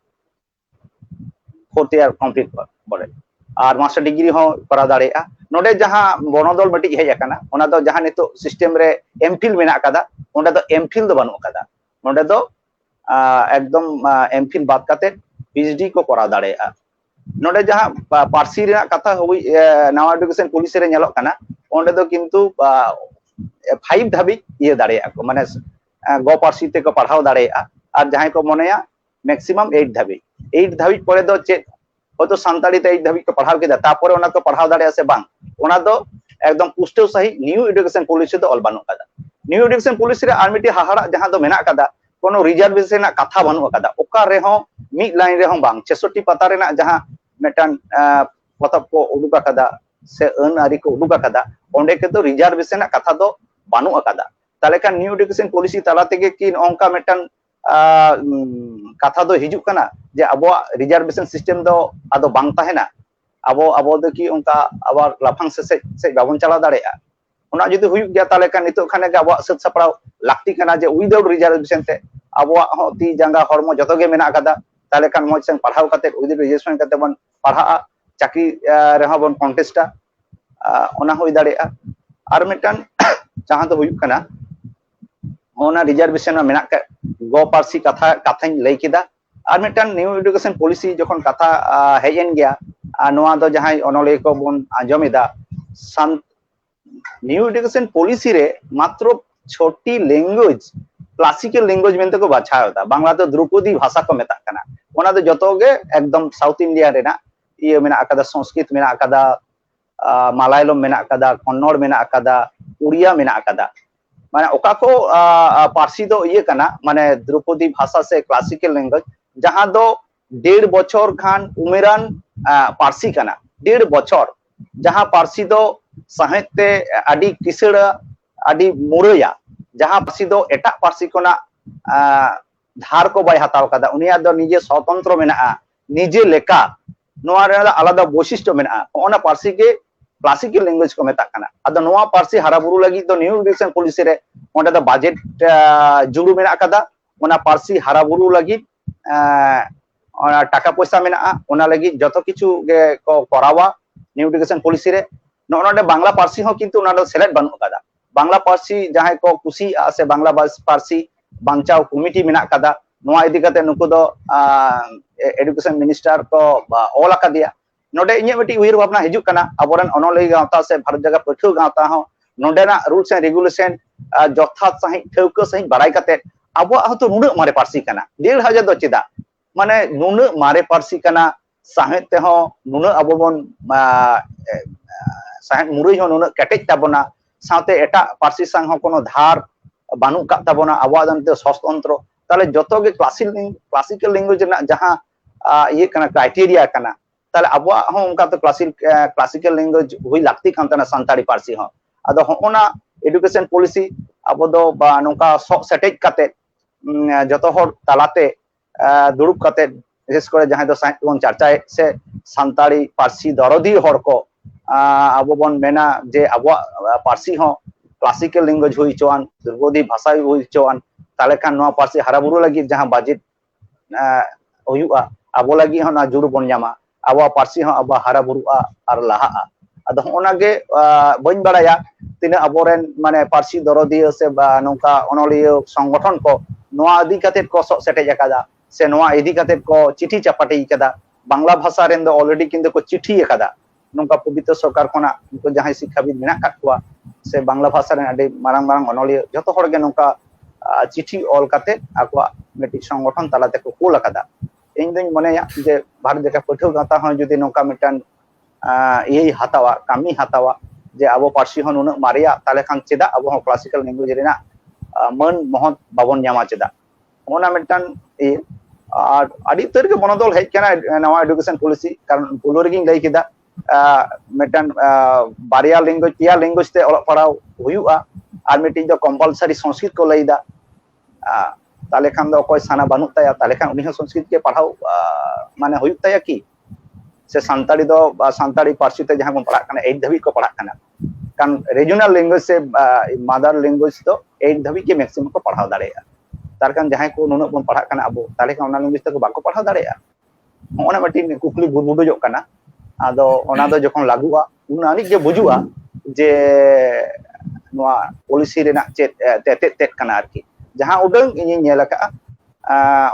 4th ईयर कंप्लीट करे और मास्टर डिग्री हो करा दाड़ेया नोडे जहां बनोदल मटी हेज आकना ओना दो जहां नितो सिस्टम रे एमफिल मेना कदा ओंडे दो एमफिल दो बनु कदा नोडे दो एकदम एमफिल बात काते पीएचडी को करा दाड़ेया नोडे जहां पार्सी रे कथा होई नवा एडुकेशन पॉलिसी रे नेलो कना ओंडे दो किंतु 5 धाबी ये दाड़ेया को माने गो पार्सी ते को पढ़ाव दाड़ेया और जहां को मनेया मैक्सिमम 8 धाबी 8 धाबी परे दो चे होतो संताली ते 8 धाबी को पढ़ाव केदा तापरे ओना को पढ़ाव दाड़ेया से बांग ओना दो एकदम पुष्टो सही न्यू एडुकेशन पॉलिसी दो ऑल बानु कदा न्यू एडुकेशन पॉलिसी रे आरमिटी हाहाड़ा जहां दो मेना कदा कोनो रिजर्वेशन ना कथा बानु कदा ओका रे हो मी लाइन रे हो बांग 66 पता रे ना जहां मेटन पतप को उडुका कदा से अन आरी को उडुका कदा ओंडे के तो रिजर्वेशन ना कथा दो बानु कदा ताले का न्यू एडुकेशन पॉलिसी ताला तेगे कि ओंका मेटन कथा दो हिजु कना जे अबो रिजर्वेशन सिस्टम दो आदो बांग ताहेना अबो दो कि उनका आबार लाफांग से बाबन चला दाड़ेया ओना जदि हुयु गया ताले का नितो खाने के अबो सत सपड़ाव लाक्ति कना जे विदाउट रिजर्वेशन ते अबो हो ती जांगा हरमो जतो गे मेना कदा ताले खान मौज संग पढ़ाव कते उदी ग्रेजुएशन कते बन पढ़ा चाकरी रेहा बन कॉन्टेस्टा ओना हुई दाड़ेया आर मिटन जहां तो हुयुक कना ओना रिजर्वेशन में मेना गो पार्सी कथाኝ लई केदा आर मिटन न्यू एजुकेशन पॉलिसी जखन कथा हेजन गया नोआ दो जहां अनले को बन आंजमेदा न्यू एजुकेशन पॉलिसी रे मात्र 6टी लैंग्वेज क्लासिकल लैंग्वेज मेनते को बाछावदा बांग्ला तो द्रुपदी भाषा को मेता कना ओना दो जतोगे एकदम साउथ इंडिया रेना ये मेना अकादा संस्कृत मेना अकादा मालायालम मेना अकादा कन्नड़ मेना अकादा उड़िया मेना अकादा माने ओका को पार्सी दो ये कना माने द्रुपदी भाषा से क्लासिकल लैंग्वेज जहां दो 1.5 बछर खान उमेरान पार्सी कना 1.5 बछर जहां पार्सी दो साहित्य आदि किसड़ा आदि मुरया जहां पार्सी दो एटा पार्सी कोना धार को बाय हताव कदा उनिया दो निजे स्वतंत्र मेना निजे लेका नोआ रे आलादा वैशिष्ट्य मेना ओना पार्सी के क्लासिकल लैंग्वेज को मेता कना अद नोआ पार्सी हराबुरु लगी तो न्यू एजुकेशन पॉलिसी रे ओंडे दो बजट जुड़ू मेना कदा ओना पार्सी हराबुरु लगी ओना टाका पैसा मेना ओना लगी जतो किछु गे को करावा न्यू एजुकेशन पॉलिसी रे नोडे बांग्ला पार्सी हो किंतु ओना दो सेलेक्ट बनु कदा बांग्ला पार्सी जहां को खुशी से बांग्ला पार्सी बांचाव कमिटी मेना कदा नोआ इदी कते नुकु दो एजुकेशन मिनिस्टर को ऑल दिया नोडे इnye मिटी उहिर भावना हिजु कना अबोरन अनोलई गावता से भारत जगह पठु गावता हो नोडेना रूल्स एंड रेगुलेशन जथात सही ठेउक सही बड़ाई कते अबो हतो नुन मारे पार्सी कना 1,500 दो चिदा माने नुन मारे पार्सी कना साहित्य हो नुन अबो बन साहित्य मुरुई हो नुन केटेज ताबोना साथे एटा पार्सी संग हो कोनो धार बानु का ताबोना अबो दनते स्वतंत्र ताले जतो गे क्लासिकल लैंग्वेज ना जहां ये कना क्राइटेरिया कना ताले अबो हो उनका तो क्लासिकल लैंग्वेज हुई लागती कांतना संताड़ी पार्सी हो अदो होना एजुकेशन पॉलिसी अबो दो नोका सेटेज कते जतो हर तालाते दुरुब कते विशेष करे जहां दो साहित्य बन चर्चाए से संताड़ी पार्सी दरदी हर को अबो बन मेना जे अबो पार्सी हो क्लासिकल लैंग्वेज हुई चोआन द्रुपदी भाषा हुई चोआन ताले खान नोआ पार्सी हराबुरु लगी जहां बजट हुयुआ अबो लगी हो ना जुड़ बन जामा अबो पार्सी हो अबो हराबुरुआ आर लाहा अद होना गे बन बड़ाया तिना अबोरेन माने पार्सी दरदिया से नोका अनलिय संगठन को नोआ इदी कते को सेटेज अकादा से नोआ इदी कते को चिठी चपाटी कदा बांग्ला भाषा रेन दो ऑलरेडी किंतु को चिठी अकादा नोका पवित्र सरकार कोना उनको जहां शिक्षाविद मेना काटवा से बांग्ला भाषा रे अडी मारंग मारंग अनलिय जतो हर गे नोका चिठी ऑल कते आकवा मेटी संगठन तालाते को कोल अकादा इन दिन मने जे भारत जगह पठो गाता हो जदि नोका मिटन ये हतावा कामी हतावा जे अबो पार्सी हो नुन मारिया ताले खान चेदा अबो हो क्लासिकल लैंग्वेज रेना मन मोहन बाबन न्यामा चेदा ओना मिटन ए आदि तर के बनोदल हेज केना नवा एजुकेशन पॉलिसी कारण पुलोर गिन लई केदा मिटन बारिया लैंग्वेज पिया लैंग्वेज ते ऑल पढ़ाव हुयुआ आर मिटिंग जो कंपलसरी संस्कृत को लईदा ताले खान दो कोई साना बानु ताया ताले खान उनी संस्कृत के पढ़ाव माने हुयुक ताया की से संताड़ी दो संताड़ी पार्सी ते जहां को पढ़ा कना 8 धबी को पढ़ा कना कान रीजनल लैंग्वेज से मदर लैंग्वेज तो 8 धबी के मैक्सिमम को पढ़ाव दाड़ेया तार कान जहां को नुन बन पढ़ा कना अबो ताले खान ओना लैंग्वेज ते को बाको पढ़ाव दाड़ेया ओना मटिन कुकली बुरबुडो जो कना आदो ओना दो जखन लागुआ उनानी जे बुजुआ जे नोआ पॉलिसी रेना चेत कना आरकी जहां उडंग इन नेलका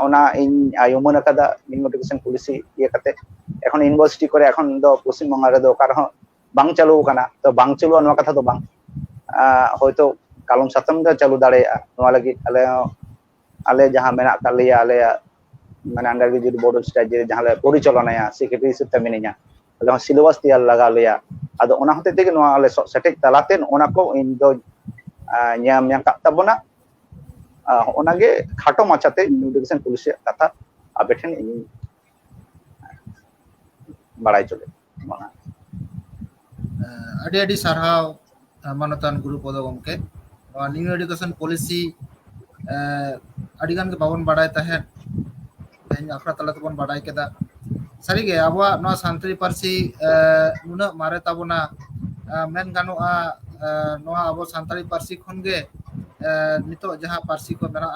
ओना इन आयुमन कदा एजुकेशन पॉलिसी ये कते এখন ইউনিভার্সিটি করে এখন দ পশ্চিম বঙ্গরে দ কারণ বাং চালু কানা তো বাং চালু নয়া কথা তো বাং হয়তো কালম সাতম दा চালু দাঁড়ে নয়া লাগি আলে যাহা মেনা কালিয়া আলে মানে আন্ডার গ্রেজুয়েট বোর্ড স্টাইল যাহা পরিচালনায়া সেক্রেটারি হিসেবে মেনিয়া আলে সিলেবাস তিয়ার লাগা লয়া আদো ওনা হতে থেকে নয়া আলে সেটেক তালাতে ওনা को इन दो ᱧᱟᱢ ᱧᱟᱢ ᱠᱟᱜ ᱛᱟᱵᱚᱱᱟ ओनागे खाटो माचाते एजुकेशन पॉलिसी कथा आबेठन इन बड़ाई चले अडी अडी सारहाव मानतान गुरु पद गमके न्यू एजुकेशन पॉलिसी अडी गान के बाबन बड़ाई तहन तेन आखरा तला तबन बड़ाई केदा सारी गे आबवा नो सांतरी पारसी नुना मारे ताबोना मेन गानोआ नो आबो सांतरी पारसी खन गे नितो जहां पारसी को मेना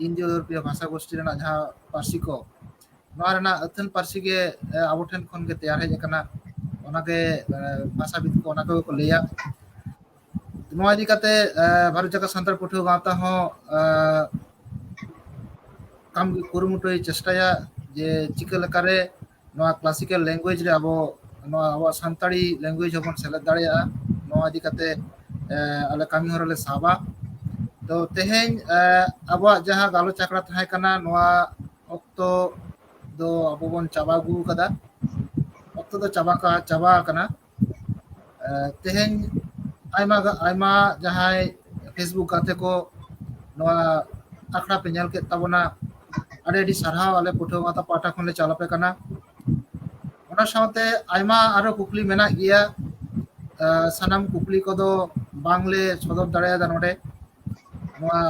इंडो यूरोपीय भाषा गोष्ठी रेना जहां पार्सी को नोआ रेना अथन पार्सी के आबो ठेन खन के तैयार हेज कना ओनाके भाषाविद को ओना को लैया नोआ इदी काते भारत जाका सान्ताल पठुआ गावता हो काम कुरुमुटोय चेष्टाया जे चिका लेकारे नोआ क्लासिकल लैंग्वेज रे आबो नोआ आबो सान्ताली लैंग्वेज होबन सेलेक्ट दाड़ेया नोआ इदी काते आले कामी हर ले साबा तो तेहेन आबो जहां गालोच आखड़ा थाहे कना नोआ ऑक्तो दो आबो बन चाबा गु कदा ऑक्तो दो चाबा कना तेहेन आयमा जहां फेसबुक गाते को नोआ आखड़ा पे नेल के ताबोना आडी सारहाव आले पठुआ गाता पाटा खनले चालापे कना ओना सावते आयमा आरो कुकली मेना गिया सानाम कुकली को दो बांगले सदर दाड़ेया दा नोडे नोआ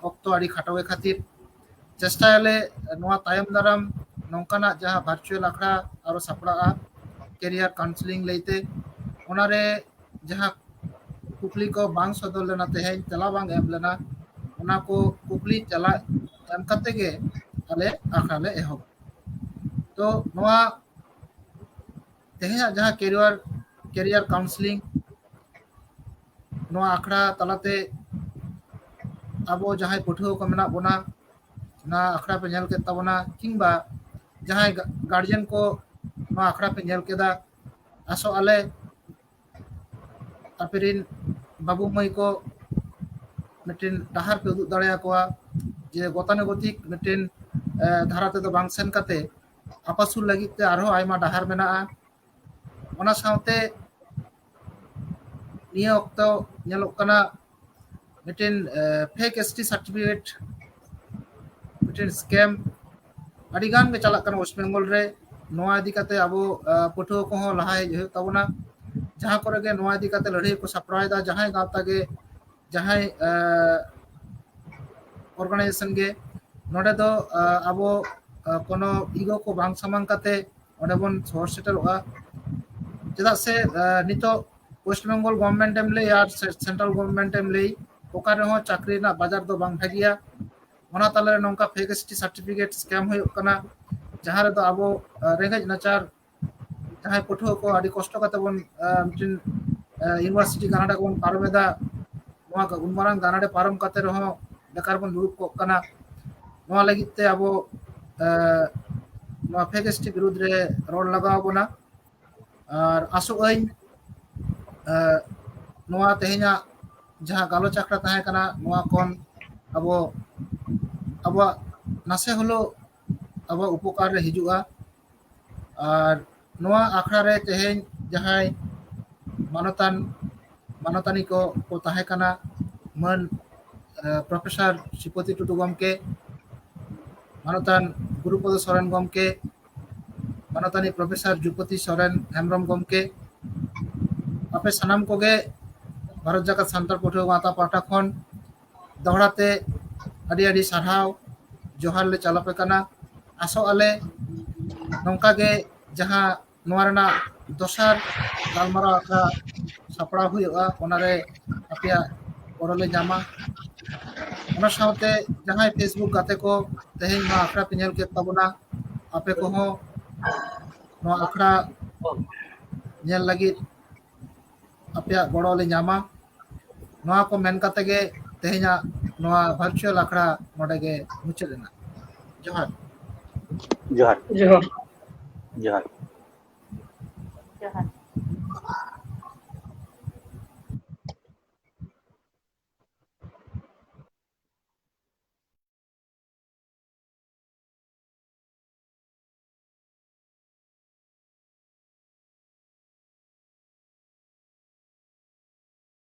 ऑक्तो आडी खाटोवे खातिर चेष्टायाले नोआ तायम दाराम नोंकाना जहां वर्चुअल आखड़ा आरो सापड़ा कैरियर काउंसलिंग लेते ओनारे जहां कुकली को बांग सदर लेना तेहेन चला बांग एम लेना ओना को कुकली चला एम कते के आले आखड़ा ले एहो तो नोआ तेहेन जहां कैरियर काउंसलिंग नोआ आखड़ा तलाते आबो जहां पठुआ को मेना बोना ना आखड़ा पे नेल के ताबोना किंबा जहां गार्जियन को नोआ आखड़ा पे नेल केदा आसो आले आपेरिन बाबू मई को मिटिन डहार पे उदुग दाड़ेया कोआ जे गतानुगतिक मिटिन धारा ते दो बांग सेन काते आपासुल लगी ते आरो आयमा डहार मेना ओना सावते निया ऑक्तो नेलोक कना meeting fake ST certificate meeting scam अड़ी गान के चला कना वेस्ट बेंगल रे नोआ इदी काते आबो पठुआ को हो लहा हेज हुय ताबोना जहां करे गे नोआ इदी काते लड़ाई को सप्रायदा जहां गावता गे जहां ऑर्गेनाइजेशन गे नोडे दो आबो कोनो ईगो को बांग सामान काते ओडे बन सोर सेटलवा चेदा से नितो वेस्ट बेंगल गवर्नमेंट एम ले यार सेंट्रल गवर्नमेंट एम ले ओका रहो चाकरी ना बाजार दो बांग भागिया ओना ताले नोंका फेक एसटी सर्टिफिकेट स्कैम हुय कना जहां रे दो आबो रेंगेज नाचार जहां पठुआ को आडी कष्ट काते बन मिटिन यूनिवर्सिटी कनाडा को पारमेदा नोआ का गुनमारांग गानाडे पारम काते रहो बेकार बन दुरुप को कना नोआ लगित ते आबो नोआ फेक एसटी विरुद्ध रे रोड लगाव बोना और आसो अई नोआ तेहेना जहां गालोच आखड़ा ताहे कना नोआ कोन अब नासे हलो अब उपकार रे हिजुआ और नोआ आखड़ा रे तेहेन जहां मानतानी को ताहे कना मन प्रोफेसर शिपति टुडू गमके मानतान गुरुपद सोरेन गमके मानतानी प्रोफेसर जुपति सोरेन हेमब्रम गमके आपे सानाम कोगे भारत जाकात सान्ताल पठुआ गावता पाटा खन दोहराते आडी सारहाव जोहार ले चालापे कना आसो आले नोंका गे जहां नोआ रेना दोसार गालमारा का सापड़ा हुआ ओनारे आपिया गड़ो ले जामा ओना सावते जहां फेसबुक गाते को तेहेन नोआ आखड़ा पे नेल के ताबोना आपे को हो नोआ आखड़ा नेल लगी आपिया गड़ो ले जामा नोआ को मेन काते गे तेहेना नोआ वर्चुअल आखड़ा नोडे गे मुचाद ना जोहार जोहार जोहार